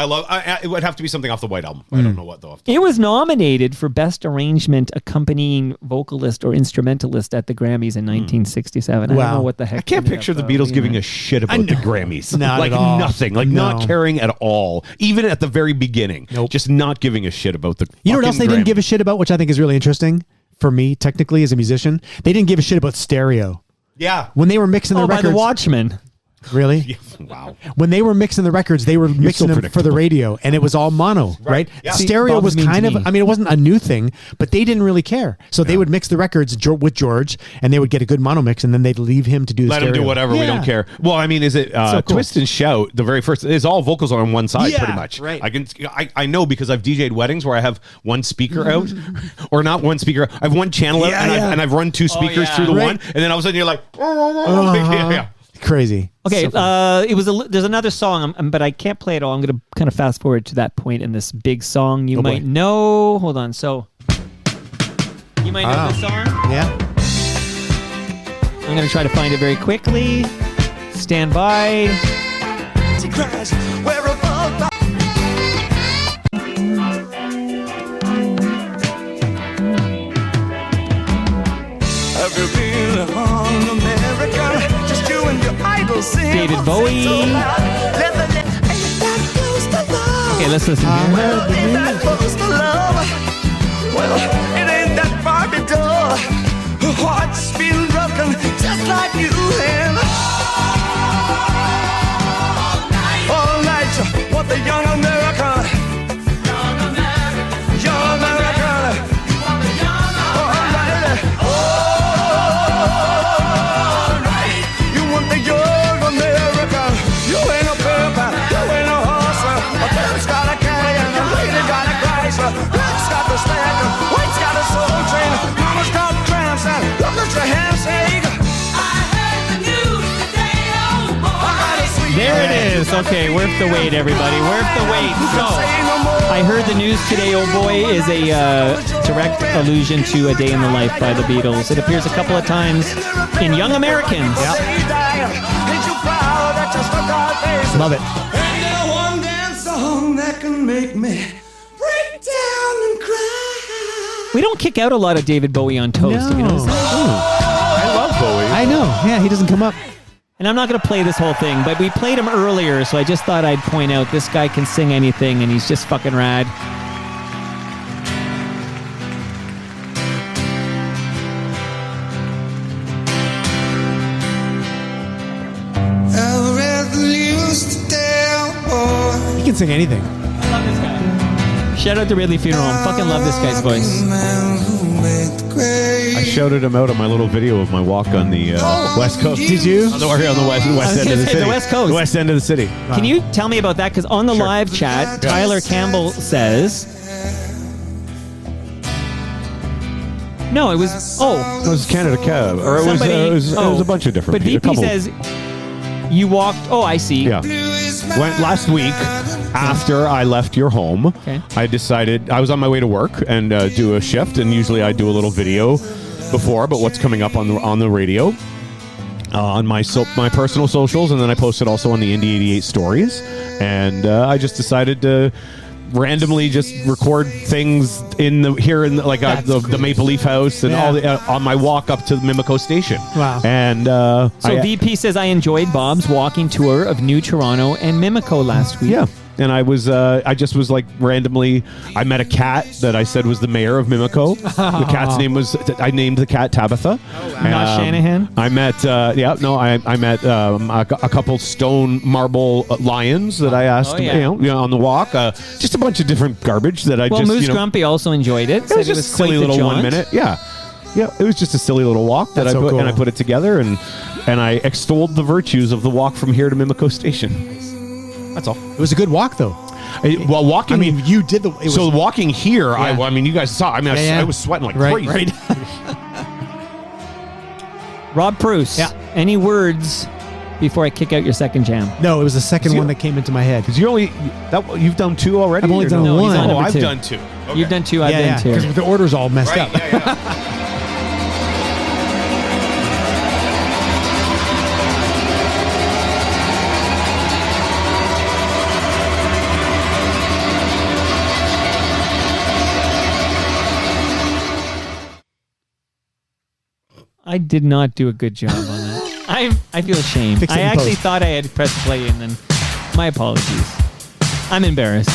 love. It would have to be something off the White Album. I don't know what though. It was nominated for Best Arrangement Accompanying Vocalist or Instrumentalist at the Grammys in 1967. Wow. I don't know what the heck. I can't picture the Beatles giving a shit about the Grammys. Not like at all. Nothing. Like not caring at all. Even at the very beginning. Nope. Just not giving a shit about the. You know what else they didn't give a shit about, which I think is really interesting for me, technically as a musician. They didn't give a shit about stereo. Yeah. When they were mixing the records. By the Watchmen. Really? Yeah, wow. When they were mixing the records, they were mixing them for the radio, and it was all mono, right? Yeah. Stereo was kind of, it wasn't a new thing, but they didn't really care. So they would mix the records with George, and they would get a good mono mix, and then they'd leave him to do the stereo. Let him do whatever, we don't care. Well, I mean, is it so cool. Twist and Shout, the very first, is all vocals on one side, pretty much. Right. I know because I've DJ'd weddings where I have one speaker out, or not one speaker, I have one channel out, and I've run two speakers through the one, and then all of a sudden you're like, Crazy. Okay, there's another song, but I can't play it all. I'm going to kind of fast forward to that point in this big song. You might know. Hold on. So you might know this song. Yeah. I'm going to try to find it very quickly. Stand by. Have you been on America? Just you and your idols. David Bowie. Okay, let's listen here. Well, it ain't that far to door. Her heart's been broken just like you and all night. What the young American. Young American. All right. You want the young American. You ain't a pimp, you ain't a horse. A pimp's got a Cadillac, a lady got a Chrysler. Black's got the stack, white's got a soul train. Mama's got cramps and look at your handshake. I heard the news today, oh boy. There it is. Okay, worth the wait, everybody. Worth the wait. So, I heard the news today, oh boy, is a direct allusion to A Day in the Life by the Beatles. It appears a couple of times in Young Americans. Love it. And that one dance song that can make me break down and cry. We don't kick out a lot of David Bowie on Toast. If you notice that. I love Bowie. I know. Yeah, he doesn't come up. And I'm not going to play this whole thing, but we played him earlier, so I just thought I'd point out this guy can sing anything, and he's just fucking rad. He can sing anything. I love this guy. Shout out to Ridley Funeral Home. Fucking love this guy's voice. I shouted him out on my little video of my walk on the West Coast. Did you? On the west end of the city. The West Coast. The West end of the city. Can you tell me about that? Because on the live chat, Tyler Campbell says... No, it was... It was Canada Cab. Or it was a bunch of different But VP says you walked... Oh, I see. Yeah. Last week, after I left your home, I decided... I was on my way to work and do a shift, and usually I do a little video before about what's coming up on the radio, on my personal socials, and then I posted also on the Indie 88 stories. And I just decided to... randomly just record things here in the Maple Leaf House and all on my walk up to the Mimico station. Wow. And VP says I enjoyed Bob's walking tour of New Toronto and Mimico last week. Yeah. And I was, I just was like randomly, I met a cat that I said was the mayor of Mimico. The cat's name was, I named the cat Tabitha. Not Shanahan? I met, I met a couple stone marble lions that I asked, on the walk. Just a bunch of different garbage that I Moose Grumpy also enjoyed it. It was just a silly little 1 minute. Yeah. Yeah, it was just a silly little walk that and I put it together and I extolled the virtues of the walk from here to Mimico Station. That's all. It was a good walk, though. Walking. I mean, you did the. Walking here, Yeah. I mean, you guys saw. I mean, I was sweating like crazy. Right. Rob Preuss. Yeah. Any words before I kick out your second jam? No, it was the second one that came into my head. Because you've done two already. I've only done No, he's one. on number I've two. done two. Okay. You've done two. I've done two. Because the order's all messed up. Yeah. I did not do a good job on that. I feel ashamed. Fix it I in actually post. thought I had pressed play and then my apologies. I'm embarrassed.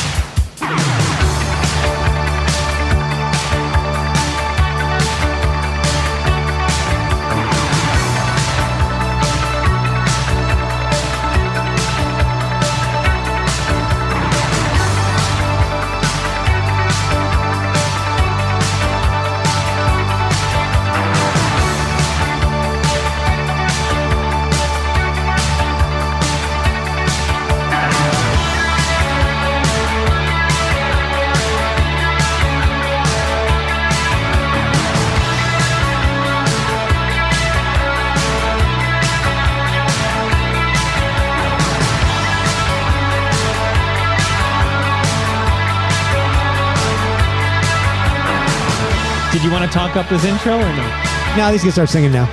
Did you want to talk up this intro or no? Now he's going to start singing now.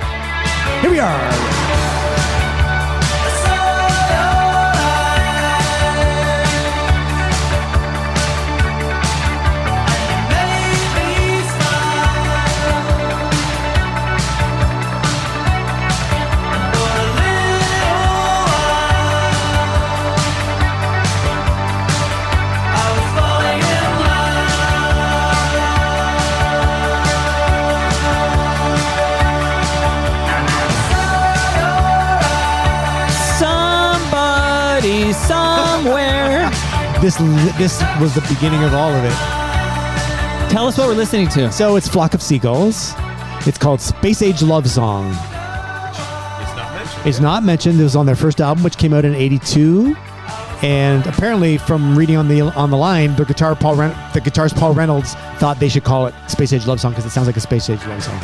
Here we are. Somewhere. This was the beginning of all of it. Tell us what we're listening to. So it's Flock of Seagulls. It's called Space Age Love Song. It's not mentioned. It was on their first album, which came out in '82. And apparently, from reading on the line, the guitarist Paul Reynolds thought they should call it Space Age Love Song because it sounds like a Space Age love song.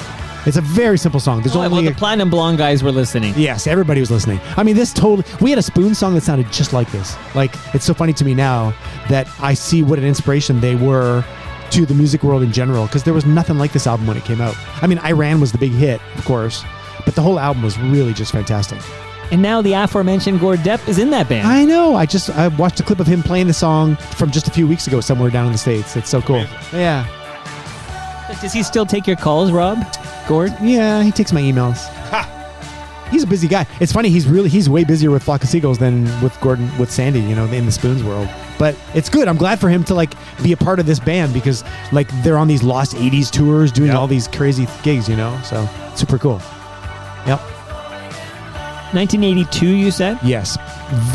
It's a very simple song. There's only the Platinum Blonde guys were listening. Yes, everybody was listening. I mean, we had a Spoon song that sounded just like this. Like, it's so funny to me now that I see what an inspiration they were to the music world in general, because there was nothing like this album when it came out. I mean, Iran was the big hit, of course, but the whole album was really just fantastic. And now the aforementioned Gord Depp is in that band. I know. I watched a clip of him playing the song from just a few weeks ago somewhere down in the States. It's so cool. Yeah. Does he still take your calls, Rob? Gord? Yeah, he takes my emails. He's a busy guy. It's funny, he's way busier with Flock of Seagulls than with Sandy, in the Spoons world. But it's good. I'm glad for him to be a part of this band because they're on these lost 80s tours doing all these crazy gigs, so super cool. Yep. 1982, you said? Yes.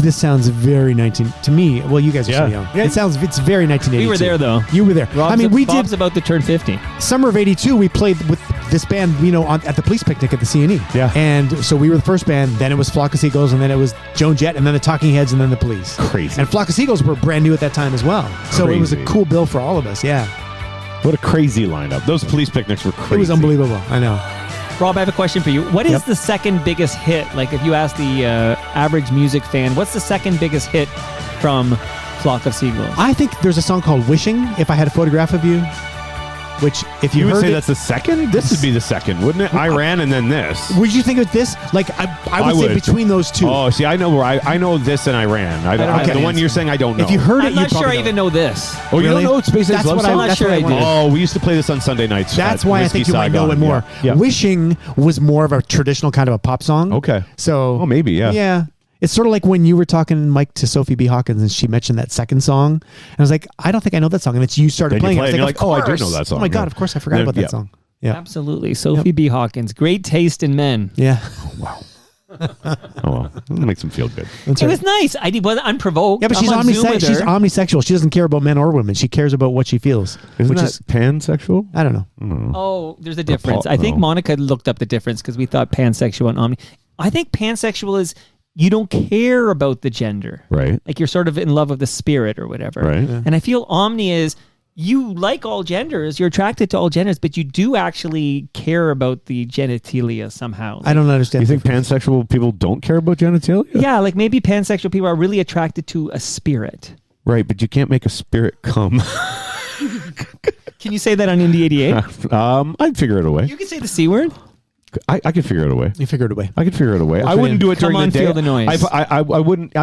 This sounds very 19 to me. Well, you guys are so young. Yeah. It's very 1982. We were there though. You were there. Rob's we Bob's did about to turn 50. summer of '82. We played with this band, at the police picnic at the CNE. Yeah. And so we were the first band. Then it was Flock of Seagulls, and then it was Joan Jett, and then the Talking Heads, and then the Police. Crazy. And Flock of Seagulls were brand new at that time as well. So it was a cool bill for all of us. Yeah. What a crazy lineup. Those police picnics were crazy. It was unbelievable. I know. Rob, I have a question for you. What is the second biggest hit? Like, if you ask the average music fan, what's the second biggest hit from Flock of Seagulls? I think there's a song called Wishing, If I Had a Photograph of You, which, if You would heard say it, that's the second? This would be the second, wouldn't it? Iran and then this. Would you think of this? Like, I would say between those two. Oh, see, I know where I know this and Iran. The one you're saying I don't know. If you heard it, I'm not sure I even know this. Oh, you Really? don't know Space Age That's Love what Song? I'm not sure I did. Oh, we used to play this on Sunday nights. That's at why I Whiskey think you might know Saigon. it more. Yeah. Wishing was more of a traditional kind of a pop song. Okay. So. Oh, maybe, yeah. Yeah. It's sort of like when you were talking, Mike, to Sophie B. Hawkins, and she mentioned that second song. And I was like, I don't think I know that song. And it's you started Then you playing play it. it, I was you're like, oh, I do "Of know that course. song." Oh my God, Yeah. of course I forgot about Yeah. that song. Yeah. Absolutely. Sophie B. Hawkins. Great taste in men. Yeah. Oh, well. That makes them feel good. That's It right. was nice. I wasn't unprovoked. Yeah, but she's I'm on Zoom with she's her. omnisexual. She doesn't care about men or women. She cares about what she feels. Isn't which that is pansexual? I don't know. Oh, there's a difference. I think no. Monica looked up the difference because we thought pansexual and omni. I think pansexual is you don't care about the gender. Right. Like you're sort of in love with the spirit or whatever. Right. Yeah. And I feel omni is you like all genders, you're attracted to all genders, but you do actually care about the genitalia somehow. I don't understand. You think pansexual people don't care about genitalia? Yeah, like maybe pansexual people are really attracted to a spirit. Right, but you can't make a spirit come. Can you say that on Indie 88? I'd figure it away. You can say the C word. I could figure it away. You figure it away. I could figure it away. I wouldn't do it during Come on, the day. feel the noise. I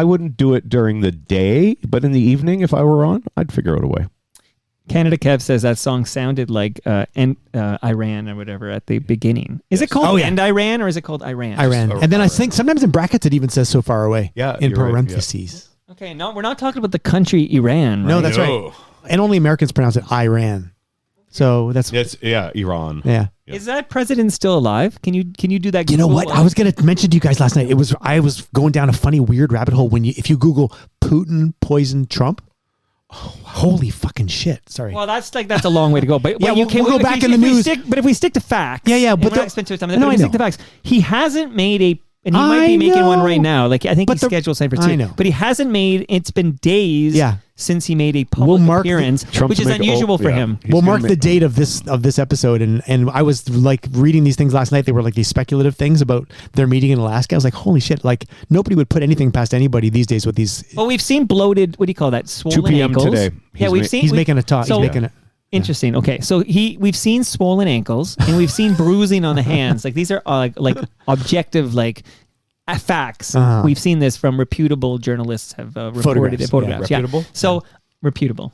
wouldn't do it during the day, but in the evening, if I were on, I'd figure it away. Canada Kev says that song sounded like Iran or whatever at the beginning. Is it called End Iran or is it called Iran? Iran. And then I think sometimes in brackets it even says so far away. Yeah, in you're right, parentheses. Okay, no, we're not talking about the country Iran. Right? No, that's right. And only Americans pronounce it Iran. So that's Iran. Yeah. Is that president still alive? Can you do that? You know Google what? I was going to mention to you guys last night. I was going down a funny, weird rabbit hole if you Google Putin poisoned Trump. Oh, holy fucking shit! Sorry. Well, that's a long way to go. But Yeah, you we'll go back in the news. But if we stick to facts, Yeah, but but we're not spend too much time on that, but if we stick to facts, he hasn't made a. And he might be making one right now. Like I think he's scheduled for 2. I know. But he hasn't made. It's been days. Since he made a public We'll mark appearance, Trump's which is make- unusual for him. We'll mark the date of this episode, and I was like reading these things last night. They were like these speculative things about their meeting in Alaska. I was like, holy shit! Like nobody would put anything past anybody these days with these. Well, we've seen bloated. What do you call that? Swollen 2 p.m. ankles. today. He's making a talk. So, he's making it. Interesting. Okay, so we've seen swollen ankles and we've seen bruising on the hands. Like these are like objective facts. We've seen this from reputable journalists have reported it. Photographs. Yeah. Reputable? So reputable.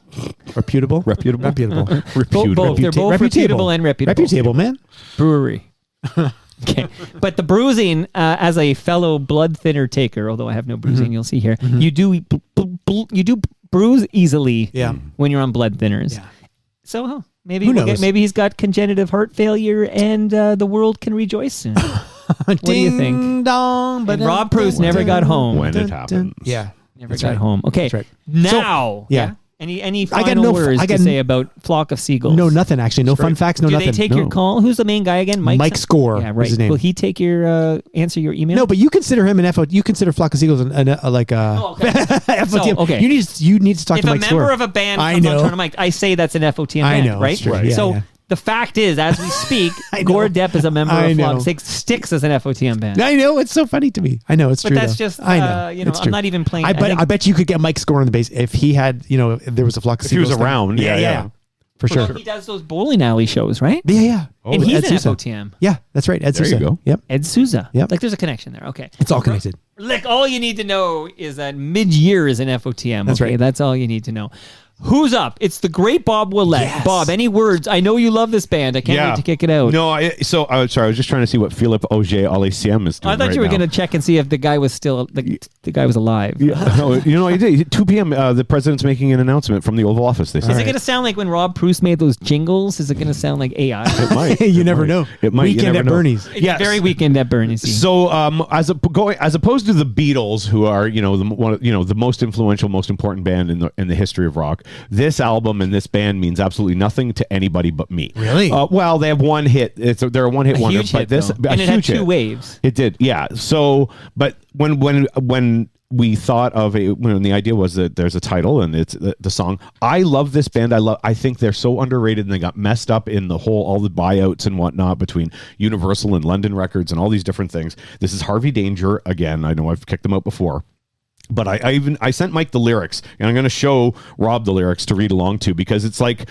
Reputable. Both. They're both reputable and reputable. Reputable, man. Brewery. Okay, but the bruising, as a fellow blood thinner taker, although I have no bruising, you'll see here, you do bruise easily when you're on blood thinners. Yeah. So maybe maybe he's got congenitive heart failure, and the world can rejoice soon. What do you think? Dong, and Rob Preuss never got home. When it happened. Yeah. Never got home. Okay. That's right. Now. So, Any final words to say about Flock of Seagulls? No, nothing actually. No fun facts. No Do nothing. they take your call? Who's the main guy again? Mike Score. Yeah, right. Is his name. Will he take your answer your email? No, but you consider him an FO. You consider Flock of Seagulls FOTM. So, okay. You need to talk if to a Mike Score. member of a band comes on turn mic, I say that's an FOTM I band, know, right? it's true. Yeah, so yeah. the fact is, as we speak, I know. Gord Depp is a member I of know. Flock. Sticks as an FOTM band. I know, it's so funny to me. I know it's But true. that's though. just, I know. I'm not even playing. I bet you could get Mike Score on the bass if he had, if there was a Flock of If he was Seagulls thing. around, yeah. For sure. Well, he does those bowling alley shows, right? Yeah. And he's Ed an Sousa. FOTM. Yeah, that's right. Ed There Sousa. you go. Yep. Ed Sousa. Yep. Like there's a connection there. Okay. It's all connected. Like all you need to know is that mid-year is an FOTM. That's okay? right. That's all you need to know. Who's up? It's the great Bob Willette. Yes. Bob, any words? I know you love this band. I can't wait to kick it out. No, sorry. I was just trying to see what Philippe Auger Aliciem is doing. I thought you were going to check and see if the guy was still the guy was alive. Yeah, no, he did. 2 p.m. The president's making an announcement from the Oval Office. They said. Is it going to sound like when Rob Preuss made those jingles? Is it going to sound like AI? It might. You never know. It might. Weekend at Bernie's. Yes. Very Weekend at Bernie's. So, as opposed to the Beatles, who are the most influential, most important band in the history of rock, this album and this band means absolutely nothing to anybody but me. Really? Well, they have one hit. They're a one-hit wonder. Huge hit, this, and it had 2 waves. It did, yeah. So, but when we thought of when the idea was that there's a title and it's the song. I love this band. I think they're so underrated, and they got messed up in all the buyouts and whatnot between Universal and London Records and all these different things. This is Harvey Danger again. I know I've kicked them out before. But I sent Mike the lyrics, and I'm going to show Rob the lyrics to read along to, because it's like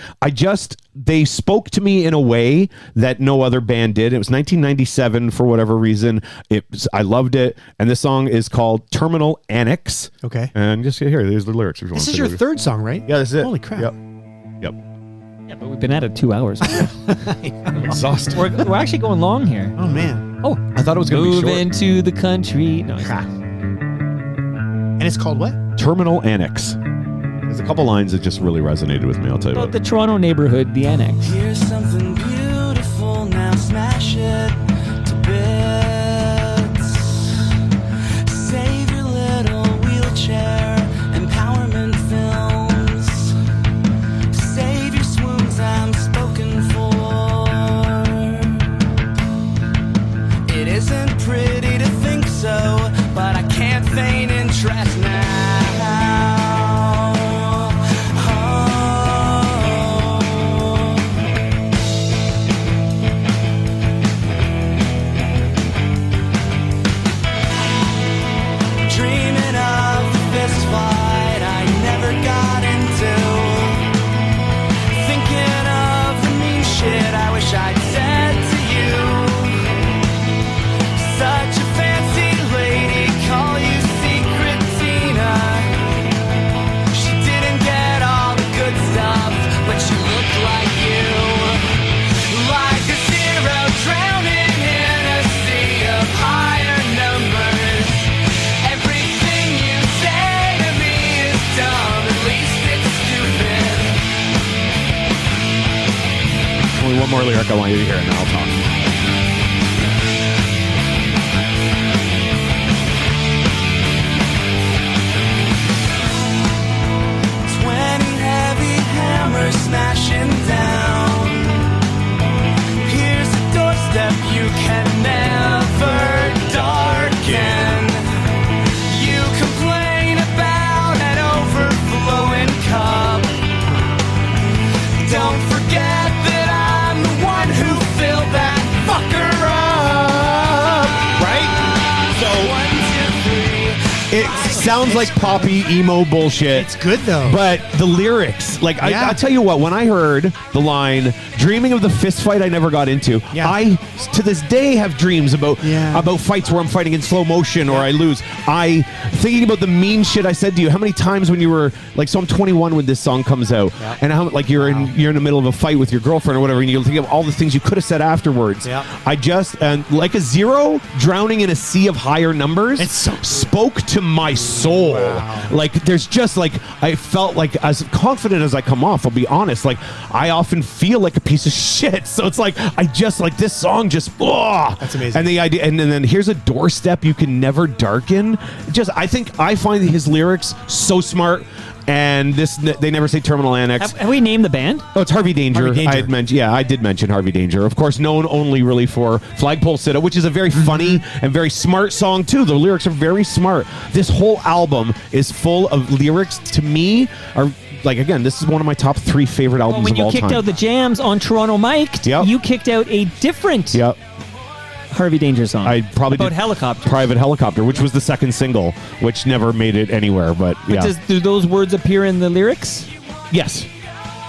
they spoke to me in a way that no other band did. It was 1997 for whatever reason. I loved it, and this song is called Terminal Annex. Okay. And just there's the lyrics. If you This is your third song, right? Yeah, this is it. Holy crap. Yep. Yeah, but we've been at it 2 hours. I'm exhausted. We're actually going long here. Oh man. Oh, I thought it was going to be move short. into the country. No, And it's called what? Terminal Annex. There's a couple lines that just really resonated with me. I'll tell you about what. the Toronto neighborhood, the Annex. Here's something beautiful, now smash it to bits. Save your little wheelchair, empowerment films. Save your swoons, I'm spoken for. It isn't pretty to think so, but I can't feign interest now. Dreaming of the fist fight I never got into. Thinking of the mean shit I wish I'd said to you. Such a fancy lady, call you Secret Tina. She didn't get all the good stuff, but she looked like you. Like a zero drowning in a sea of higher numbers. Everything you say to me is dumb, at least it's stupid. Only one more lyric I want you to hear, and then I'll talk. 20 heavy hammers smashing down. Here's a doorstep you can never darken. You complain about an overflowing cup. Don't forget that I'm the one who filled that fucker up. Right? So 1, 2, 3. it sounds like poppy emo bullshit. It's good though. But the lyrics, like Yeah. I'll tell you what, when I heard the line "dreaming of the fist fight I never got into," Yeah. I to this day have dreams about Yeah. fights where I'm fighting in slow motion or I lose. I thinking about the mean shit I said to you. How many times when you were like, so I'm 21 when this song comes out, and how like you're in the middle of a fight with your girlfriend or whatever, and you think of all the things you could have said afterwards. Yeah. I just and like a zero drowning in a sea of higher numbers. It's so spoke to my soul. Like there's just like I felt like as confident as I come off, I'll be honest, like I often feel like a piece of shit. So it's like I just like this song just That's amazing. And the idea and then here's a doorstep you can never darken. Just I find his lyrics so smart. And they never say Terminal Annex. Have we named the band? Oh, it's Harvey Danger. Harvey Danger. I did mention Harvey Danger. Of course, known only really for Flagpole Sitta, which is a very funny and very smart song too. The lyrics are very smart. This whole album is full of lyrics. To me, are like again, this is one of my top 3 favorite albums When of you all kicked time. out the jams on Toronto Mic'd, Yep. you kicked out a different Yep. Harvey Danger song. I probably about did helicopters. Private Helicopter, which was the second single, which never made it anywhere. But yeah, Do those words appear in the lyrics? yes.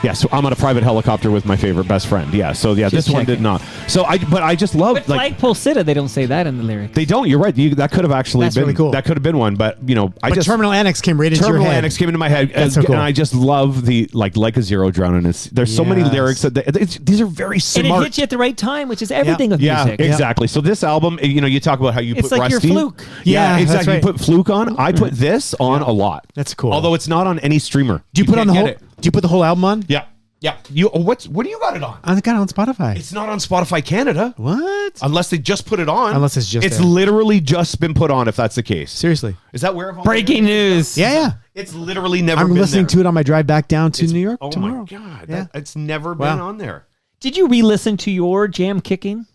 Yeah, so I'm on a private helicopter with my favorite best friend. Yeah, so yeah, Just this one did checking. not. So I just love But Flagpole Sitta, they don't say that in the lyrics. They don't. You're right. That could have actually That's been really cool. That could have been one, but But Terminal Annex came right into your Terminal head. Annex came into my head, That's so cool. and I just love the like a zero drowning. There's so many Yes. lyrics that these are very And smart. it hits you at the right time, which is everything of Yeah, music. exactly. So this album, you talk about how you It's put like your Rusty. Fluke. Yeah, Yeah, exactly. that's right. You put Fluke on. I put this on a lot. That's cool. Although it's not on any streamer. do you put on the can't whole? get it. Do you put the whole album on? Yeah. Yeah. What do you got it on? I got it on Spotify. It's not on Spotify Canada. What? Unless they just put it on. Unless it's just It's there. literally just been put on, if that's the case. Seriously. Is that where? Breaking news. Yeah. It's literally never I'm been listening there. to it on my drive back down to New York Oh tomorrow. my God. Yeah. It's never Wow. been on there. Did you re-listen to your jam kicking?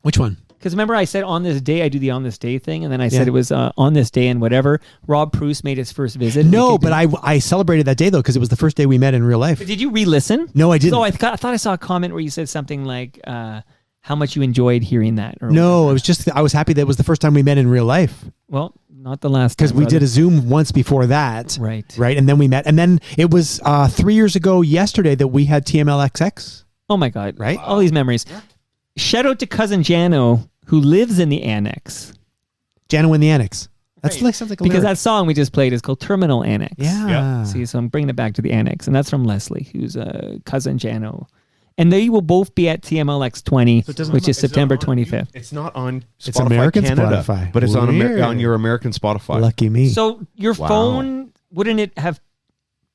Which one? Because remember I said on this day, I do the on this day thing, and then I Yeah. said it was on this day and whatever. Rob Preuss made his first visit. No, but I celebrated that day though because it was the first day we met in real life. But did you re-listen? No, I didn't. So I thought I saw a comment where you said something like how much you enjoyed hearing that. Or No, it was just I was happy that it was the first time we met in real life. Well, not the last Because time, we brother. did a Zoom once before that. Right. Right. And then we met. And then it was 3 years ago yesterday that we had TMLXX. Oh my God. Right? All these memories. Shout out to cousin Jano who lives in the annex. Jano in the Annex. That's like sounds like a Because lyric. that song we just played is called Terminal Annex. Yeah. See, so I'm bringing it back to the annex, and that's from Leslie, who's cousin Jano. And they will both be at TMLX 20, which is September 25th. It's not on Spotify It's American Canada, Spotify. but it's on Weird. on your American Spotify. Lucky me. So your Wow. phone, wouldn't it have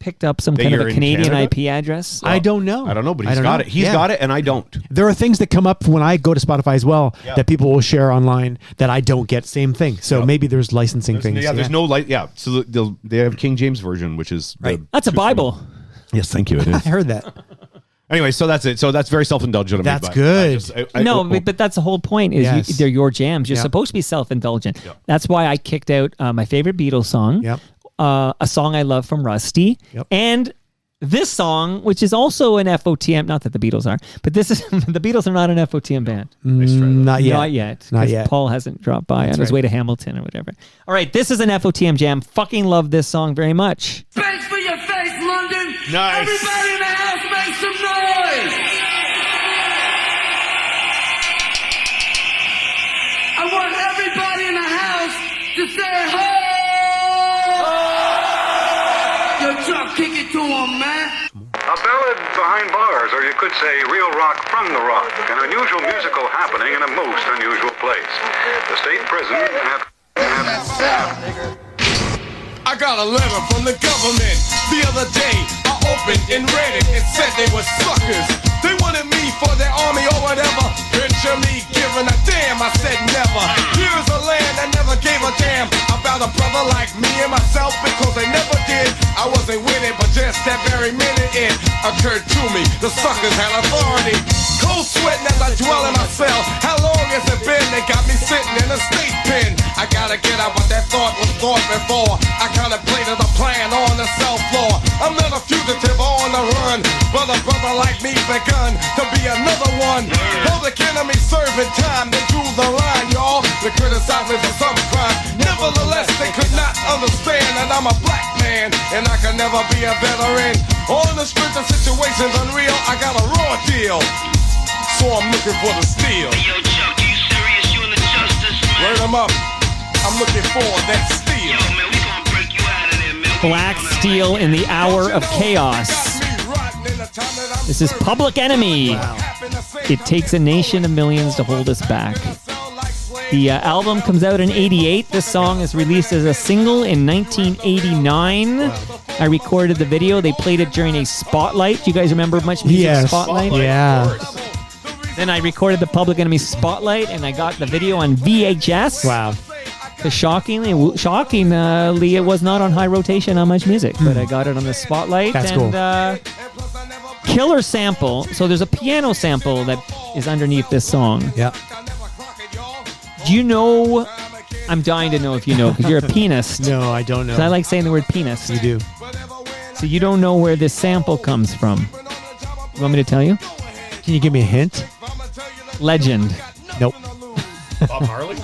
picked up some That kind of you're a in Canadian Canada? IP address? I don't know. I don't know, but I he's don't got know. it. He's Yeah. got it, and I don't. There are things that come up when I go to Spotify as well that people will share online that I don't get. Same thing. So maybe there's licensing things. There's no light. Yeah, so they have King James version, which is Right. That's a Bible. Yes, thank you. It I is. heard that. Anyway, so that's it. So that's very self-indulgent of me. That's but good. No, but that's the whole point. Is Yes. they're your jams. You're Yep. supposed to be self-indulgent. That's why I kicked out my favorite Beatles song, Yep. a song I love from Rusty, Yep. and this song, which is also an FOTM. Not that the Beatles are, but this is the Beatles are not an FOTM band. Not yet. Not yet. Not 'cause yet. Paul hasn't dropped by That's on his right. way to Hamilton or whatever. All right, this is an FOTM jam. Fucking love this song very much. Thanks for your face, London. Nice. Everybody in the house make some noise. I want everybody in the house to say ho. Yo, Chuck, kick it to him, man. A ballad behind bars, or you could say real rock from the rock. An unusual musical happening in a most unusual place. The state prison I got a letter from the government the other day. I opened and read it. It said they were suckers. They wanted me for their army or whatever. Picture me giving a damn. I said never. Here's a land that never gave a damn about a brother like me and myself because they never did. I wasn't with it, but just that very minute it occurred to me. The suckers had authority. Cold sweating as I dwell in my cell. How long has it been? They got me sitting in a state pen. I gotta get out what that thought was thought before. I contemplated a plan on the cell floor. I'm not a fugitive on the run, but a brother like me begun to be another one. Public enemy serving time. They drew the line, y'all. They criticized me for some crime. Nevertheless, they could not understand that I'm a black man and I can never be a veteran. On the streets of situations unreal, I got a raw deal. So I'm looking for the steel. Hey, yo, Chuck, you serious? You in the justice, man? Word 'em up. I'm looking for that steel. Yo, man, we gonna break you out of there, man. Black Steel in the Hour of Chaos. This is Public Enemy. It takes a nation of millions to hold us back. The album comes out in 88. This song is released as a single in 1989. I recorded the video. They played it during a Spotlight. Do you guys remember much music Yes. Spotlight? Yeah. Then I recorded the Public Enemy Spotlight, and I got the video on VHS. Wow. Because shockingly, it was not on high rotation on Much Music, but I got it on the Spotlight. That's and, cool. Killer sample. So there's a piano sample that is underneath this song. Yeah. Do you know? I'm dying to know if you know, because you're a pianist. No, I don't know. 'Cause I like saying the word pianist. You do. So you don't know where this sample comes from. You want me to tell you? Can you give me a hint? Legend. Nope. Bob Marley?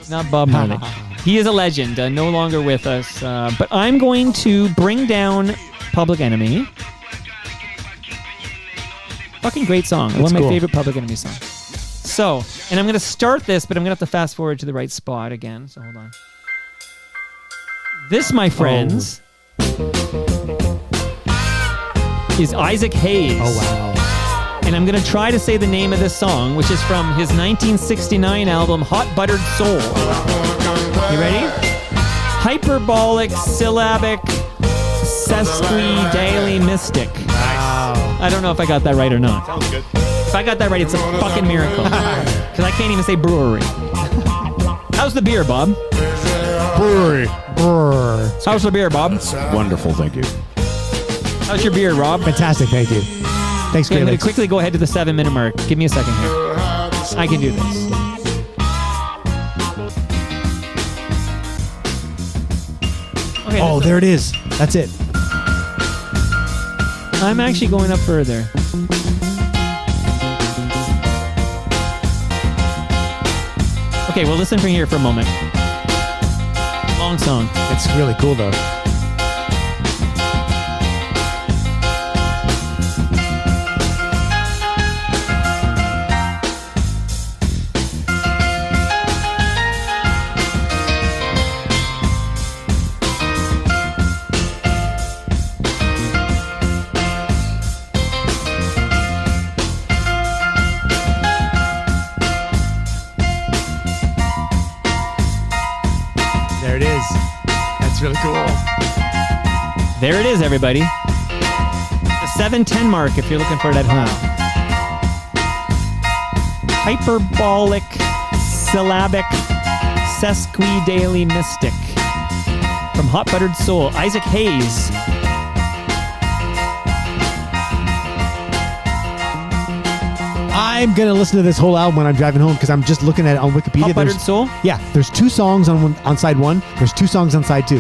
Not Bob Marley. He is a legend, no longer with us. But I'm going to bring down Public Enemy. Fucking great song. That's One of my cool. favorite Public Enemy songs. So, and I'm going to start this, but I'm going to have to fast forward to the right spot again. So hold on. This, my friends, is Isaac Hayes. Oh, wow. And I'm going to try to say the name of this song, which is from his 1969 album, Hot Buttered Soul. You ready? Hyperbolic, syllabic, sesquidaily mystic. Wow. I don't know if I got that right or not. Sounds good. If I got that right, it's a fucking miracle. Because I can't even say brewery. How's the beer, Bob? Brewery. Brr. How's the beer, Bob? Wonderful, thank you. How's your beer, Rob? Fantastic, thank you. Thanks, Okay, I'm going Great to quickly go ahead to the 7-minute mark. Give me a second here. I can do this. Okay, Oh, there it is. That's it. I'm actually going up further. Okay, well, listen from here for a moment. Long song. It's really cool, though. There it is. That's really cool. There it is, everybody. The 7:10 mark, if you're looking for it at home. Hyperbolic, syllabic, sesquidaily mystic. From Hot Buttered Soul, Isaac Hayes. I'm going to listen to this whole album when I'm driving home because I'm just looking at it on Wikipedia. Hot Buttered There's- Soul? Yeah, there's 2 songs on side 1. There's 2 songs on side 2.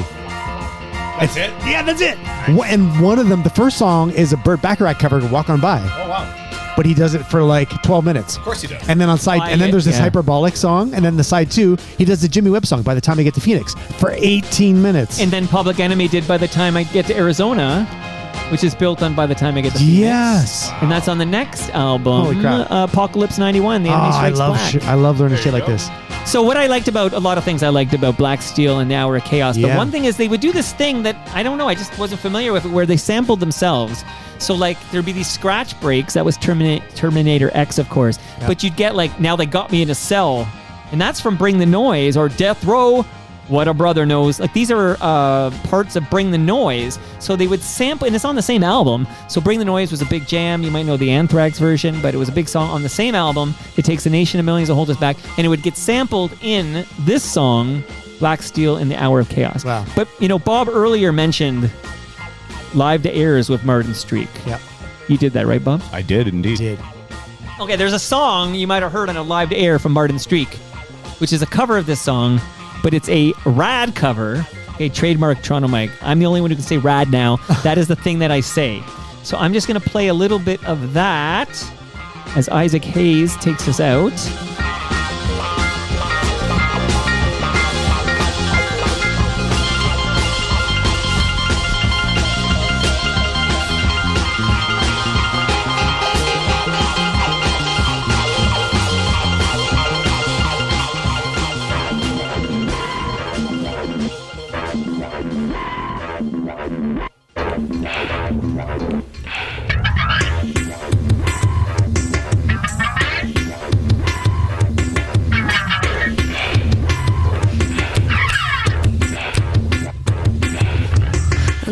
That's it? Yeah, that's it. And one of them, the first song is a Burt Bacharach cover, Walk On By. Oh, wow. But he does it for like 12 minutes. Of course he does. And then on side, and then there's this Yeah. hyperbolic song, and then the side 2, he does the Jimmy Webb song By the Time I Get to Phoenix for 18 minutes. And then Public Enemy did By the Time I Get to Arizona, which is built on By the Time I Get to Phoenix. Yes. And that's on the next album, Holy crap. Apocalypse 91, The Enemy Strikes Back. I love learning shit like this. So what I liked about, a lot of things I liked about Black Steel and the Hour of Chaos, but Yeah. one thing is they would do this thing that, I don't know, I just wasn't familiar with it, where they sampled themselves. So like there'd be these scratch breaks, that was Terminator X, of course, Yeah. but you'd get like, Now They Got Me in a Cell, and that's from Bring the Noise, or Death Row, What a Brother Knows. Like these are parts of Bring the Noise. So they would sample, and it's on the same album. So Bring the Noise was a big jam. You might know the Anthrax version, but it was a big song on the same album. It Takes a Nation of Millions to Hold Us Back, and it would get sampled in this song, Black Steel and the Hour of Chaos. Wow. But, you know, Bob earlier mentioned Live to Airs with Martin Streak. Yep. You did that, right, Bob? I did indeed. Did. Okay, there's a song you might have heard on a Live to Air from Martin Streak, which is a cover of this song, but it's a rad cover. Okay, trademark Toronto Mike. I'm the only one who can say rad now. That is the thing that I say. So I'm just going to play a little bit of that as Isaac Hayes takes us out.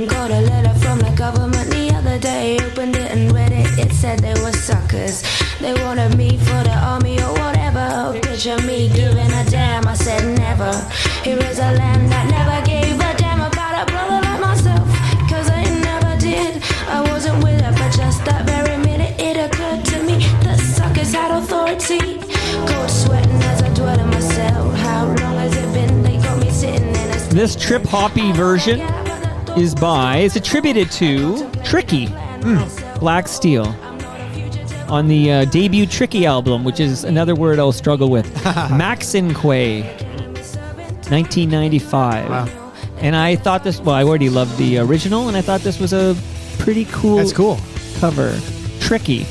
Got a letter from the government the other day. Opened it and read it. It said they were suckers. They wanted me for the army or whatever. Picture me giving a damn. I said never. Here is a land that never gave a damn about a brother like myself. Cause I never did. I wasn't with it, but just that very minute it occurred to me that suckers had authority. Cold sweating as I dwell in my cell. How long has it been? They got me sitting in a This trip-hoppy version is attributed to Tricky, Black Steel, on the debut Tricky album, which is another word I'll struggle with. Maxinque, 1995. Wow. And I thought this, well, I already loved the original, and I thought this was a pretty cool, That's cool. cover. Tricky.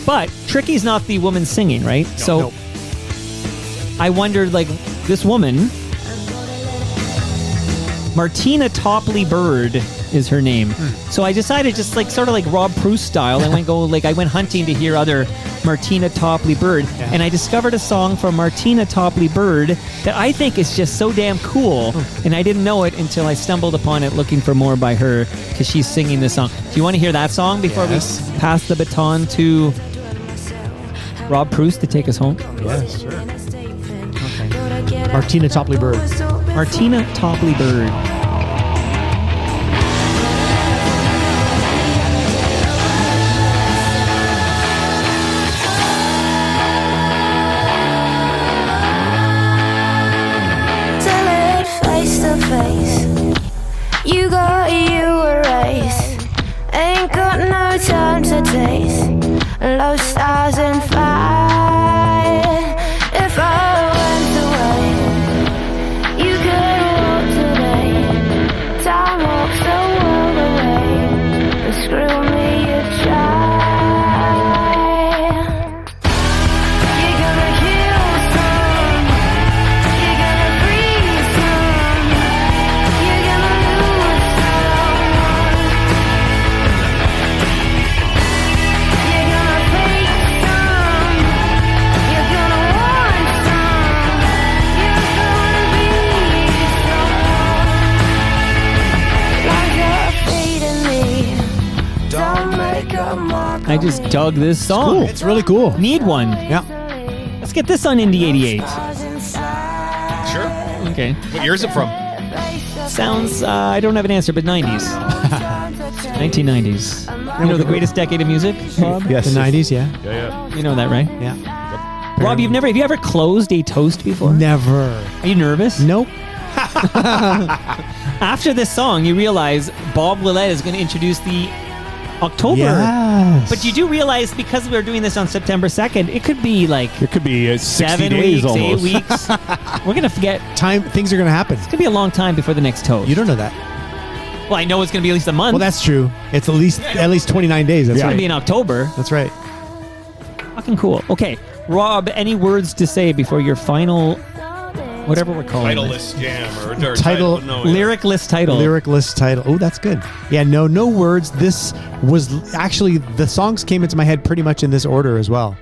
But Tricky's not the woman singing, right? No. I wondered, like, this woman, Martina Topley Bird is her name. So I decided, just like sort of like Rob Preuss style, I went hunting to hear other Martina Topley Bird, and I discovered a song from Martina Topley Bird that I think is just so damn cool, and I didn't know it until I stumbled upon it looking for more by her, because she's singing this song. Do you want to hear that song before we pass the baton to Rob Preuss to take us home? Yes, sure. Okay. Martina Topley Bird. Martina Topley Bird. You got you a race, ain't got no time to taste low stars and fire. If I went away, you could walk today. Time walks the world away, and screw me, you try. You're gonna kill some, you're gonna freeze some, you're gonna lose someone, you're gonna fake some, you're gonna want some, you're gonna be someone. Like you're feeding me, don't make a mark. I just dug this song. Cool. It's really cool. Need one. Yeah. Let's get this on Indie 88. Sure. Okay. What year is it from? Sounds, I don't have an answer, but 90s. 1990s. You know the greatest decade of music, Bob? Yes. The 90s, yeah. Yeah. You know that, right? Yeah. Rob, have you ever closed a toast before? Never. Are you nervous? Nope. After this song, you realize Bob Willette is going to introduce the October. Yes. But you do realize, because we're doing this on September 2nd, it could be like... It could be 60 7 days weeks, almost. 8 weeks. We're going to forget. Things are going to happen. It's going to be a long time before the next toast. You don't know that. Well, I know it's going to be at least a month. Well, that's true. It's at least 29 days. That's It's right. going to be in October. That's right. Fucking cool. Okay, Rob, any words to say before your final, whatever we're calling Titleist jam or Lyricless title. Lyricless title. Oh, that's good. Yeah, no words. This was actually, the songs came into my head pretty much in this order as well.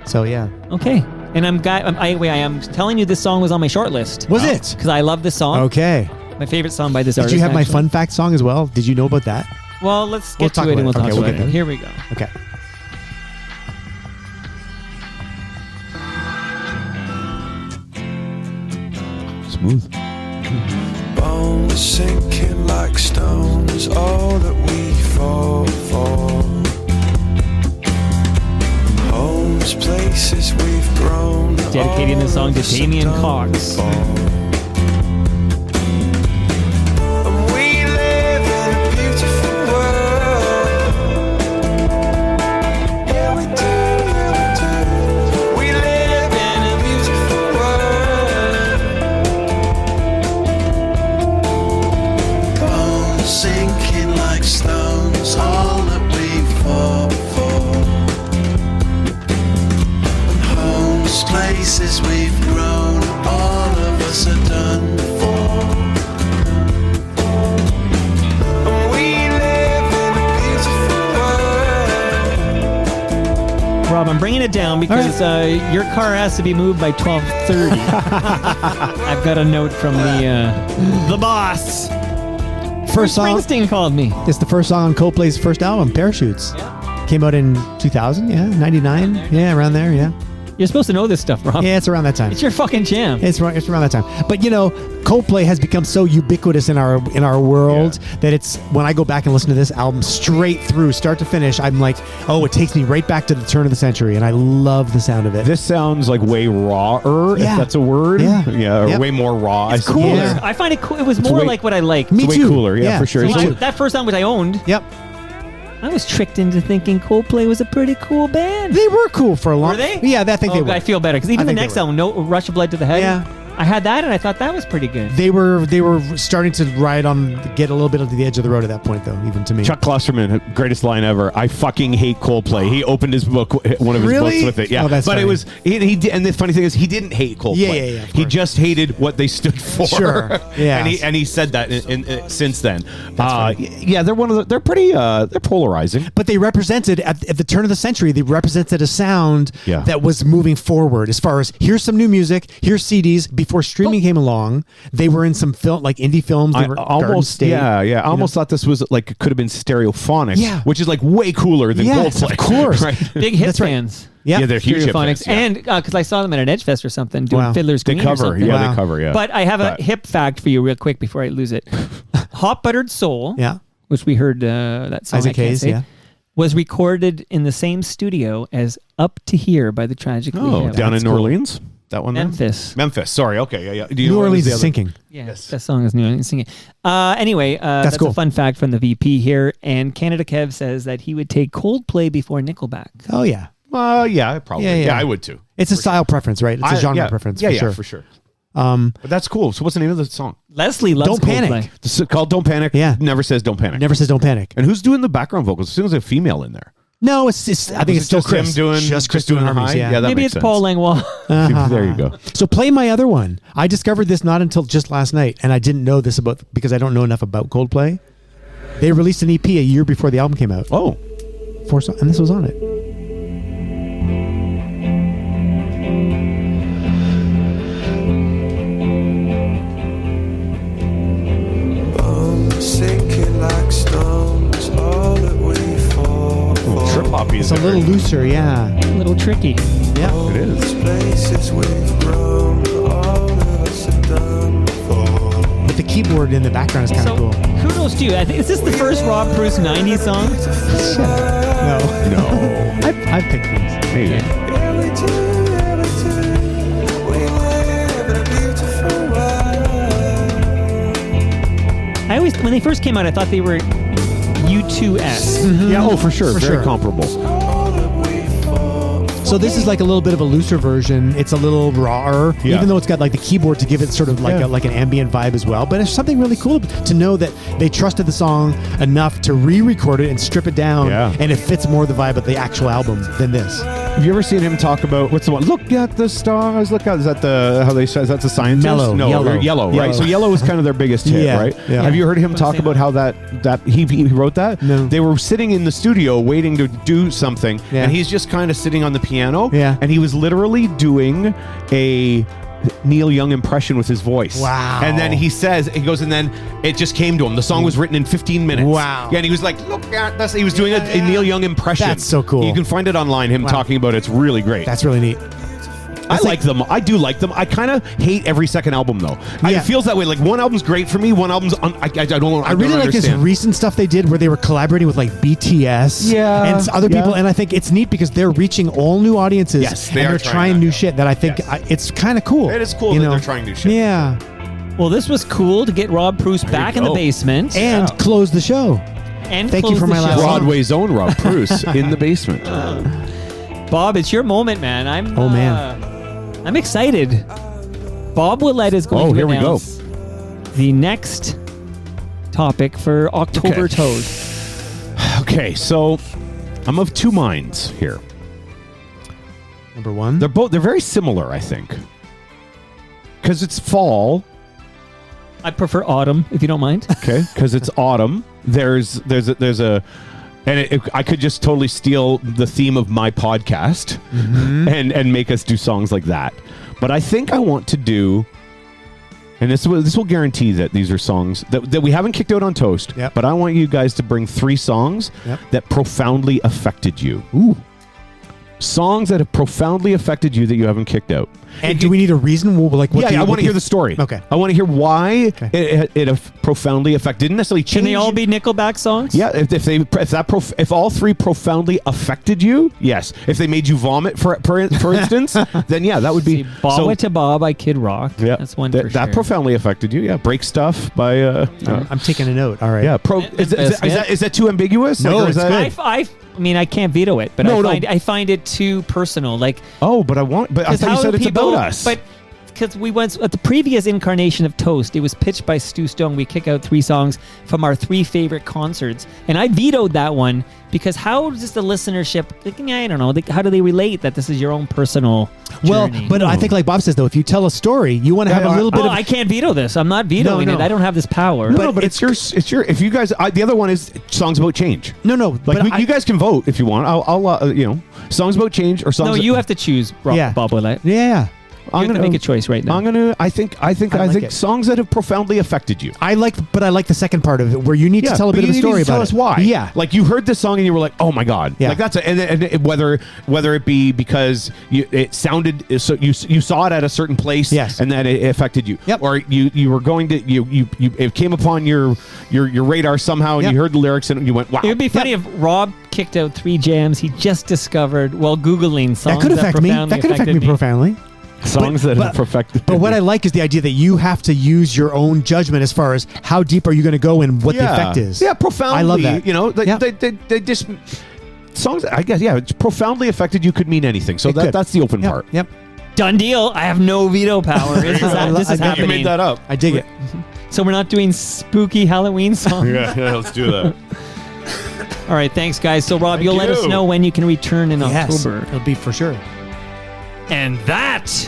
So yeah. Okay. And I am telling you this song was on my short list. Was it? Because I love this song. Okay. My favorite song by this Did artist. you have my actually. fun fact song as well? Did you know about that? Well, let's get talk to it and about we'll it. talk Okay, we'll about get it. there. Here we go. Okay. Smooth. Bones sinking like stones, all that we fall for. Homes, places we've grown. Dedicating this song to Damien Cox. And we live in a beautiful world. Yeah, we do. We live in a beautiful world. Bones sinking like stones, all that we fall for. And homes, places we've grown, all of us are done for. And we live in a beautiful world. Rob, I'm bringing it down because your car has to be moved by 12:30. I've got a note from the boss. First song. Springsteen called me. It's the first song on Coldplay's first album, Parachutes. Yeah. Came out in 2000, yeah, 99, yeah, around there, yeah. You're supposed to know this stuff, Rob. Yeah, it's around that time. It's your fucking jam. It's around that time. But you know, Coldplay has become so ubiquitous in our world that it's, when I go back and listen to this album straight through, start to finish, I'm like, oh, it takes me right back to the turn of the century, and I love the sound of it. This sounds like way rawer, if that's a word. Yeah. Or Yep. way more raw. It's I cooler. suppose. I find it cool. It was It's more way- like what I like. Me It's way too. cooler, yeah, for sure. So So- that first song which I owned. Yep. I was tricked into thinking Coldplay was a pretty cool band. They were cool for a long Were they? Yeah, I think they were. I feel better because even the think they next were. album, No Rush of Blood to the Head. Yeah. I had that, and I thought that was pretty good. They were starting to get a little bit of the edge of the road at that point, though. Even to me, Chuck Klosterman, greatest line ever. I fucking hate Coldplay. He opened his book, one of his Really? books with it. Yeah, Oh, that's but funny. it was he did, and the funny thing is he didn't hate Coldplay. Yeah, of he course. just hated what they stood for. Sure. Yeah. and he said that since then. funny. Yeah, they're pretty they're polarizing. But they represented at the turn of the century. They represented a sound Yeah. that was moving forward. As far as here's some new music, here's CDs. Before streaming came along, they were in some film like indie films. They I were Garden almost State, I almost thought this was like it could have been stereophonics. Yeah. which is like way cooler than Yes, Coldplay. of course. Right? Big hit That's right. fans. Yeah, they're huge hip Stereophonics. fans, yeah. And because I saw them at an Edgefest or something doing Wow. Fiddler's They Green or cover, something. yeah, Wow. they cover, yeah. But I have a hip fact for you real quick before I lose it. Hot Buttered Soul, Yeah. which we heard that song Isaac I can't Hayes, say, yeah. was recorded in the same studio as Up to Here by the Tragically Hip. down in That's New cool. Orleans. That one, there? Memphis. Sorry. Okay. Yeah. Do you New know what was Orleans the is other- sinking. Yeah, Yes. that song is New Orleans singing. Anyway, that's cool. a fun fact from the VP here. And Canada Kev says that he would take Coldplay before Nickelback. Oh yeah. Yeah, probably. Yeah, yeah. I would too. It's a style preference, right? It's a genre yeah, preference. Yeah, for yeah, sure. for sure. But that's cool. So what's the name of the song? Leslie loves Don't Panic. Coldplay. It's called "Don't Panic." Yeah. Never says "Don't Panic." Never says don't panic. And who's doing the background vocals? As soon as a female in there. No, it's I think Was it's it still just Chris. him doing just Chris just doing doing the harmonies. high? Yeah. Yeah, that Maybe makes it's sense. Paul Langlois. There you go. So play my other one. I discovered this not until just last night, and I didn't know this because I don't know enough about Coldplay. They released an EP a year before the album came out. Oh, 4 songs, and this was on it. Sinking like stones, all that we fall for. trip hoppy. It's a little looser, yeah. A little tricky. Yeah. It is. Places we've grown, all of us have done before. But the keyboard in the background is kind So, of cool. kudos to you. I think, is this the first Rob Preuss 90s song? No. No. I picked these. Maybe. Every time we live in a beautiful world. I always, when they first came out, I thought they were U2-esque. Yeah. Oh, for sure. For Very sure. comparable. All that we fall for. So this is like a little bit of a looser version. It's a little rawer, Yeah. even though it's got like the keyboard to give it sort of like Yeah. like an ambient vibe as well. But it's something really cool to know that they trusted the song enough to re-record it and strip it down, Yeah. and it fits more the vibe of the actual album than this. Have you ever seen him talk about what's the one? Look at the stars. Look out. Is that how they say? Is that the scientist? Mellow, No, Yellow. yellow. Right. Yellow. So yellow is kind of their biggest hit, Yeah, right? yeah. Have you heard him talk say about how that he wrote that? No. They were sitting in the studio waiting to do something, Yeah. and he's just kind of sitting on the piano. Yeah. And he was literally doing a Neil Young impression with his voice. Wow. And then he goes, and then it just came to him. The song was written in 15 minutes. Wow. Yeah, and he was like, look at this. He was doing a Neil Young impression. That's so cool. You can find it online, him Wow. talking about it. It's really great. That's really neat. I like them. I do like them. I kind of hate every second album though. Yeah. It feels that way. Like one album's great for me. One album's I don't. I really like this understand. recent stuff they did where they were collaborating with like BTS Yeah, and other yeah. people, and I think it's neat because they're reaching all new audiences. Yes, they and are they're trying trying that, new yeah. shit that I think Yes. it's kind of cool. It is cool you that know? they're trying new shit. Yeah, Well, this was cool to get Rob Preuss back in the go. basement. and close the show. And Thank you close for the my last show. song. Broadway's own Rob Preuss in the basement. Bob, it's your moment, man. Oh, man. I'm excited. Bob Willette is going Oh, to here we go. announce the next topic for October Okay. Toast. Okay, so I'm of two minds here. Number one, They're very similar, I think, because it's fall. I prefer autumn, if you don't mind. Okay, because it's autumn. There's a and I could just totally steal the theme of my podcast and make us do songs like that. But I think I want to do, and this will guarantee that these are songs that we haven't kicked out on Toast. Yep. But I want you guys to bring 3 songs Yep. that profoundly affected you. Ooh. Songs that have profoundly affected you that you haven't kicked out. And do we need a reason? Well, like, what I want to hear the story. Okay. I want to hear why it profoundly affected. Didn't necessarily change. Can they all be Nickelback songs? Yeah, if all 3 profoundly affected you, yes. If they made you vomit, for instance, then yeah, that would be. See, Bob Went to Bob by Kid Rock. Yeah, That's one that, for that sure. profoundly affected you. Yeah, Break Stuff by. I'm taking a note. All right. Yeah, is that too ambiguous? No, Like, or is it's that, good. I mean, I can't veto it, but No, I find it too personal. Like, Oh, but I want. But I thought you said it's about us. But because we went at the previous incarnation of Toast. It was pitched by Stu Stone. We kick out 3 songs from our 3 favorite concerts, and I vetoed that one because how does the listenership? I don't know. How do they relate that this is your own personal journey? But I think, like Bob says, though, if you tell a story, you want to have a little bit of. I can't veto this. I'm not vetoing it. I don't have this power. But it's your. If you guys, the other one is songs about change. No. Like you guys can vote if you want. I'll songs about change or songs. No, you have to choose. Bob Willette. Yeah. You have to make a choice right now. I think songs that have profoundly affected you. I like the second part of it where you need to tell a bit of a story about it. Tell us why. Yeah. Like you heard this song and you were like, oh my God. Yeah. Like that's and whether it be because it sounded so you saw it at a certain place. Yes. And that it affected you. Yep. Or you were going to you it came upon your radar somehow and you heard the lyrics and you went, wow. It would be funny if Rob kicked out 3 jams he just discovered while Googling songs that could affect me. That could affect me profoundly. Songs that have perfected. But what I like is the idea that you have to use your own judgment as far as how deep are you going to go and what the effect is. Yeah, profoundly. I love that. You know, they just songs. I guess it's profoundly affected you could mean anything. So that's the open part. Yep. Done deal. I have no veto power. This is happening. You made that up. I dig it. So we're not doing spooky Halloween songs. yeah, let's do that. All right, thanks guys. So Rob, you'll let us know when you can return in October. It'll be for sure. And that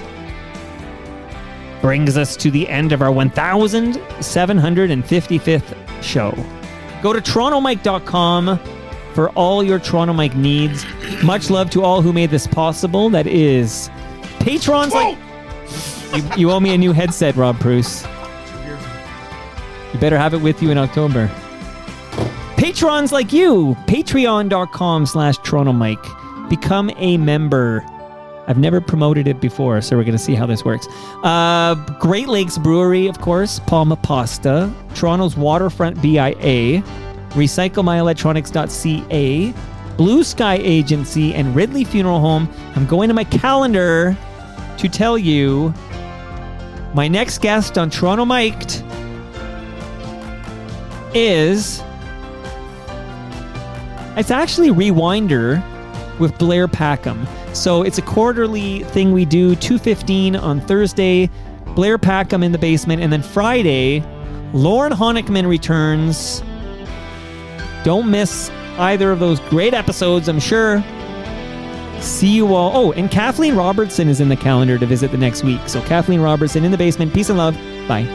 brings us to the end of our 1,755th show. Go to TorontoMike.com for all your Toronto Mike needs. Much love to all who made this possible. That is patrons like... You owe me a new headset, Rob Preuss. You better have it with you in October. Patrons like you. Patreon.com/Toronto Mike. Become a member. I've never promoted it before, so we're going to see how this works. Great Lakes Brewery, of course, Palma Pasta, Toronto's Waterfront BIA, RecycleMyElectronics.ca, Blue Sky Agency, and Ridley Funeral Home. I'm going to my calendar to tell you my next guest on Toronto Mic'd is... It's actually Rewinder with Blair Packham. So it's a quarterly thing we do, 2:15 on Thursday, Blair Packham in the basement, and then Friday, Lauren Honickman returns. Don't miss either of those great episodes, I'm sure. See you all. Oh, and Kathleen Robertson is in the calendar to visit the next week. So Kathleen Robertson in the basement. Peace and love. Bye.